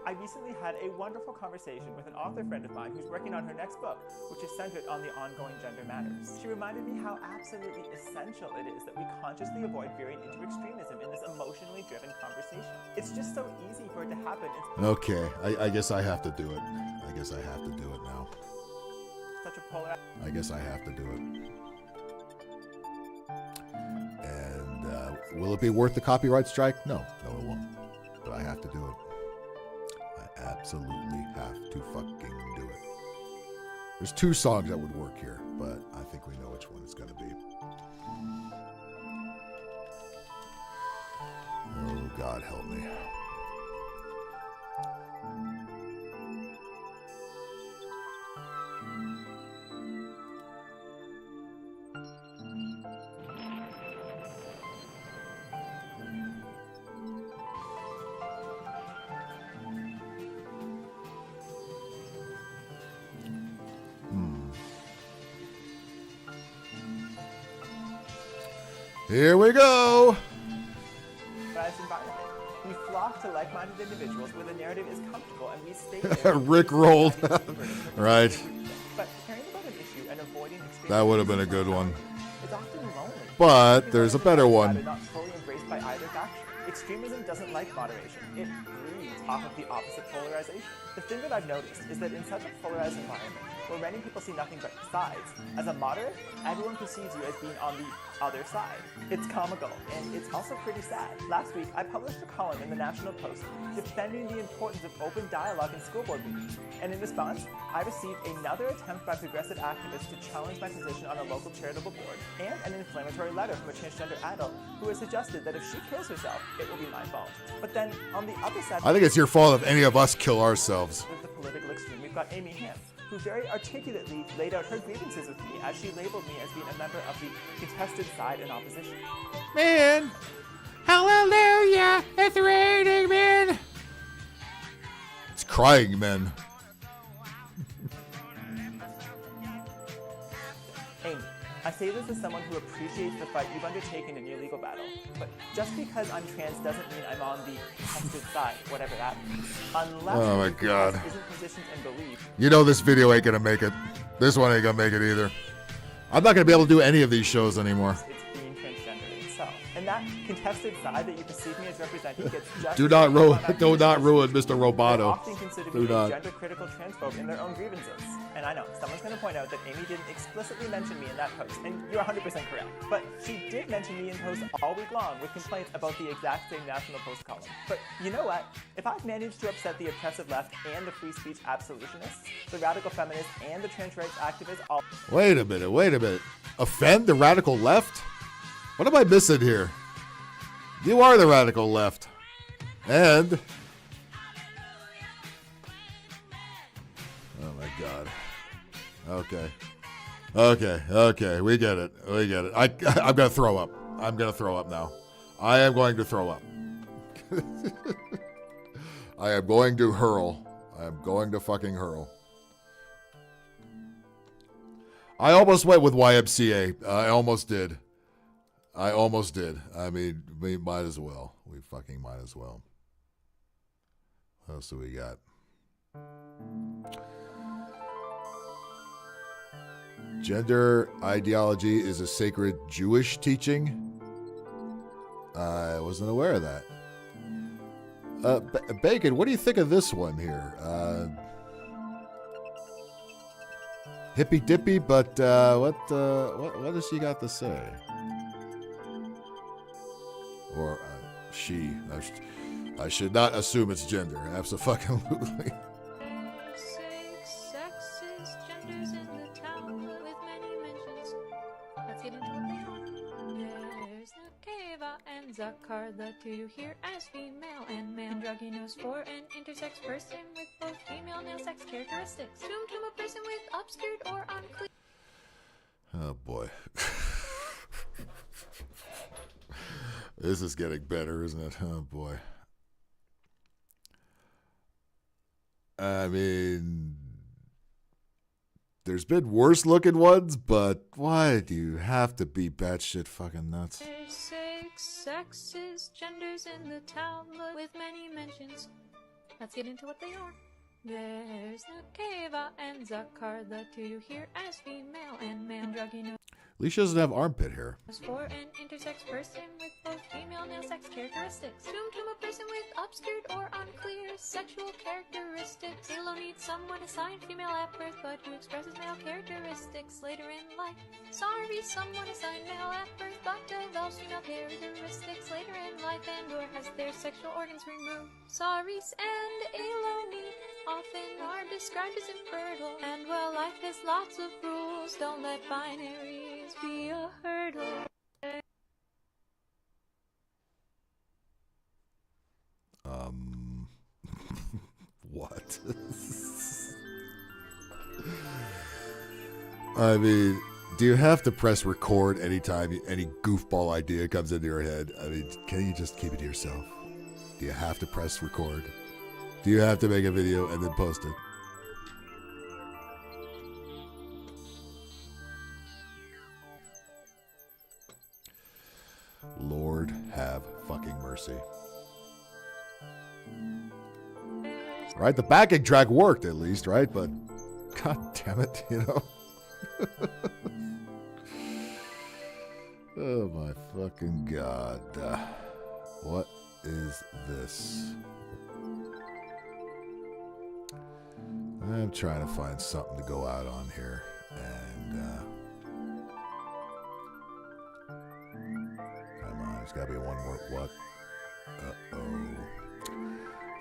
I recently had a wonderful conversation with an author friend of mine who's working on her next book, which is centered on the ongoing gender matters. She reminded me how absolutely essential it is that we consciously avoid veering into extremism in this emotionally driven conversation. It's just so easy for it to happen. Okay, I guess I have to do it. I guess I have to do it now. Such a polar. I guess I have to do it. And will it be worth the copyright strike? No, it won't. But I have to do it. I absolutely have to fucking do it. There's 2 songs that would work here, but I think we know which one it's going to be. Oh, God help me. Here we go. We flock to like-minded individuals where the narrative is comfortable and we stay there. Rick rolled. Right. But caring about an issue and avoiding extremism. That would have been a good one. It's often lonely. But there's a better one. Not fully embraced by either faction. Extremism doesn't like moderation. It breeds off of the opposite polarization. The thing that I've noticed is that in such a polarized environment, where many people see nothing but sides, as a moderate, everyone perceives you as being on the other side. It's comical, and it's also pretty sad. Last week, I published a column in the National Post defending the importance of open dialogue in school board meetings. And in response, I received another attempt by progressive activists to challenge my position on a local charitable board, and an inflammatory letter from a transgender adult who has suggested that if she kills herself, it will be my fault. But then, on the other side... I think it's your fault if any of us kill ourselves. With the political extreme, we've got Amy Ham, who very articulately laid out her grievances with me as she labeled me as being a member of the contested side in opposition. Man, hallelujah, it's raining men. It's crying men. Amy, I say this as someone who appreciates the fight you've undertaken in your legal battle, but just because I'm trans doesn't mean I'm on the contested side, whatever that means. Unless Oh my God. isn't positioned and belief. You know this video ain't gonna make it. This one ain't gonna make it either. I'm not gonna be able to do any of these shows anymore. It's being transgender itself. And that contested side that you perceive me as representing gets just Do not ruin Mr. They Roboto. often consider Do me a not. gender-critical transphobe in their own grievances. And I know, someone's going to point out that Amy didn't explicitly mention me in that post, and you're 100% correct. But she did mention me in posts all week long with complaints about the exact same National Post column. But you know what? If I've managed to upset the oppressive left and the free speech absolutionists, the radical feminists and the trans rights activists all... Wait a minute. Offend the radical left? What am I missing here? You are the radical left. And... oh my God. Okay. We get it. I'm going to throw up. I'm going to throw up now. I am going to throw up. I am going to hurl. I am going to fucking hurl. I almost went with YMCA. I almost did. I mean, we might as well. We fucking might as well. What else do we got? Gender ideology is a sacred Jewish teaching. I wasn't aware of that. Bacon, what do you think of this one here? Hippy dippy, but what does she got to say? Or she. I should not assume it's gender. Absolutely. Sexist genders in the town with many mentions. Let's get into what they are. There's Nakeva and Zakar, the two here as female and male. Androgynous for an intersex person with both female and male sex characteristics. Tum a person with obscured or unclear. Oh boy. This is getting better, isn't it? Oh boy. I mean, there's been worse looking ones, but why do you have to be batshit fucking nuts? There's sexist genders in the Talmud with many mentions. Let's get into what they are. There's Nakeva and Zakar, the two here as female and male. Androgynous At least she doesn't have armpit hair. for an intersex person with both female and male sex characteristics. Tum a person with obscured or unclear sexual characteristics. Halo needs someone assigned female at birth but who expresses male characteristics later in life. Sorry, someone assigned male at birth but develops female characteristics later in life and or has their sexual organs removed. Saris and Eloni often are described as infertile. And while life has lots of rules, don't let binaries be a hurdle. What? I mean, do you have to press record anytime any goofball idea comes into your head? I mean, can you just keep it to yourself? Do you have to press record? Do you have to make a video and then post it? Lord have fucking mercy. Right, the backing track worked at least, right? But god damn it, you know. Oh my fucking god. What is this? I'm trying to find something to go out on here. And come on, there's gotta be one more. What? Uh-oh.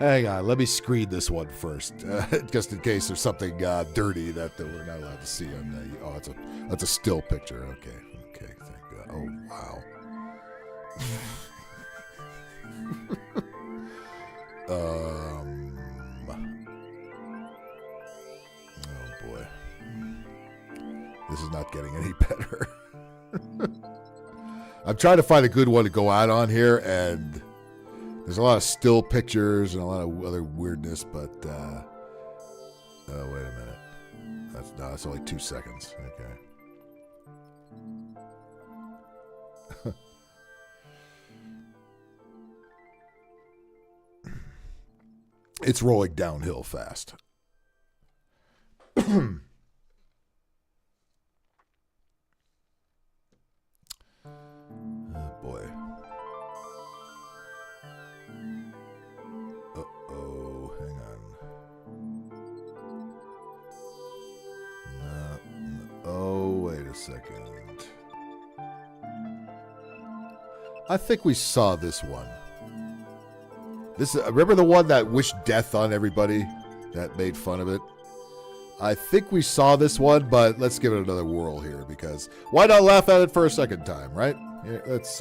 Hang on, let me screen this one first, just in case there's something dirty that we're not allowed to see on the. Oh, that's a still picture. Okay, thank God. Oh wow. Oh boy. This is not getting any better. I'm trying to find a good one to go out on here, and there's a lot of still pictures and a lot of other weirdness, but oh, wait a minute. That's only 2 seconds. Okay. It's rolling downhill fast. Oh boy. Uh-oh, hang on. Oh, wait a second. I think we saw this one. Remember the one that wished death on everybody? That made fun of it? I think we saw this one, but let's give it another whirl here, because why not laugh at it for a second time, right? Here, let's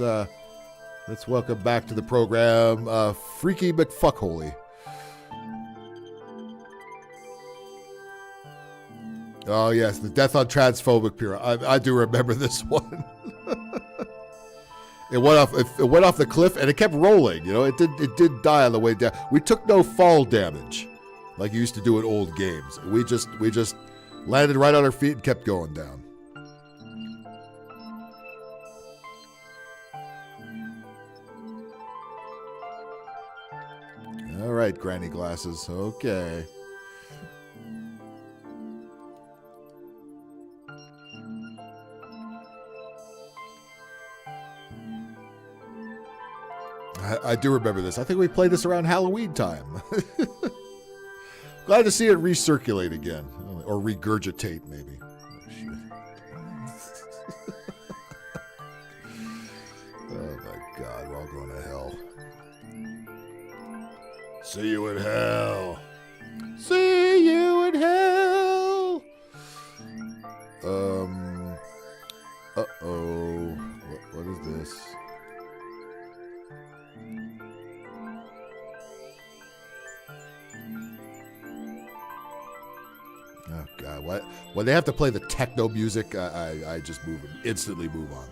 welcome back to the program, Freaky McFuckholy. Oh yes, the death on transphobic pure. I do remember this one. It went off the cliff and it kept rolling. You know, it did die on the way down. We took no fall damage, like you used to do in old games. We just landed right on our feet and kept going down. All right, granny glasses. Okay. I do remember this. I think we played this around Halloween time. Glad to see it recirculate again. Or regurgitate, maybe. Oh my God, we're all going to hell. See you in hell. See you in hell. Uh-oh. What is this? Oh God! What? When they have to play the techno music, I just instantly move on.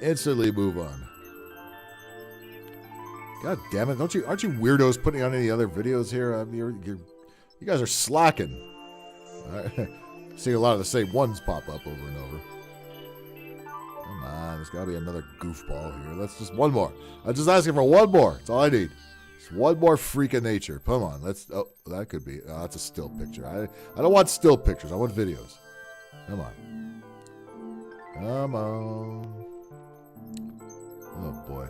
Instantly move on. God damn it! Aren't you weirdos putting on any other videos here? I mean, you guys are slacking. Seeing a lot of the same ones pop up over and over. Come on, there's got to be another goofball here. Let's just one more. I'm just asking for one more. That's all I need. One more freak of nature. Come on, oh, that could be. Oh, that's a still picture. I don't want still pictures. I want videos. Come on. Come on. Oh boy.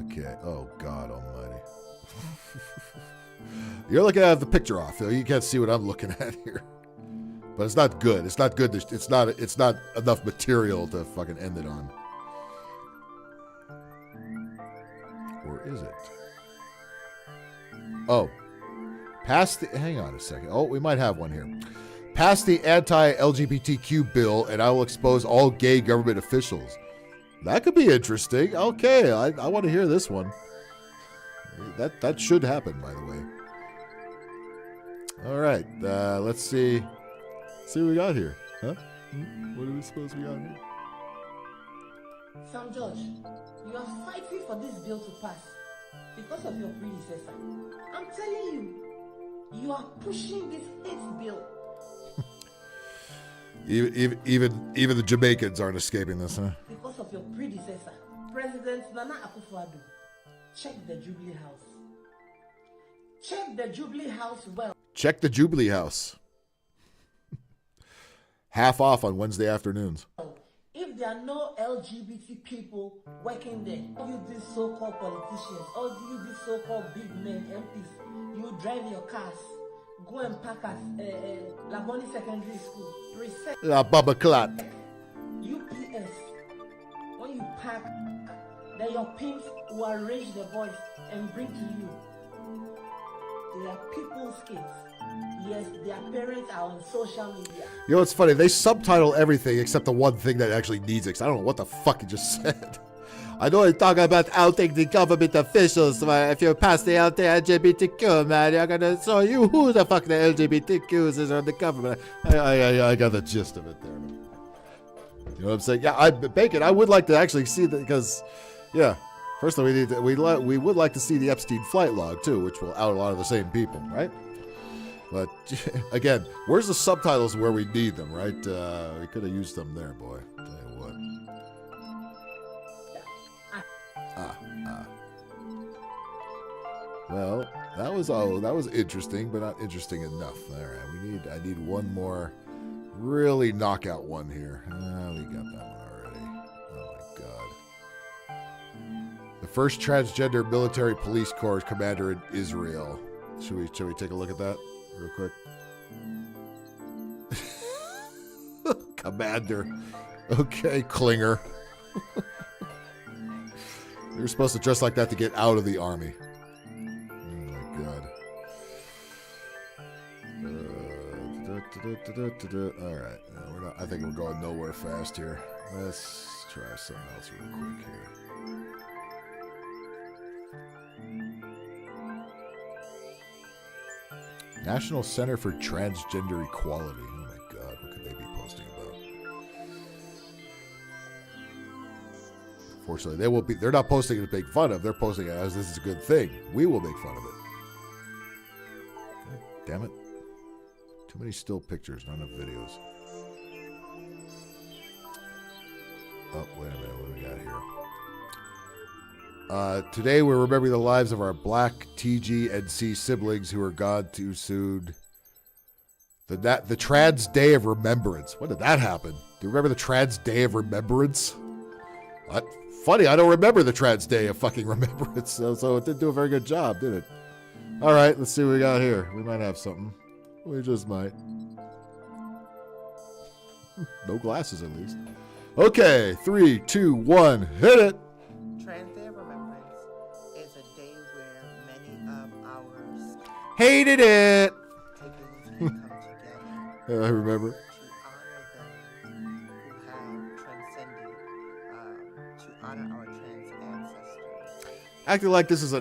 Okay. Oh God Almighty. You're looking at the picture off. You can't see what I'm looking at here. But it's not good. It's not good. It's not enough material to fucking end it on. Or is it? Oh. Hang on a second. Oh, we might have one here. Pass the anti-LGBTQ bill and I will expose all gay government officials. That could be interesting. Okay, I want to hear this one. That should happen, by the way. All right. Let's see. See what we got here, huh? What do we suppose we got here? Sam George, you are fighting for this bill to pass because of your predecessor. I'm telling you, you are pushing this hate bill. even the Jamaicans aren't escaping this, huh? Because of your predecessor, President Nana Akufo-Addo. Check the Jubilee House. Check the Jubilee House well. Check the Jubilee House. Half off on Wednesday afternoons. If there are no LGBT people working there, you these so-called politicians, or you these so-called big men, MPs, you drive your cars, go and park at Laboni Secondary School. La Baba Clat. UPS. When you park, then your pimps will arrange the boys and bring to you. They are people's kids. Yes, their parents are on social media. You know what's funny? They subtitle everything except the one thing that actually needs it. 'Cause I don't know what the fuck you just said. I know you're talking about outing the government officials, but if you pass the LGBTQ, man, you're gonna show you who the fuck the LGBTQs is on the government. I got the gist of it there. You know what I'm saying? Yeah, Bacon, I would like to actually see that because, yeah, first of all, we would like to see the Epstein flight log too, which will out a lot of the same people, right? But again, where's the subtitles where we need them, right? We could have used them there, boy. Tell you what. Well, that was interesting, but not interesting enough. All right, I need one more really knockout one here. We got that one already. Oh my god. The first transgender military police corps commander in Israel. Should we take a look at that real quick? Commander. Okay, Klinger. You're supposed to dress like that to get out of the army. Oh my god. All right, I think we're going nowhere fast here. Let's try something else real quick here. National Center for Transgender Equality. Oh my god, what could they be posting about? Fortunately, they're not posting it to make fun of. They're posting it as this is a good thing. We will make fun of it. God damn it. Too many still pictures, not enough videos. Oh, wait a minute. What do we got here? Today we're remembering the lives of our black TG and C siblings who are gone too soon. The Trans Day of Remembrance. When did that happen? Do you remember the Trans Day of Remembrance? Funny, I don't remember the Trans Day of fucking Remembrance, so it didn't do a very good job, did it? All right, let's see what we got here. We might have something. We just might. No glasses, at least. Okay, 3, 2, 1, hit it! Trans Day of Remembrance is a day where many of our hated it! siblings can come together I remember. to honor those who have transcended, to honor our trans ancestors. Acting like this is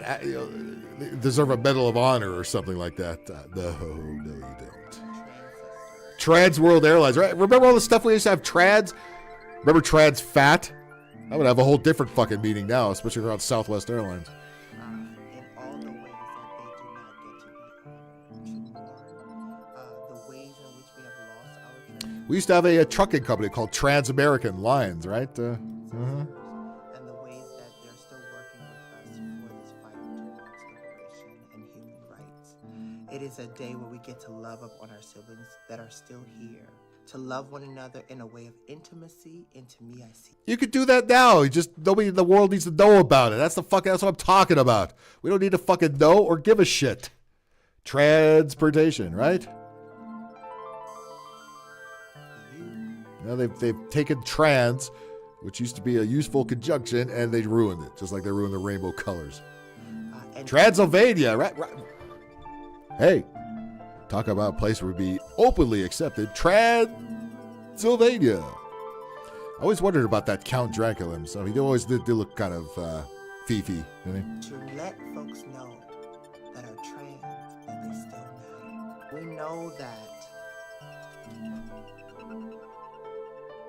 deserve a Medal of Honor or something like that. No, you don't. Trans World Airlines, right? Remember all the stuff we used to have trans? Remember trans fat? That would have a whole different fucking meaning now, especially around Southwest Airlines. In all the ways that they do not get to be the ways in which we have lost our trans. We used to have a trucking company called Trans-American Lines, right? And the ways that they're still working with us for this fight towards liberation and human rights. It is a day where we get to love up on our siblings that are still here. To love one another in a way of intimacy, and to me, I see. You could do that now. You just nobody in the world needs to know about it. That's what I'm talking about. We don't need to fucking know or give a shit. Transportation, right? Now they've taken trans, which used to be a useful conjunction, and they ruined it, just like they ruined the rainbow colors. Transylvania, right? Hey, talk about a place where we'd be openly accepted. Transylvania. I always wondered about that Count Dracula himself. He always did look kind of fifi, didn't he? To let folks know that are trans, that they still matter. We know that.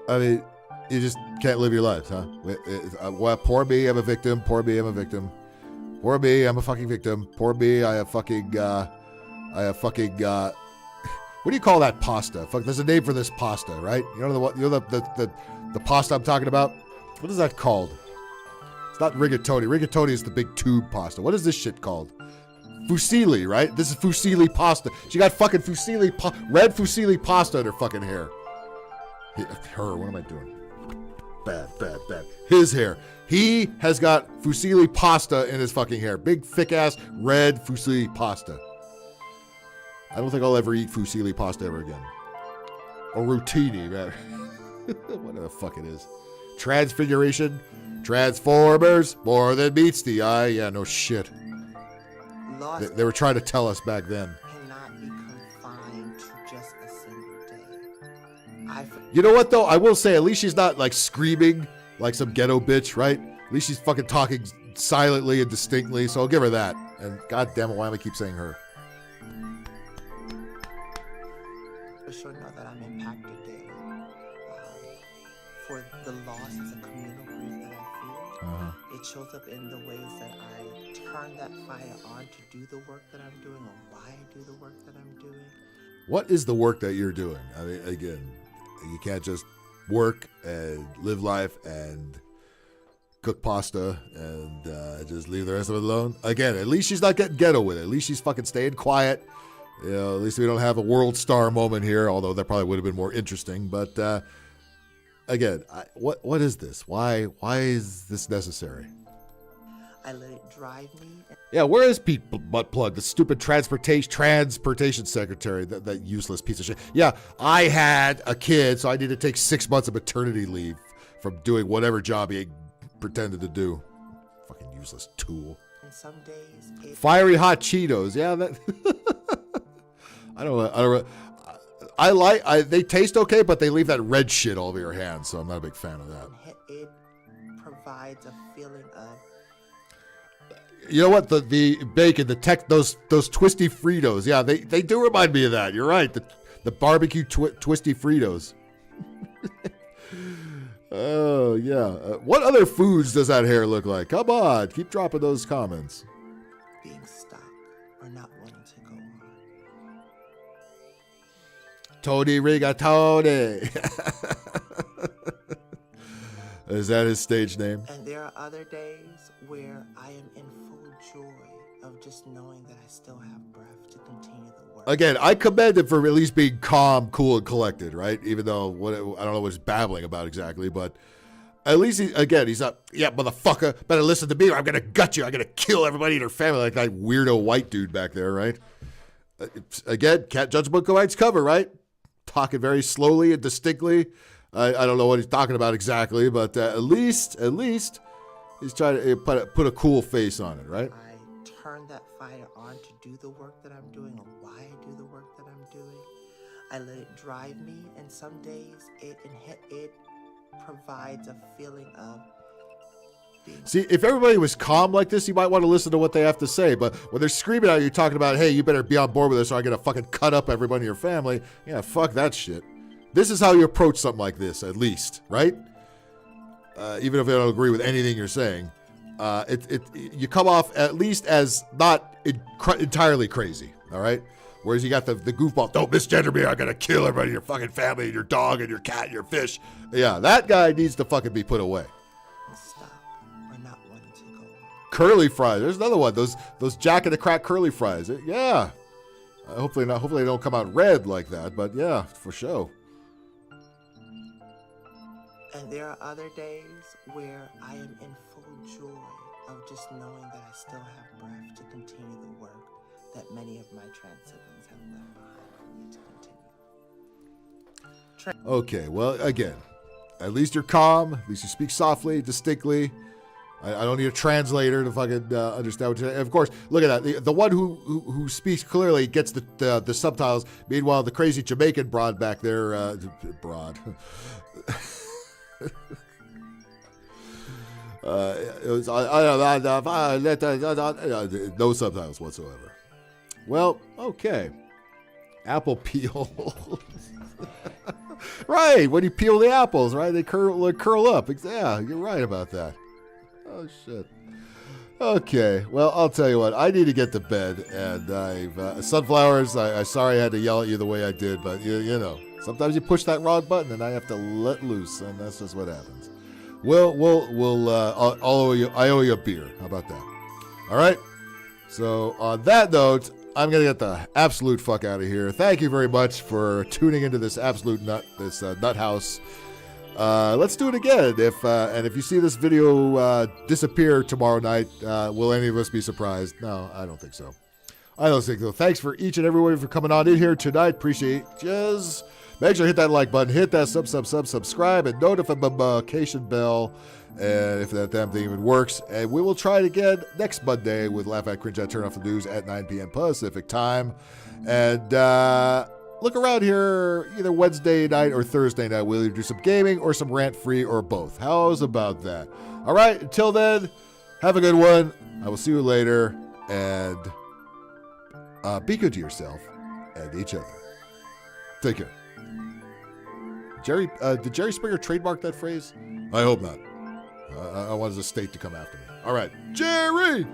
I mean, you just can't live your life, huh? Well, poor me, I'm a victim. Poor me, I'm a victim. Poor me, I'm a fucking victim. Poor me, I have fucking, what do you call that pasta? Fuck, there's a name for this pasta, right? You know the pasta I'm talking about? What is that called? It's not rigatoni. Rigatoni is the big tube pasta. What is this shit called? Fusilli, right? This is fusilli pasta. She got fucking red fusilli pasta in her fucking hair. Her, what am I doing? Bad. His hair. He has got fusilli pasta in his fucking hair. Big, thick-ass, red fusilli pasta. I don't think I'll ever eat fusilli pasta ever again. Or rotini, man. Whatever the fuck it is. Transfiguration. Transformers. More than meets the eye. Yeah, no shit. They were trying to tell us back then. Cannot be confined to just a single day. You know what, though? I will say, at least she's not, like, screaming like some ghetto bitch, right? At least she's fucking talking silently and distinctly, so I'll give her that. And god damn it, why am I keep saying her? For sure know that I'm impacted daily. For the loss as a communal grief that I feel, it shows up in the ways that I turn that fire on to do the work that I'm doing, or why I do the work that I'm doing. What is the work that you're doing? I mean, again, you can't just work and live life and cook pasta and just leave the rest of it alone. Again, at least she's not getting ghetto with it. At least she's fucking staying quiet. You know, at least we don't have a world star moment here, although that probably would have been more interesting. But again, what is this? Why is this necessary? I let it drive me. Yeah, where is Pete Buttplug, the stupid transportation secretary, that useless piece of shit? Yeah, I had a kid, so I need to take 6 months of maternity leave from doing whatever job he pretended to do. Fucking useless tool. And some days Fiery hot Cheetos. Yeah, that. I don't. They taste okay, but they leave that red shit all over your hands, so I'm not a big fan of that. It provides a feeling of. You know what? The bacon, those twisty Fritos. Yeah, they do remind me of that. You're right. The barbecue twisty Fritos. Oh yeah. What other foods does that hair look like? Come on, keep dropping those comments. Being stuck or not wanting to go on. Tony Rigatoni. Is that his stage name? And there are other days where I am in full joy of just knowing that I still have breath to continue the work. Again, I commend him for at least being calm, cool, and collected, right? Even though I don't know what he's babbling about exactly, but at least he's not, yeah, motherfucker, better listen to me or I'm going to gut you. I'm going to kill everybody in your family like that weirdo white dude back there, right? Again, can't judge a book by its cover, right? Talking very slowly and distinctly. I don't know what he's talking about exactly, but at least he's trying to put a cool face on it, right? I turn that fire on to do the work that I'm doing, or why I do the work that I'm doing. I let it drive me, and some days it provides a feeling of being. See, if everybody was calm like this, you might want to listen to what they have to say. But when they're screaming at you, talking about, hey, you better be on board with this, or I'm gonna fucking cut up everybody in your family. Yeah, fuck that shit. This is how you approach something like this, at least, right? Even if I don't agree with anything you're saying, you come off at least as not entirely crazy, all right? Whereas you got the goofball, don't misgender me, I'm gonna kill everybody in your fucking family, and your dog, and your cat, and your fish. Yeah, that guy needs to fucking be put away. Stop or not wanting to go on. Curly fries, there's another one. Those Jack in the Crack curly fries. Yeah. Hopefully not. Hopefully they don't come out red like that, but yeah, for sure. And there are other days where I am in full joy of just knowing that I still have breath to continue the work that many of my trans siblings have left behind for me to continue. Okay, well, again, at least you're calm. At least you speak softly, distinctly. I don't need a translator to fucking understand what you're saying. Of course, look at that. The one who speaks clearly gets the subtitles. Meanwhile, the crazy Jamaican broad back there, broad. No subtitles whatsoever. Well, okay. Apple peel. Right, when you peel the apples, right? They curl up. Yeah, you're right about that. Oh, shit. Okay, well, I'll tell you what. I need to get to bed, and I've Sunflowers, I'm sorry I had to yell at you the way I did, but you know, sometimes you push that wrong button, and I have to let loose, and that's just what happens. I owe you a beer. How about that? All right? So, on that note, I'm going to get the absolute fuck out of here. Thank you very much for tuning into this absolute nut house. Let's do it again. If you see this video disappear tomorrow night, will any of us be surprised? No, I don't think so. Thanks for each and every one for coming on in here tonight. Appreciate it. Just make sure to hit that like button, hit that subscribe, and notification bell. And if that damn thing even works, and we will try it again next Monday with Laugh at Cringe at Turn Off the News at 9 p.m. Pacific time. And look around here either Wednesday night or Thursday night. We'll either do some gaming or some rant-free or both. How's about that? All right, until then, have a good one. I will see you later, and be good to yourself and each other. Take care. Did Jerry Springer trademark that phrase? I hope not. I wanted the state to come after me. All right. Jerry!